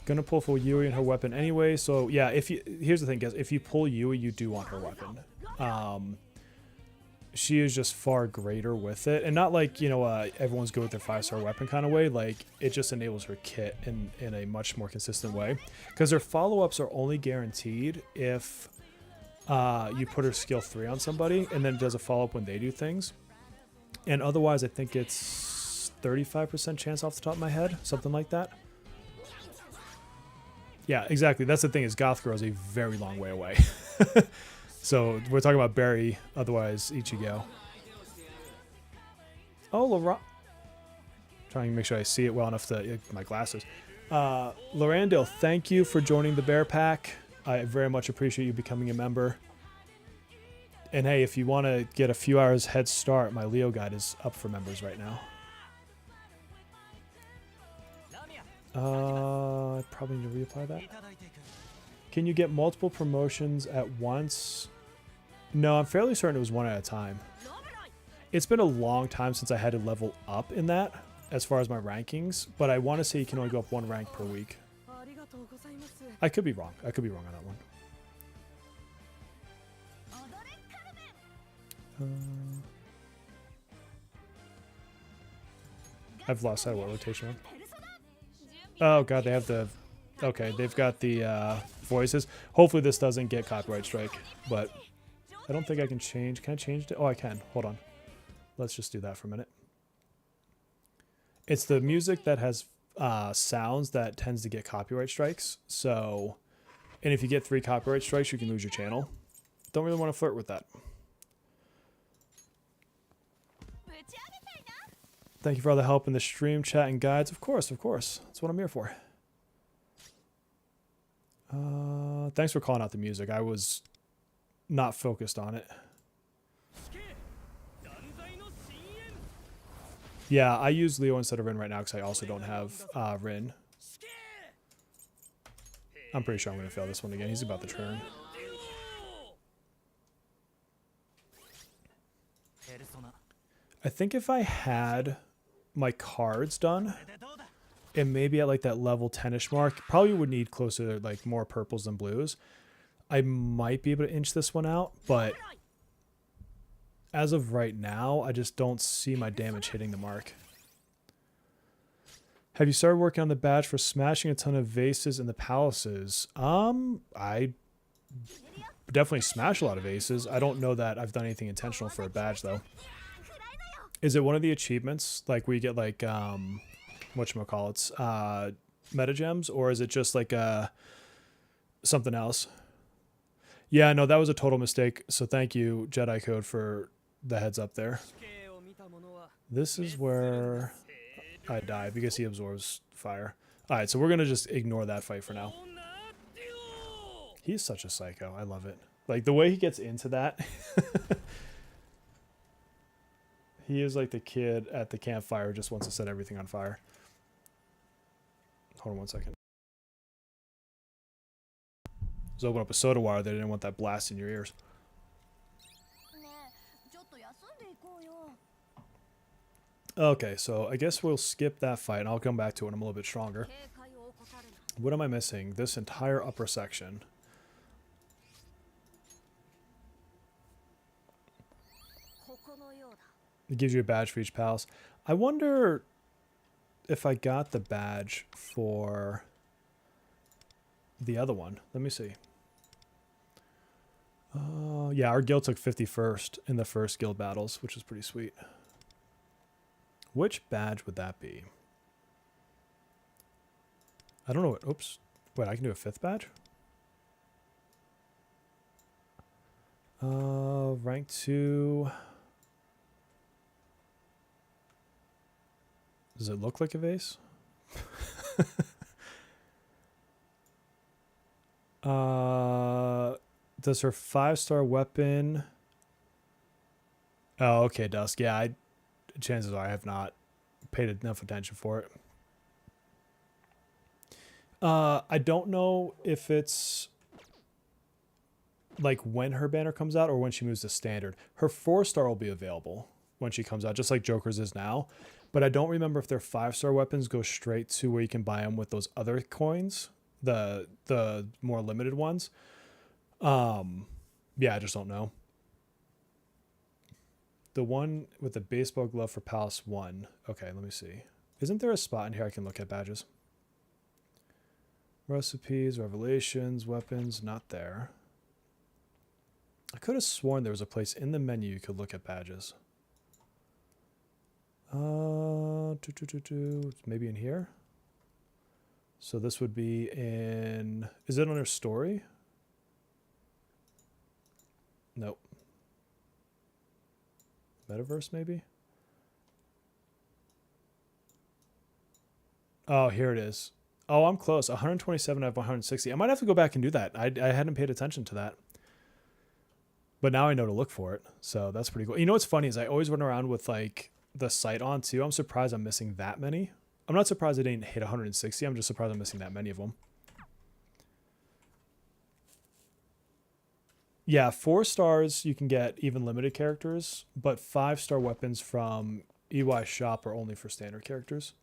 Gonna pull for Yui and her weapon anyway, so yeah, here's the thing, guys, if you pull Yui, you do want her weapon. She is just far greater with it, and not like, you know, everyone's good with their 5-star weapon kind of way. Like, it just enables her kit in a much more consistent way, because her follow-ups are only guaranteed if you put her skill 3 on somebody and then does a follow-up when they do things, and otherwise I think it's 35% chance off the top of my head, something like that. Yeah, exactly. That's the thing, is Goth Girl is a very long way away. So we're talking about Barry, otherwise Ichigo. Oh, Laurent. Trying to make sure I see it well enough to my glasses. Lorandale, thank you for joining the Bear Pack. I very much appreciate you becoming a member. And hey, if you want to get a few hours head start, my Leo guide is up for members right now. I probably need to reapply that. Can you get multiple promotions at once? No, I'm fairly certain it was one at a time. It's been a long time since I had to level up in that, as far as my rankings, but I want to say you can only go up 1 rank per week. I could be wrong. I could be wrong on that one. I've lost sight of what rotation on. Oh god, they have the... Okay, they've got the voices. Hopefully this doesn't get copyright strike, but I don't think I can change. Can I change it? Oh, I can. Hold on. Let's just do that for a minute. It's the music that has sounds that tends to get copyright strikes. So, and if you get 3 copyright strikes, you can lose your channel. Don't really want to flirt with that. Thank you for all the help in the stream, chat, and guides. Of course, of course. That's what I'm here for. Thanks for calling out the music. I was not focused on it. Yeah, I use Leo instead of Rin right now because I also don't have Rin. I'm pretty sure I'm going to fail this one again. He's about to turn. I think if I had my cards done, and maybe at like that level 10-ish mark, probably would need closer to like more purples than blues. I might be able to inch this one out, but as of right now, I just don't see my damage hitting the mark. Have you started working on the badge for smashing a ton of vases in the palaces? I definitely smash a lot of vases. I don't know that I've done anything intentional for a badge though. Is it one of the achievements, like where you get like whatchamacallits, meta gems, or is it just like something else? Yeah, no, that was a total mistake. So thank you, Jedi Code, for the heads up there. This is where I die because he absorbs fire. All right, so we're gonna just ignore that fight for now. He's such a psycho. I love it. Like the way he gets into that. He is like the kid at the campfire who just wants to set everything on fire. Hold on one second. Just open up a soda water. They didn't want that blast in your ears. Okay, so I guess we'll skip that fight and I'll come back to it when I'm a little bit stronger. What am I missing? This entire upper section. It gives you a badge for each palace. I wonder if I got the badge for the other one. Let me see. Yeah, our guild took 51st in the first guild battles, which is pretty sweet. Which badge would that be? I don't know what... Oops. Wait, I can do a 5th badge? Rank 2... Does it look like a vase? Does her 5-star weapon... Oh, okay, Dusk. Yeah, chances are I have not paid enough attention for it. I don't know if it's like when her banner comes out or when she moves to standard. Her 4-star will be available when she comes out, just like Joker's is now. But I don't remember if their 5-star weapons go straight to where you can buy them with those other coins, the more limited ones. Yeah, I just don't know. The one with the baseball glove for Palace 1. Okay, let me see. Isn't there a spot in here I can look at badges? Recipes, revelations, weapons, not there. I could have sworn there was a place in the menu you could look at badges. Maybe in here. So this would be in... Is it under story? Nope. Metaverse, maybe? Oh, here it is. Oh, I'm close. 127 out of 160. I might have to go back and do that. I hadn't paid attention to that. But now I know to look for it. So that's pretty cool. You know what's funny is I always run around with like the sight on too. I'm surprised I'm missing that many. I'm not surprised I didn't hit 160. I'm just surprised I'm missing that many of them. Yeah, 4 stars you can get even limited characters, but 5-star weapons from EY shop are only for standard characters.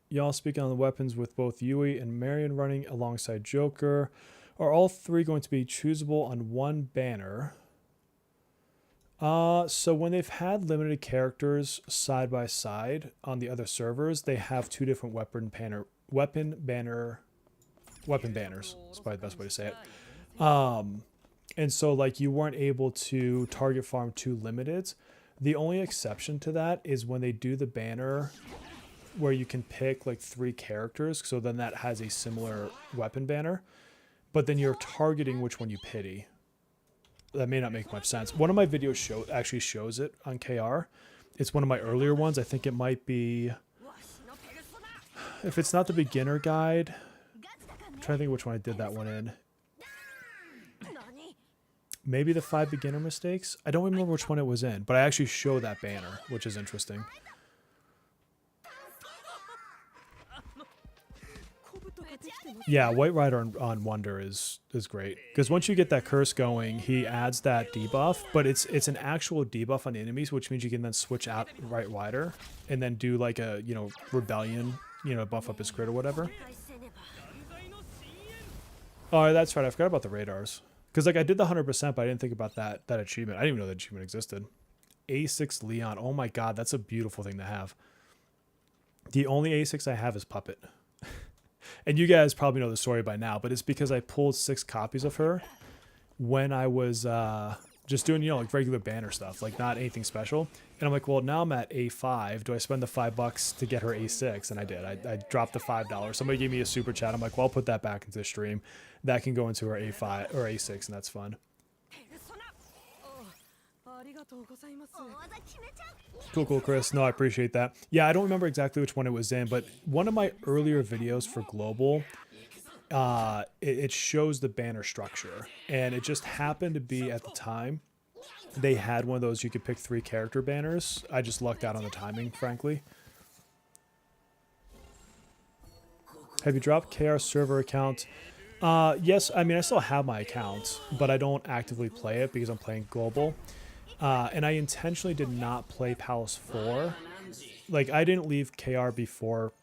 Y'all speaking on the weapons with both Yui and Marion running alongside Joker. Are all 3 going to be choosable on one banner? So when they've had limited characters side by side on the other servers, they have 2 different weapon banners. That's probably the best way to say it. And so like you weren't able to target farm 2 limiteds. The only exception to that is when they do the banner where you can pick like 3 characters. So then that has a similar weapon banner, but then you're targeting which one you pity. that may not make much sense. One of my videos actually shows it on KR. It's one of my earlier ones. I think it might be, if it's not the beginner guide, I'm trying to think which one I did that one in. Maybe the 5 beginner mistakes? I don't remember which one it was in, but I actually show that banner, which is interesting. Yeah, White Rider on Wonder is great. Because once you get that curse going, he adds that debuff, but it's an actual debuff on the enemies, which means you can then switch out White Rider and then do like a, you know, Rebellion, you know, buff up his crit or whatever. Oh, that's right. I forgot about the radars. Because like I did the 100%, but I didn't think about that achievement. I didn't even know that achievement existed. A6 Leon. Oh my god, that's a beautiful thing to have. The only A6 I have is Puppet. And you guys probably know the story by now, but it's because I pulled 6 copies of her when I was just doing, you know, like regular banner stuff, like not anything special. And I'm like, well, now I'm at A5. Do I spend the $5 to get her A6? And I did. I dropped the $5. Somebody gave me a super chat. I'm like, well, I'll put that back into the stream. That can go into her A5 or A6, and that's fun. Cool, Chris. No, I appreciate that. Yeah, I don't remember exactly which one it was in, but one of my earlier videos for Global, it shows the banner structure. And it just happened to be at the time, they had one of those you could pick 3 character banners. I just lucked out on the timing, frankly. Have you dropped KR server account? Yes, I mean, I still have my account, but I don't actively play it because I'm playing Global. And I intentionally did not play Palace 4. Like, I didn't leave KR before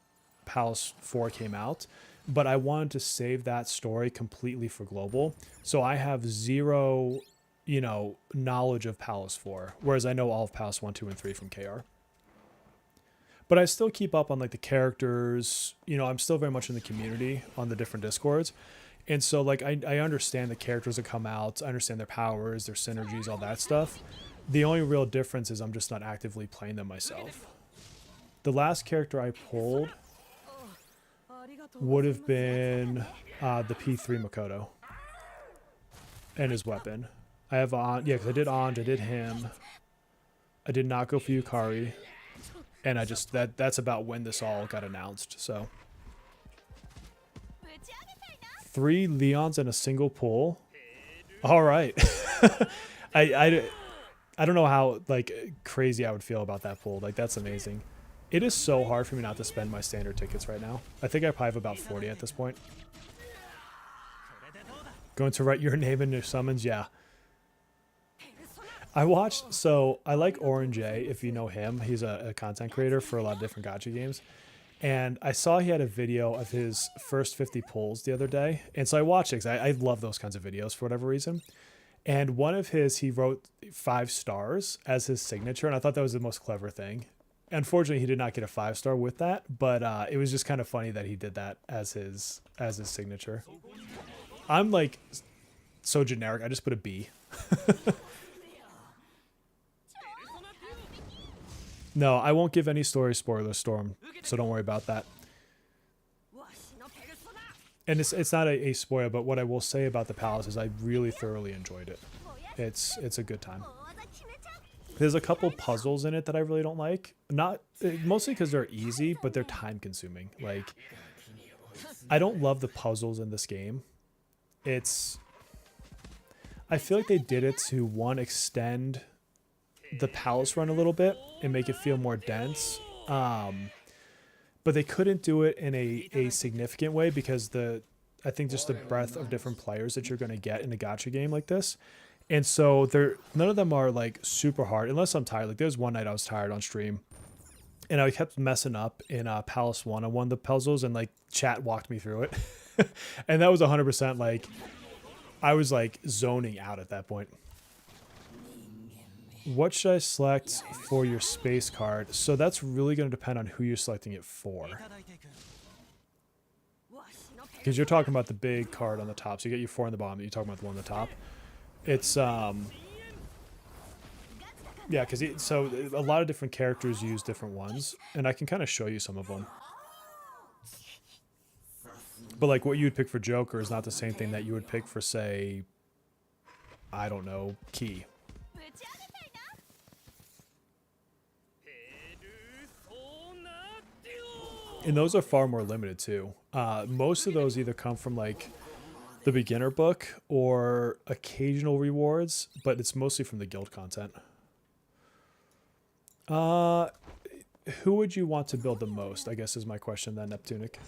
Palace 4 came out, but I wanted to save that story completely for Global. So I have 0, you know, knowledge of Palace 4, whereas I know all of Palace 1, 2, and 3 from KR. But I still keep up on, like, the characters. You know, I'm still very much in the community on the different Discords. And so, like, I understand the characters that come out. I understand their powers, their synergies, all that stuff. The only real difference is I'm just not actively playing them myself. The last character I pulled would have been the P3 Makoto and his weapon. I have on, yeah, because I did Anj, I did him. I did not go for Yukari. And I just, that's about when this all got announced, so. 3 Leons in a single pull. All right. I don't know how, like, crazy I would feel about that pull. Like, that's amazing. It is so hard for me not to spend my standard tickets right now. I think I probably have about 40 at this point. Going to write your name in your summons? Yeah. I watched, so I like Orange A, if you know him. He's a content creator for a lot of different gacha games. And I saw he had a video of his first 50 pulls the other day. And so I watched it because I love those kinds of videos for whatever reason. And one of his, he wrote 5 stars as his signature. And I thought that was the most clever thing. Unfortunately, he did not get a 5-star with that. But it was just kind of funny that he did that as his signature. I'm like so generic. I just put a B. No, I won't give any story spoilers, Storm, so don't worry about that. And it's not a spoiler, but what I will say about the Palace is I really thoroughly enjoyed it. It's a good time. There's a couple puzzles in it that I really don't like. Not mostly because they're easy, but they're time consuming. Like, I don't love the puzzles in this game. I feel like they did it to, one, extend the Palace run a little bit and make it feel more dense, but they couldn't do it in a significant way because I think just the breadth of different players that you're going to get in a gacha game like this. And so none of them are like super hard unless I'm tired. Like, there's one night I was tired on stream and I kept messing up in Palace 1 on one of the puzzles, and like chat walked me through it. And that was 100% like I was like zoning out at that point. What should I select for your space card? So that's really going to depend on who you're selecting it for. Because you're talking about the big card on the top. So you get your 4 on the bottom, you're talking about the one on the top. It's, yeah, because so a lot of different characters use different ones. And I can kind of show you some of them. But like what you would pick for Joker is not the same thing that you would pick for, say, I don't know, key. And those are far more limited too. Most of those either come from like the beginner book or occasional rewards, but it's mostly from the guild content. Who would you want to build the most, I guess is my question then, Neptunic.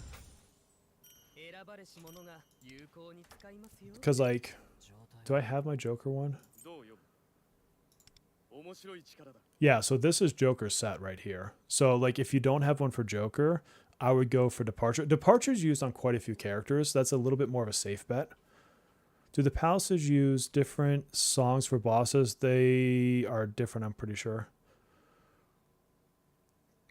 Because like, do I have my Joker one? Yeah, so this is Joker's set right here. So like if you don't have one for Joker, I would go for Departure. Departure's used on quite a few characters. That's a little bit more of a safe bet. Do the palaces use different songs for bosses? They are different, I'm pretty sure.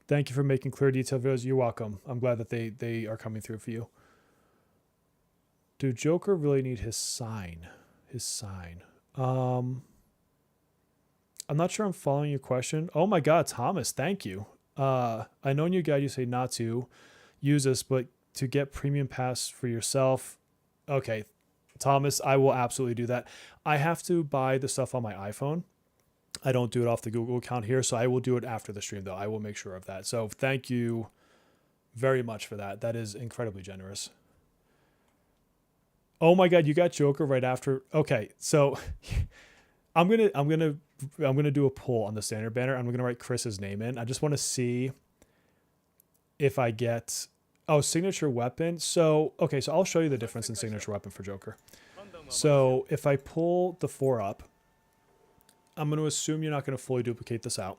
Thank you for making clear detailed videos. You're welcome. I'm glad that they are coming through for you. Do Joker really need his sign? His sign. I'm not sure I'm following your question. Oh my God, Thomas, thank you. I know in your guide you say not to use this, but to get premium pass for yourself. Okay, Thomas, I will absolutely do that. I have to buy the stuff on my iPhone. I don't do it off the Google account here, so I will do it after the stream, though. I will make sure of that. So thank you very much for that. That is incredibly generous. Oh my God, you got Joker right after. Okay, so I'm gonna do a poll on the standard banner. I'm gonna write Chris's name in. I just want to see if I get signature weapon. So okay, so I'll show you the difference in signature weapon for Joker. So if I pull the 4 up, I'm going to assume you're not going to fully duplicate this out.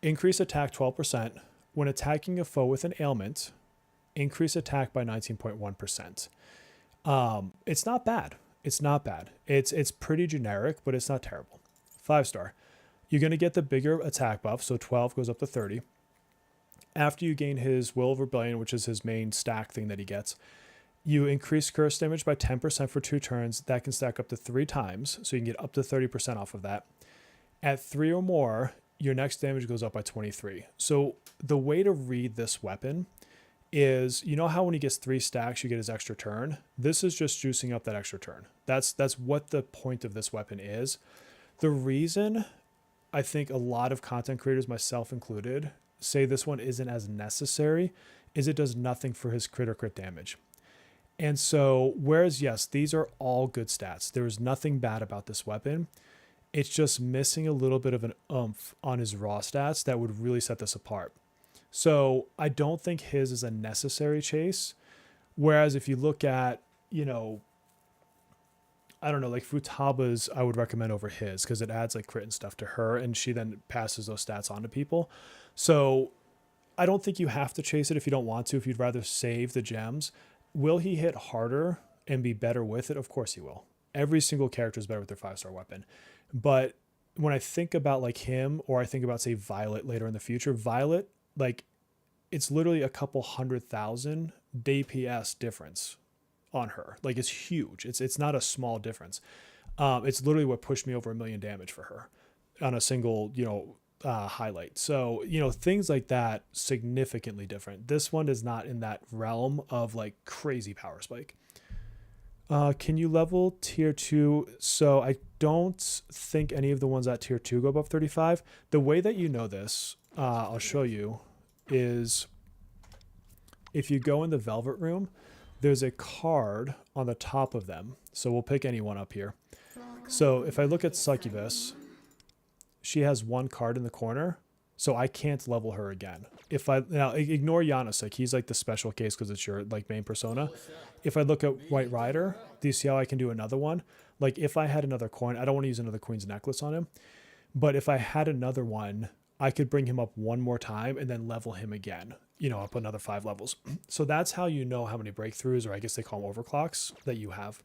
Increase attack 12%. When attacking a foe with an ailment, increase attack by 19.1%. It's not bad. It's not bad. It's pretty generic, but it's not terrible. 5-star. You're going to get the bigger attack buff, so 12 goes up to 30. After you gain his Will of Rebellion, which is his main stack thing that he gets, you increase curse damage by 10% for 2 turns. That can stack up to 3 times, so you can get up to 30% off of that. At 3 or more, your next damage goes up by 23. So the way to read this weapon is, you know how when he gets 3 stacks, you get his extra turn? This is just juicing up that extra turn. That's what the point of this weapon is. The reason I think a lot of content creators, myself included, say this one isn't as necessary is it does nothing for his crit damage. And so, whereas yes, these are all good stats. There is nothing bad about this weapon. It's just missing a little bit of an oomph on his raw stats that would really set this apart. So I don't think his is a necessary chase. Whereas if you look at, you know, I don't know, like Futaba's, I would recommend over his because it adds like crit and stuff to her and she then passes those stats on to people. So I don't think you have to chase it if you don't want to, if you'd rather save the gems. Will he hit harder and be better with it? Of course he will. Every single character is better with their 5-star weapon. But when I think about like him, or I think about say Violet later in the future, Violet, like it's literally a couple 100,000 DPS difference on her. Like it's huge. It's not a small difference. It's literally what pushed me over 1 million damage for her on a single, highlight. So, things like that, significantly different. This one is not in that realm of like crazy power spike. Can you level tier 2? So I don't think any of the ones at tier 2 go above 35. The way that you know this, I'll show you, is if you go in the Velvet Room, there's a card on the top of them. So we'll pick any one up here. So if I look at Succubus, she has 1 card in the corner, so I can't level her again. Now ignore Yanusik, he's like the special case because it's your like main persona. If I look at White Rider, do you see how I can do another one? Like if I had another coin, I don't want to use another Queen's Necklace on him, but if I had another one, I could bring him up one more time and then level him again, up another 5 levels. So that's how you know how many breakthroughs, or I guess they call them overclocks, that you have.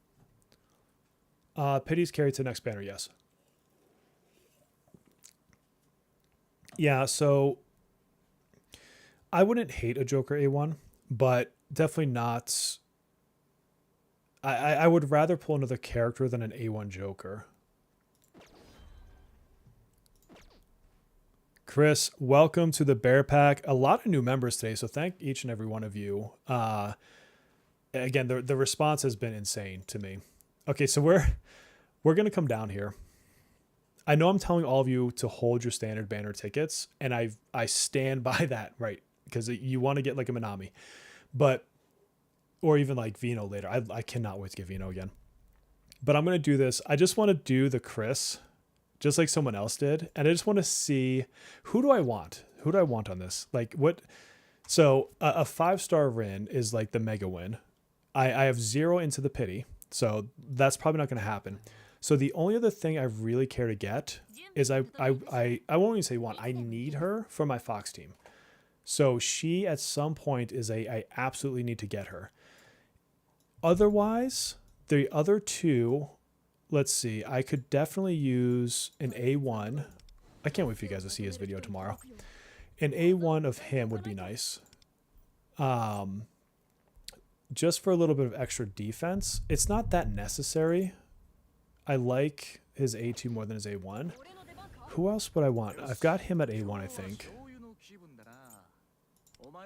Pity's carried to the next banner, yes. Yeah, so I wouldn't hate a Joker A1, but definitely not. I would rather pull another character than an A1 Joker. Chris, welcome to the Bear Pack. A lot of new members today, so thank each and every one of you. Again, the response has been insane to me. Okay, so We're going to come down here. I know I'm telling all of you to hold your standard banner tickets, and I stand by that, right? Because you want to get like a Minami, but or even like Vino later. I cannot wait to get Vino again. But I'm going to do this. I just want to do the Chris, just like someone else did. And I just want to see, who do I want? Who do I want on this? Like what? So a 5-star Rin is like the mega win. I have 0 into the pity. So that's probably not going to happen. So the only other thing I really care to get is I won't even say want. I need her for my Fox team. So she at some point is I absolutely need to get her. Otherwise, the other two, let's see, I could definitely use an A1. I can't wait for you guys to see his video tomorrow. An A1 of him would be nice. Just for a little bit of extra defense. It's not that necessary. I like his A2 more than his A1. Who else would I want? I've got him at A1, I think.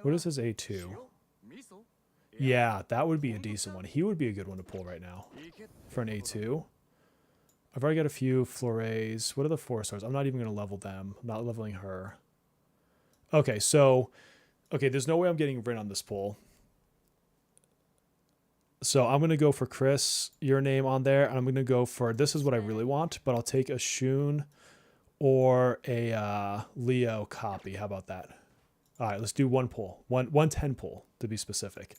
What is his A2? Yeah, that would be a decent one. He would be a good one to pull right now for an A2. I've already got a few Flores. What are the 4-stars? I'm not even going to level them. I'm not leveling her. Okay, so... Okay, there's no way I'm getting Rin on this pull. So I'm going to go for Chris, your name on there. And I'm going to go for... This is what I really want, but I'll take a Shun or a Leo copy. How about that? All right, let's do one pull. One 10 pull, to be specific.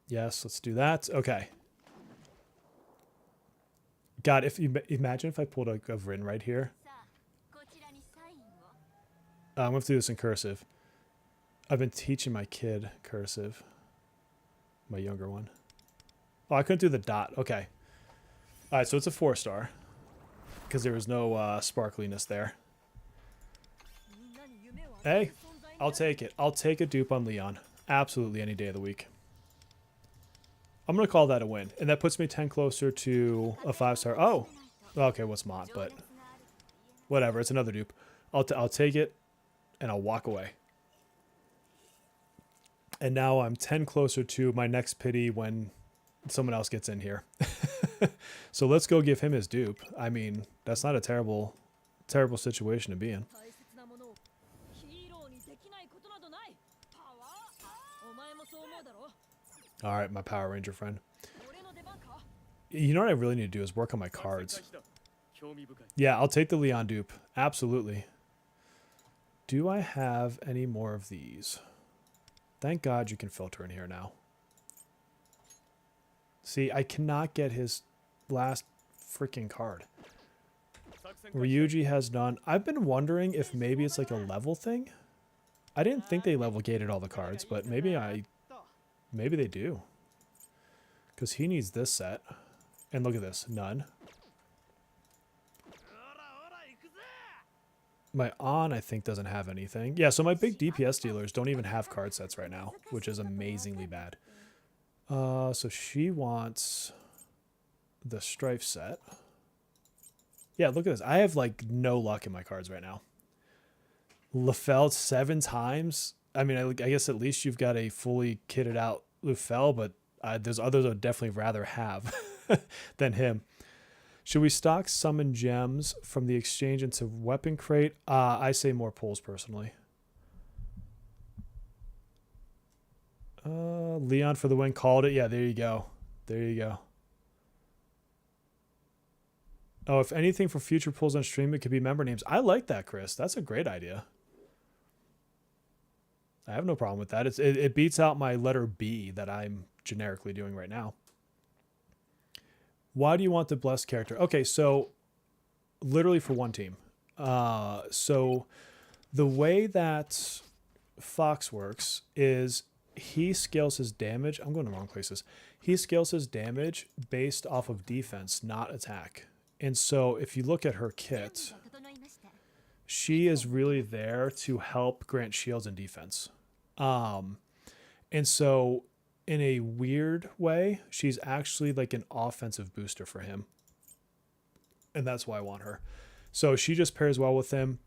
Yes, let's do that. Okay. God, if you imagine if I pulled a Rin right here. I'm going to have to do this in cursive. I've been teaching my kid cursive. My younger one. Oh, I couldn't do the dot. Okay. All right, so it's a 4-star. Because there was no sparkliness there. Hey, I'll take it. I'll take a dupe on Leon. Absolutely any day of the week. I'm going to call that a win. And that puts me 10 closer to a 5-star. Oh, okay, what's Mott? But whatever, it's another dupe. I'll take it, and I'll walk away. And now I'm 10 closer to my next pity when someone else gets in here. So let's go give him his dupe. I mean, that's not a terrible situation to be in. All right, my Power Ranger friend. You know what I really need to do is work on my cards. Yeah, I'll take the Leon dupe. Absolutely. Do I have any more of these? Thank God you can filter in here now. See, I cannot get his last freaking card. Ryuji has none. I've been wondering if maybe it's like a level thing. I didn't think they level gated all the cards, but maybe they do. Because he needs this set. And look at this. None. My On, I think, doesn't have anything. Yeah, so my big DPS dealers don't even have card sets right now, which is amazingly bad. So she wants the Strife set. Yeah, look at this. I have, like, no luck in my cards right now. Lefel 7 times. I mean, I guess at least you've got a fully kitted out Lefel, but there's others I would definitely rather have than him. Should we stock summon gems from the exchange into weapon crate? I say more pulls personally. Leon for the win, called it. Yeah, there you go. There you go. Oh, if anything for future pulls on stream, it could be member names. I like that, Chris. That's a great idea. I have no problem with that. It beats out my letter B that I'm generically doing right now. Why do you want the blessed character? Okay, so literally for one team. So the way that Fox works is he scales his damage. I'm going to the wrong places. He scales his damage based off of defense, not attack. And so if you look at her kit, she is really there to help grant shields and defense. And so in a weird way, she's actually like an offensive booster for him. And that's why I want her. So she just pairs well with him.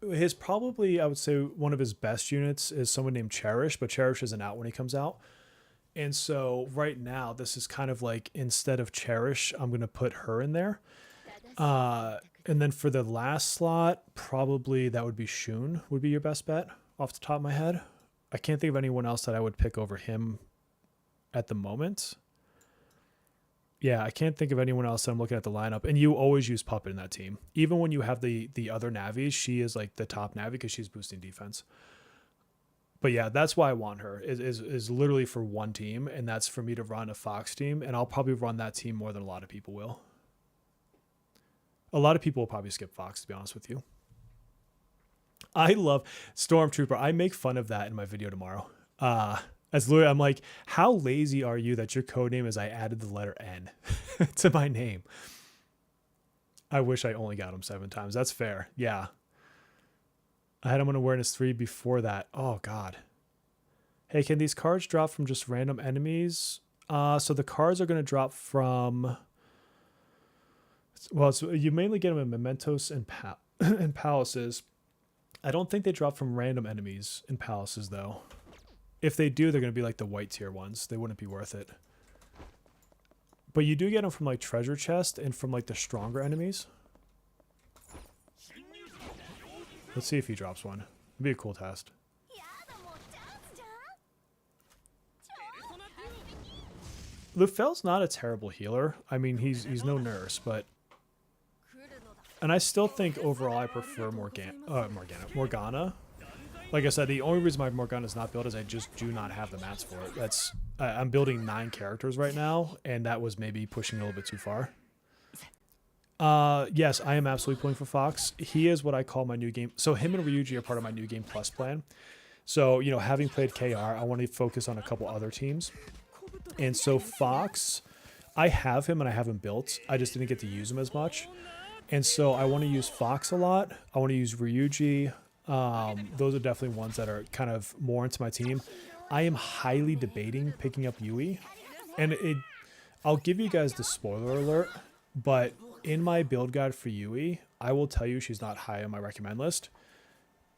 His probably, I would say, one of his best units is someone named Cherish, but Cherish isn't out when he comes out. And so right now, this is kind of like, instead of Cherish, I'm going to put her in there. And then for the last slot, probably that would be Shun would be your best bet off the top of my head. I can't think of anyone else that I would pick over him at the moment. Yeah, I can't think of anyone else that I'm looking at the lineup. And you always use Puppet in that team. Even when you have the other Navis, she is like the top Navi because she's boosting defense. But yeah, that's why I want her, is literally for one team, and that's for me to run a Fox team, and I'll probably run that team more than a lot of people will. A lot of people will probably skip Fox, to be honest with you. I love Stormtrooper. I make fun of that in my video tomorrow. As literally, I'm like, how lazy are you that your codename is I added the letter N to my name? I wish I only got him 7 times. That's fair. Yeah. I had him on awareness 3 before that. Oh, God. Hey, can these cards drop from just random enemies? So the cards are going to drop from... Well, you mainly get them in mementos and, and palaces. I don't think they drop from random enemies in palaces, though. If they do, they're going to be like the white tier ones. They wouldn't be worth it. But you do get them from like treasure chest and from like the stronger enemies. Let's see if he drops one. It'd be a cool test. Lufel's not a terrible healer. I mean, he's no nurse, but... And I still think overall I prefer Morgana. Like I said, the only reason my Morgana is not built is I just do not have the mats for it. That's I'm building 9 characters right now, and that was maybe pushing a little bit too far. Yes, I am absolutely pulling for Fox. He is what I call my new game. So him and Ryuji are part of my new game plus plan. So, you know, having played KR, I want to focus on a couple other teams. And so Fox, I have him and I have him built. I just didn't get to use him as much. And so I want to use Fox a lot. I want to use Ryuji. Those are definitely ones that are kind of more into my team. I am highly debating picking up Yui. And I'll give you guys the spoiler alert, but in my build guide for Yui, I will tell you she's not high on my recommend list.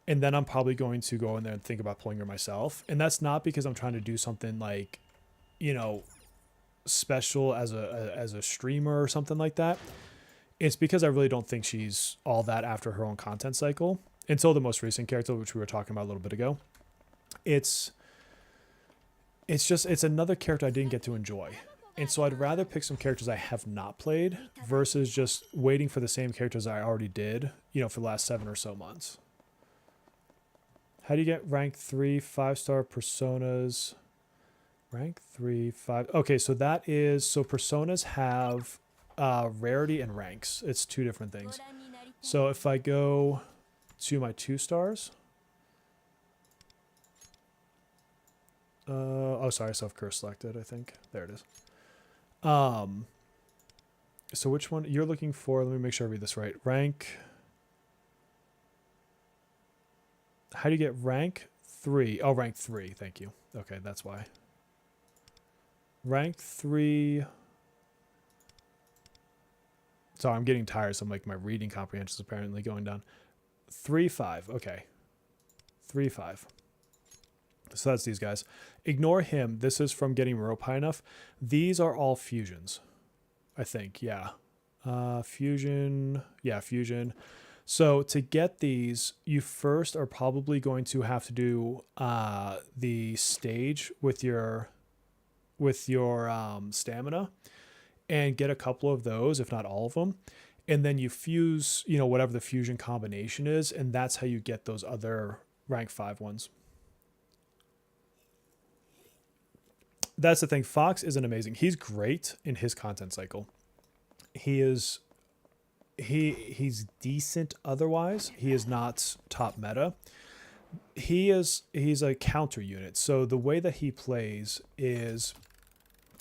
And then I'm probably going to go in there and think about pulling her myself. And that's not because I'm trying to do something like, you know, special as a streamer or something like that. It's because I really don't think she's all that after her own content cycle. Until the most recent character, which we were talking about a little bit ago. It's another character I didn't get to enjoy. And so I'd rather pick some characters I have not played versus just waiting for the same characters I already did, you know, for the last 7 or so months. How do you get rank 3 5-star personas? Rank 3 5. Okay, so that is, so personas have rarity and ranks. It's 2 different things. So if I go to my 2 stars. Oh, sorry, self-curse selected, I think. There it is. So which one you're looking for? Let me make sure I read this right. Rank. How do you get rank 3? Oh, rank 3. Thank you. Okay, that's why. Rank 3. Sorry, I'm getting tired, so I'm like my reading comprehension is apparently going down. 3-5. Okay. 3-5. So that's these guys. Ignore him. This is from getting rope high enough. These are all fusions, I think. Yeah. Fusion. Yeah, fusion. So to get these, you first are probably going to have to do the stage with your stamina and get a couple of those, if not all of them. And then you fuse, you know, whatever the fusion combination is, and that's how you get those other rank 5 ones. That's the thing. Fox isn't amazing. He's great in his content cycle. He's decent otherwise. He is not top meta. He's a counter unit. So the way that he plays is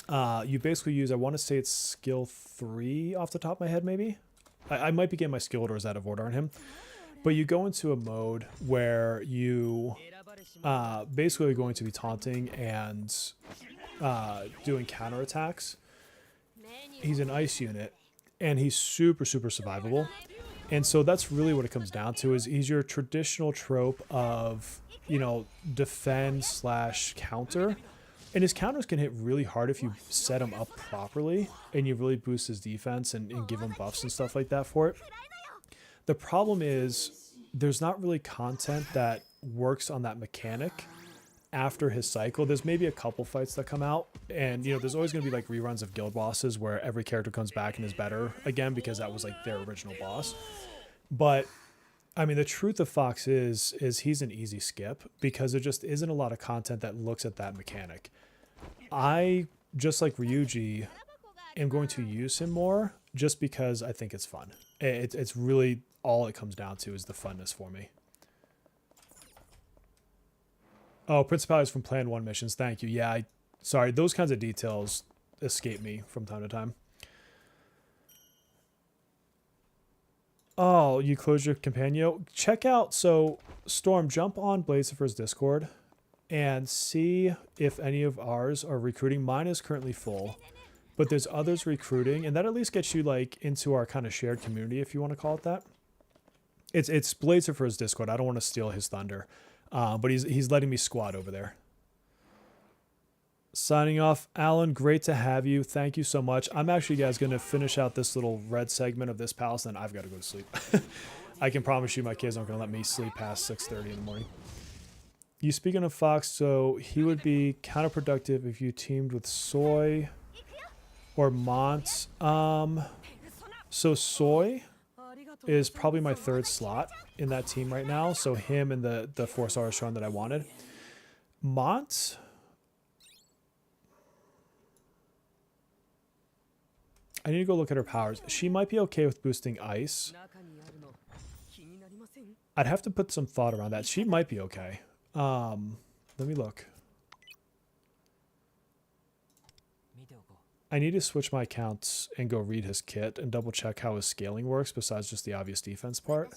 you basically use, I want to say it's skill 3 off the top of my head, maybe. I might be getting my skill orders out of order on him. But you go into a mode where you basically are going to be taunting and doing counterattacks. He's an ice unit, and he's super, super survivable. And so that's really what it comes down to, is he's your traditional trope of, you know, defend / counter. And his counters can hit really hard if you set him up properly and you really boost his defense and give him buffs and stuff like that for it. The problem is there's not really content that works on that mechanic after his cycle. There's maybe a couple fights that come out, and you know, there's always going to be like reruns of guild bosses where every character comes back and is better again because that was like their original boss. But I mean, the truth of Fox is he's an easy skip because there just isn't a lot of content that looks at that mechanic. I, just like Ryuji, am going to use him more just because I think it's fun. It's really all it comes down to is the funness for me. Oh, Principalities from Plan 1 missions. Thank you. Yeah, sorry. Those kinds of details escape me from time to time. Oh, you closed your companion. Check out, so Storm, jump on Blazifer's Discord and see if any of ours are recruiting. Mine is currently full, but there's others recruiting, and that at least gets you like into our kind of shared community, if you want to call it that. It's Blazifer's Discord. I don't want to steal his thunder, but he's letting me squat over there. Signing off, Alan, great to have you. Thank you so much. I'm actually, guys, going to finish out this little red segment of this palace, and then I've got to go to sleep. I can promise you my kids aren't going to let me sleep past 6:30 in the morning. You speaking of Fox, so he would be counterproductive if you teamed with Soy or Mont. So Soy is probably my third slot in that team right now. So him and the 4-star Sean that I wanted. Mont... I need to go look at her powers. She might be okay with boosting ice. I'd have to put some thought around that. She might be okay. Let me look. I need to switch my accounts and go read his kit and double check how his scaling works besides just the obvious defense part.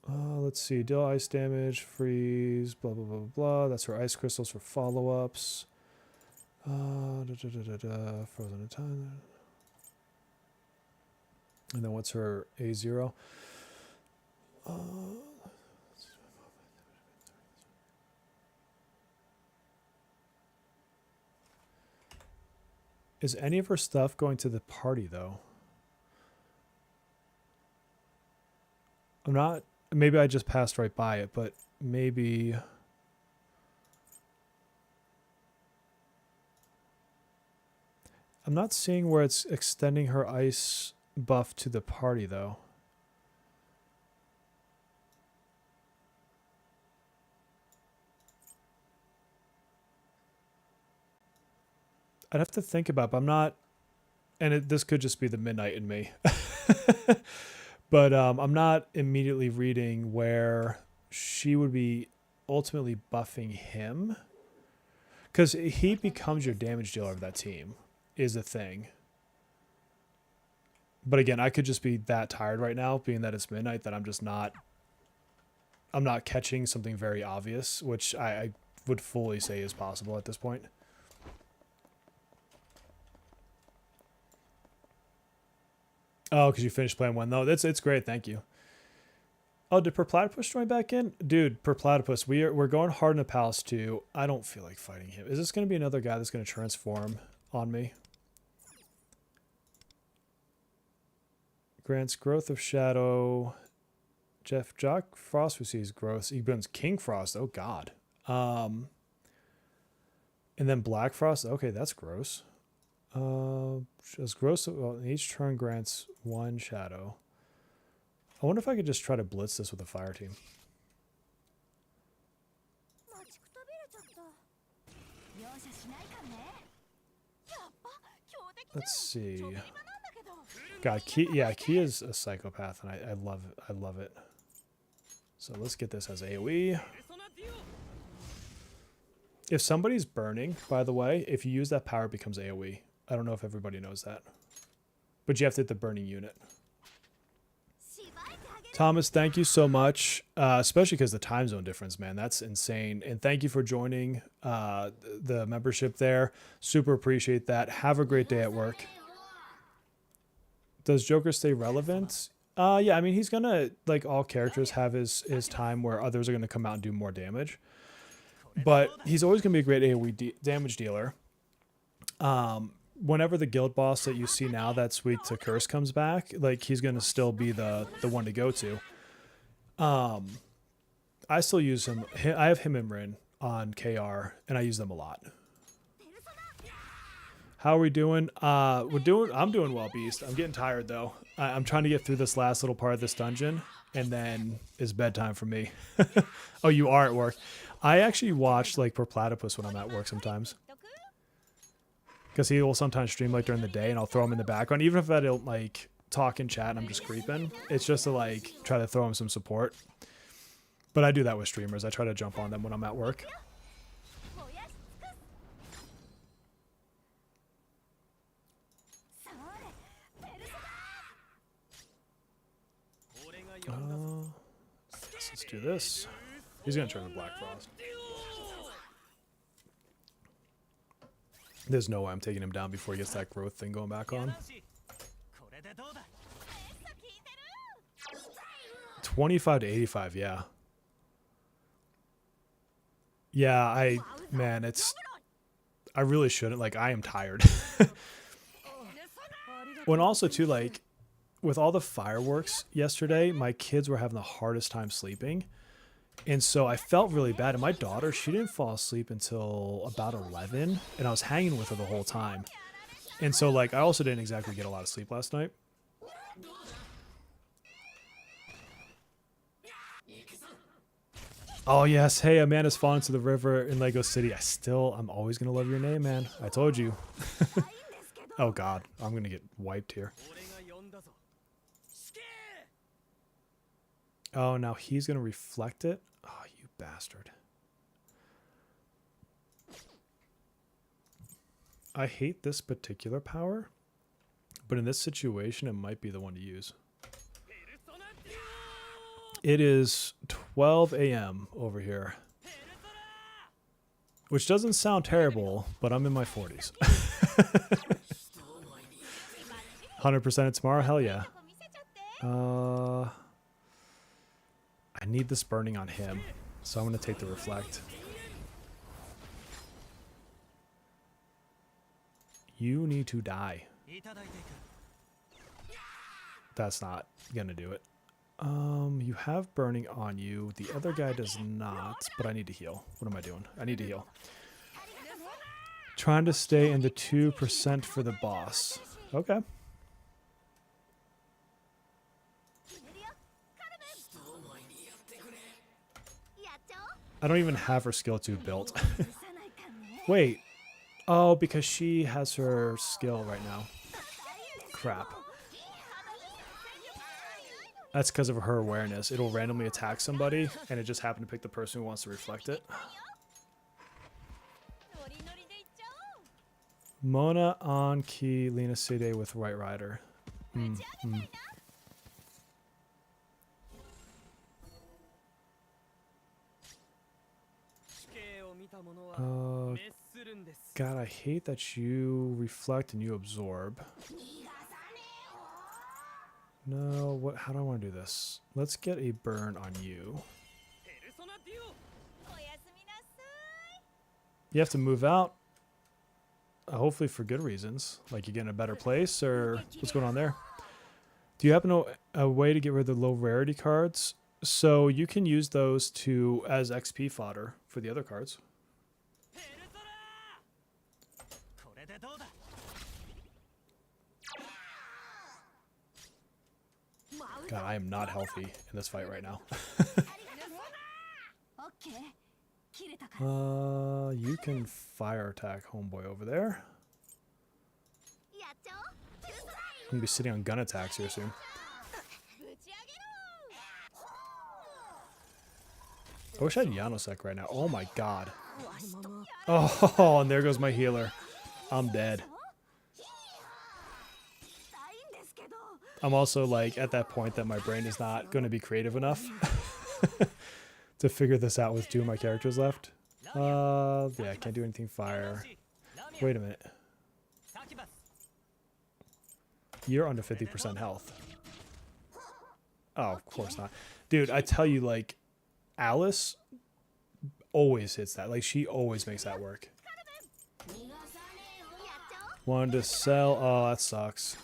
Let's see. Deal ice damage, freeze, blah, blah, blah, blah. That's her ice crystals for follow-ups. Frozen in time. And then what's her A0? Is any of her stuff going to the party though? I'm not, maybe I just passed right by it, but maybe... I'm not seeing where it's extending her ice buff to the party, though. I'd have to think about it, but I'm not... And this could just be the midnight in me. But I'm not immediately reading where she would be ultimately buffing him. Because he becomes your damage dealer of that team. Is a thing. But again, I could just be that tired right now, being that it's midnight, that I'm not catching something very obvious, which I would fully say is possible at this point. Oh, because you finished playing one. No, it's great, thank you. Oh, did Perplatypus join back in? Dude, Perplatypus, we're going hard in the palace too. I don't feel like fighting him. Is this going to be another guy that's going to transform on me? Grants growth of shadow. Jock Frost receives growth. He burns King Frost. Oh god. And then Black Frost. Okay, that's gross. As gross. Well, each turn grants 1 shadow. I wonder if I could just try to blitz this with a fire team. Let's see. God, Ki is a psychopath, and I love it. I love it. So let's get this as AoE. If somebody's burning, by the way, if you use that power, it becomes AoE. I don't know if everybody knows that. But you have to hit the burning unit. Thomas, thank you so much, especially because the time zone difference, man. That's insane. And thank you for joining the membership there. Super appreciate that. Have a great day at work. Does Joker stay relevant? Yeah, I mean, he's going to, like all characters, have his time where others are going to come out and do more damage. But he's always going to be a great AoE damage dealer. Whenever the guild boss that you see now that's weak to curse comes back, like he's going to still be the one to go to. I still use him. I have him and Rin on KR, and I use them a lot. How are we doing? I'm doing well, Beast. I'm getting tired though. I'm trying to get through this last little part of this dungeon, and then it's bedtime for me. Oh, you are at work. I actually watch like Per Platypus when I'm at work sometimes, because he will sometimes stream like during the day, and I'll throw him in the background, even if I don't like talk and chat and I'm just creeping. It's just to like try to throw him some support. But I do that with streamers. I try to jump on them when I'm at work. Let's do this. He's gonna turn to Black Frost. There's no way I'm taking him down before he gets that growth thing going back on. 25 to 85, yeah. Yeah, I really shouldn't. Like, I am tired. When also, too, like, with all the fireworks yesterday, my kids were having the hardest time sleeping. And so I felt really bad. And my daughter, she didn't fall asleep until about 11. And I was hanging with her the whole time. And so, like, I also didn't exactly get a lot of sleep last night. Oh, yes. Hey, Amanda's fallen into the river in Lego City. I'm always going to love your name, man. I told you. Oh, God. I'm going to get wiped here. Oh, now he's going to reflect it? Oh, you bastard. I hate this particular power, but in this situation, it might be the one to use. It is 12 a.m. over here, which doesn't sound terrible, but I'm in my 40s. 100% it tomorrow? Hell yeah. I need this burning on him, so I'm going to take the reflect. You need to die. That's not going to do it. You have burning on you. The other guy does not, but I need to heal. What am I doing? I need to heal. Trying to stay in the 2% for the boss. Okay. I don't even have her skill 2 built. Wait. Oh, because she has her skill right now. Crap. That's because of her awareness. It'll randomly attack somebody, and it just happened to pick the person who wants to reflect it. Mona on key, Lena Sede with White Rider. God, I hate that you reflect and you absorb. No, what? How do I want to do this? Let's get a burn on you. You have to move out. Hopefully for good reasons. Like you get in a better place, or what's going on there? Do you happen to know a way to get rid of the low rarity cards? So you can use those as XP fodder for the other cards. God, I am not healthy in this fight right now. You can fire attack homeboy over there. I'm gonna be sitting on gun attacks here soon. I wish I had Yanosek right now. Oh my god. Oh, and there goes my healer. I'm dead. I'm also like at that point that my brain is not going to be creative enough to figure this out with 2 of my characters left. Yeah, I can't do anything fire. Wait a minute. You're under 50% health. Oh, of course not. Dude, I tell you, like, Alice, always hits that. Like, she always makes that work. Wanted to sell. Oh, that sucks.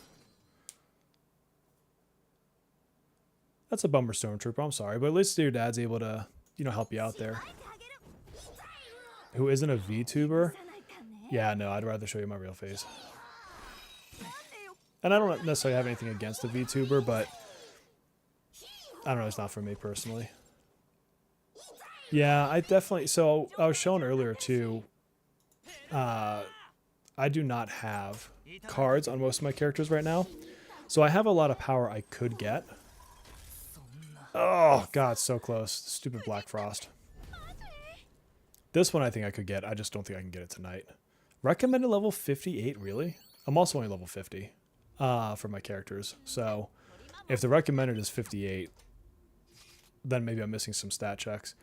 That's a bummer, Stormtrooper. I'm sorry, but at least your dad's able to, you know, help you out there. Who isn't a VTuber? Yeah, no, I'd rather show you my real face. And I don't necessarily have anything against a VTuber, but I don't know, it's not for me personally. Yeah, I definitely, so I was showing earlier too, I do not have cards on most of my characters right now. So I have a lot of power I could get. Oh, God, so close. Stupid Black Frost. This one I think I could get. I just don't think I can get it tonight. Recommended level 58, really? I'm also only level 50 for my characters. So if the recommended is 58, then maybe I'm missing some stat checks.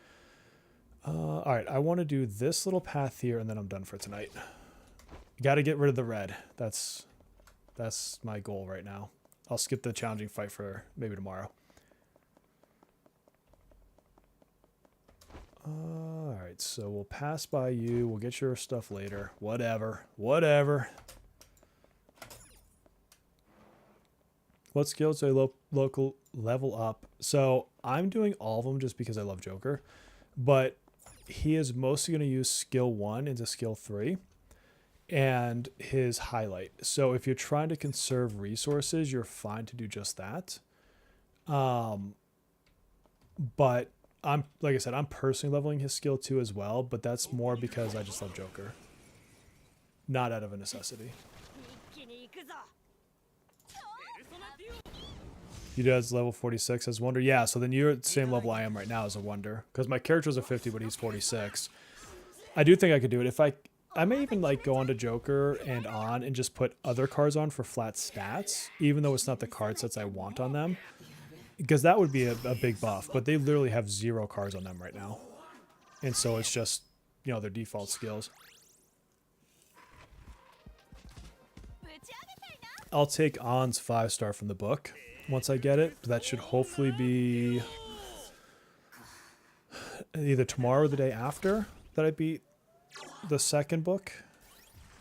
All right, I want to do this little path here, and then I'm done for tonight. Got to get rid of the red. That's my goal right now. I'll skip the challenging fight for maybe tomorrow. All right, so we'll pass by you. We'll get your stuff later. Whatever. Whatever. What skills do I local level up? So I'm doing all of them just because I love Joker. But he is mostly going to use skill 1 into skill 3. And his highlight. So if you're trying to conserve resources, you're fine to do just that. But I'm, like I said, I'm personally leveling his skill 2 as well, but that's more because I just love Joker. Not out of a necessity. He does level 46 as Wonder. Yeah, so then you're at the same level I am right now as a Wonder. Because my character's a 50, but he's 46. I do think I could do it. If I may even like go on to Joker and on and just put other cards on for flat stats, even though it's not the card sets I want on them. Because that would be a big buff, but they literally have 0 cards on them right now. And so it's just, you know, their default skills. I'll take On's 5-star from the book once I get it. That should hopefully be either tomorrow or the day after that I beat the second book,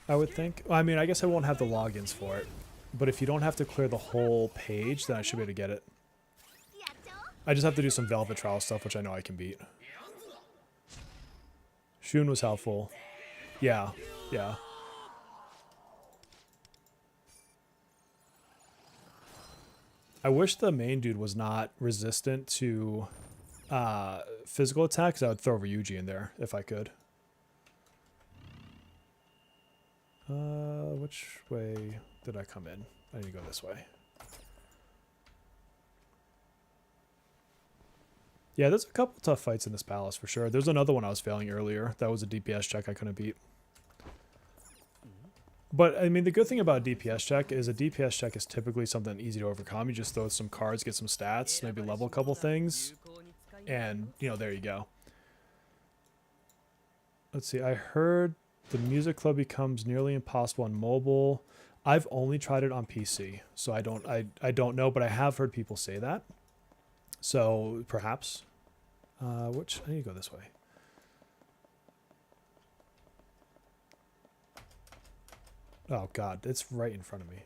I would think. I mean, I guess I won't have the logins for it. But if you don't have to clear the whole page, then I should be able to get it. I just have to do some Velvet Trial stuff, which I know I can beat. Shun was helpful. Yeah, yeah. I wish the main dude was not resistant to physical attacks. I would throw Ryuji in there if I could. Which way did I come in? I need to go this way. Yeah, there's a couple tough fights in this palace for sure. There's another one I was failing earlier. That was a DPS check I couldn't beat. But, I mean, the good thing about a DPS check is a DPS check is typically something easy to overcome. You just throw some cards, get some stats, maybe level a couple things, and, you know, there you go. Let's see, I heard the music club becomes nearly impossible on mobile. I've only tried it on PC, so I don't know, but I have heard people say that. So, perhaps. I need to go this way. Oh, God. It's right in front of me.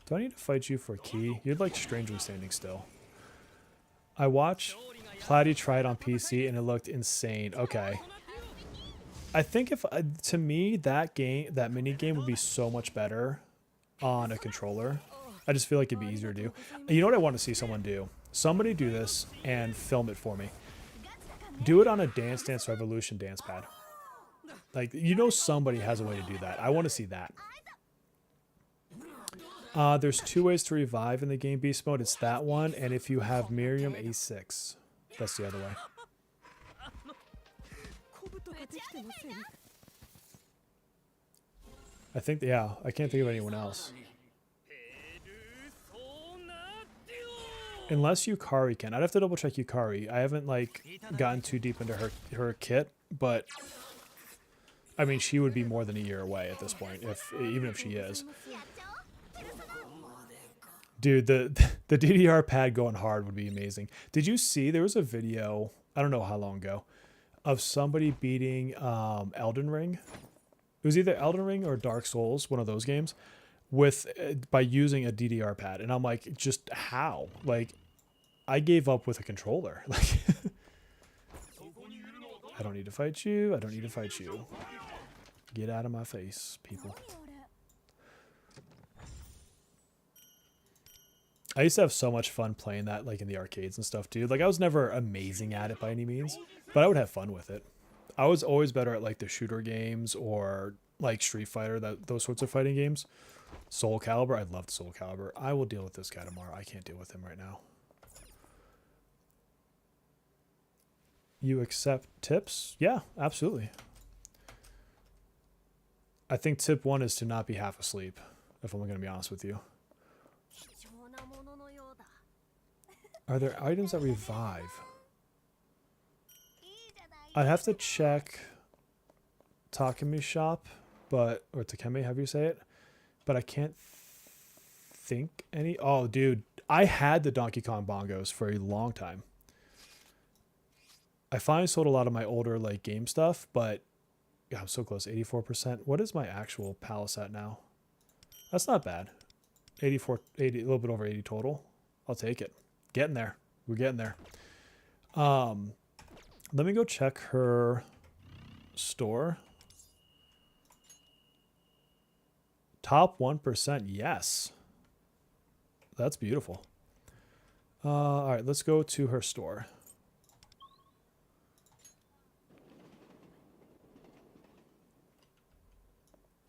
Do I need to fight you for a key? You're, like, strangely standing still. I watched Platy try it on PC, and it looked insane. Okay. I think if... to me, that mini game would be so much better on a controller. I just feel like it'd be easier to do. You know what I want to see someone do? Somebody do this and film it for me. Do it on a Dance Dance Revolution dance pad. Like, you know somebody has a way to do that. I want to see that. There's 2 ways to revive in the game beast mode. It's that one, and if you have Miriam A6. That's the other way. I think, yeah, I can't think of anyone else. Unless Yukari can. I'd have to double check Yukari. I haven't, like, gotten too deep into her kit, but I mean, she would be more than a year away at this point, even if she is. Dude, the DDR pad going hard would be amazing. Did you see there was a video, I don't know how long ago, of somebody beating Elden Ring? It was either Elden Ring or Dark Souls, one of those games, with by using a DDR pad. And I'm like, just how? Like, I gave up with a controller. Like, I don't need to fight you. I don't need to fight you. Get out of my face, people. I used to have so much fun playing that, like in the arcades and stuff, dude. Like, I was never amazing at it by any means, but I would have fun with it. I was always better at like the shooter games or like Street Fighter, those sorts of fighting games. Soul Calibur, I loved Soul Calibur. I will deal with this guy tomorrow. I can't deal with him right now. You accept tips? Yeah, absolutely. I think tip 1 is to not be half asleep, if I'm going to be honest with you. Are there items that revive? I'd have to check Takemi's shop, or Takemi, however you say it, but I can't think any. Oh, dude, I had the Donkey Kong bongos for a long time. I finally sold a lot of my older like game stuff, but yeah, I'm so close. 84%. What is my actual palace at now? That's not bad. 84, 80, a little bit over 80 total. I'll take it. Getting there. We're getting there. Let me go check her store. Top 1%. Yes. That's beautiful. All right, let's go to her store.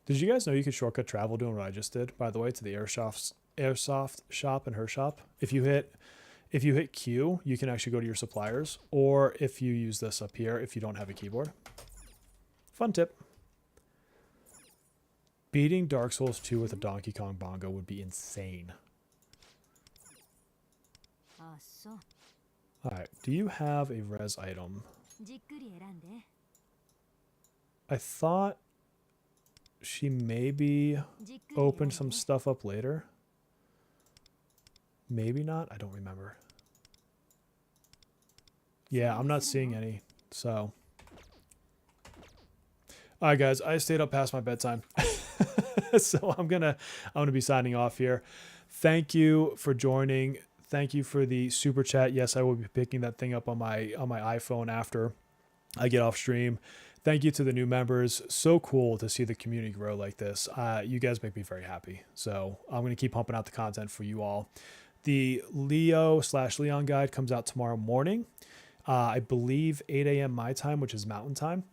Did you guys know you could shortcut travel doing what I just did, by the way, to the airsoft shop and her shop? If you hit Q, you can actually go to your suppliers, or if you use this up here if you don't have a keyboard. Fun tip. Beating Dark Souls 2 with a Donkey Kong bongo would be insane. Alright, do you have a res item? I thought she maybe opened some stuff up later. Maybe not. I don't remember. Yeah, I'm not seeing any. So, all right, guys, I stayed up past my bedtime, so I'm gonna be signing off here. Thank you for joining. Thank you for the super chat. Yes, I will be picking that thing up on my iPhone after I get off stream. Thank you to the new members. So cool to see the community grow like this. You guys make me very happy. So I'm going to keep pumping out the content for you all. The Leo/Leon guide comes out tomorrow morning. I believe 8 a.m. my time, which is mountain time.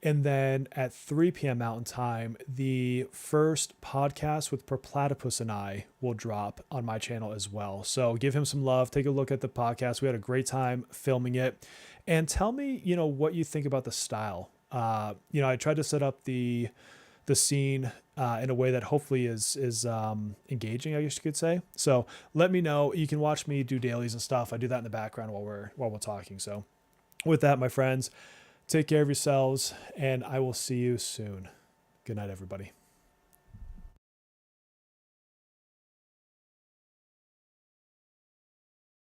And then at 3 p.m. mountain time, the first podcast with Perplatypus and I will drop on my channel as well. So give him some love. Take a look at the podcast. We had a great time filming it. And tell me, what you think about the style. I tried to set up the scene in a way that hopefully is engaging, I guess you could say. So let me know. You can watch me do dailies and stuff. I do that in the background while we're talking. So with that, my friends, take care of yourselves, and I will see you soon. Good night, everybody.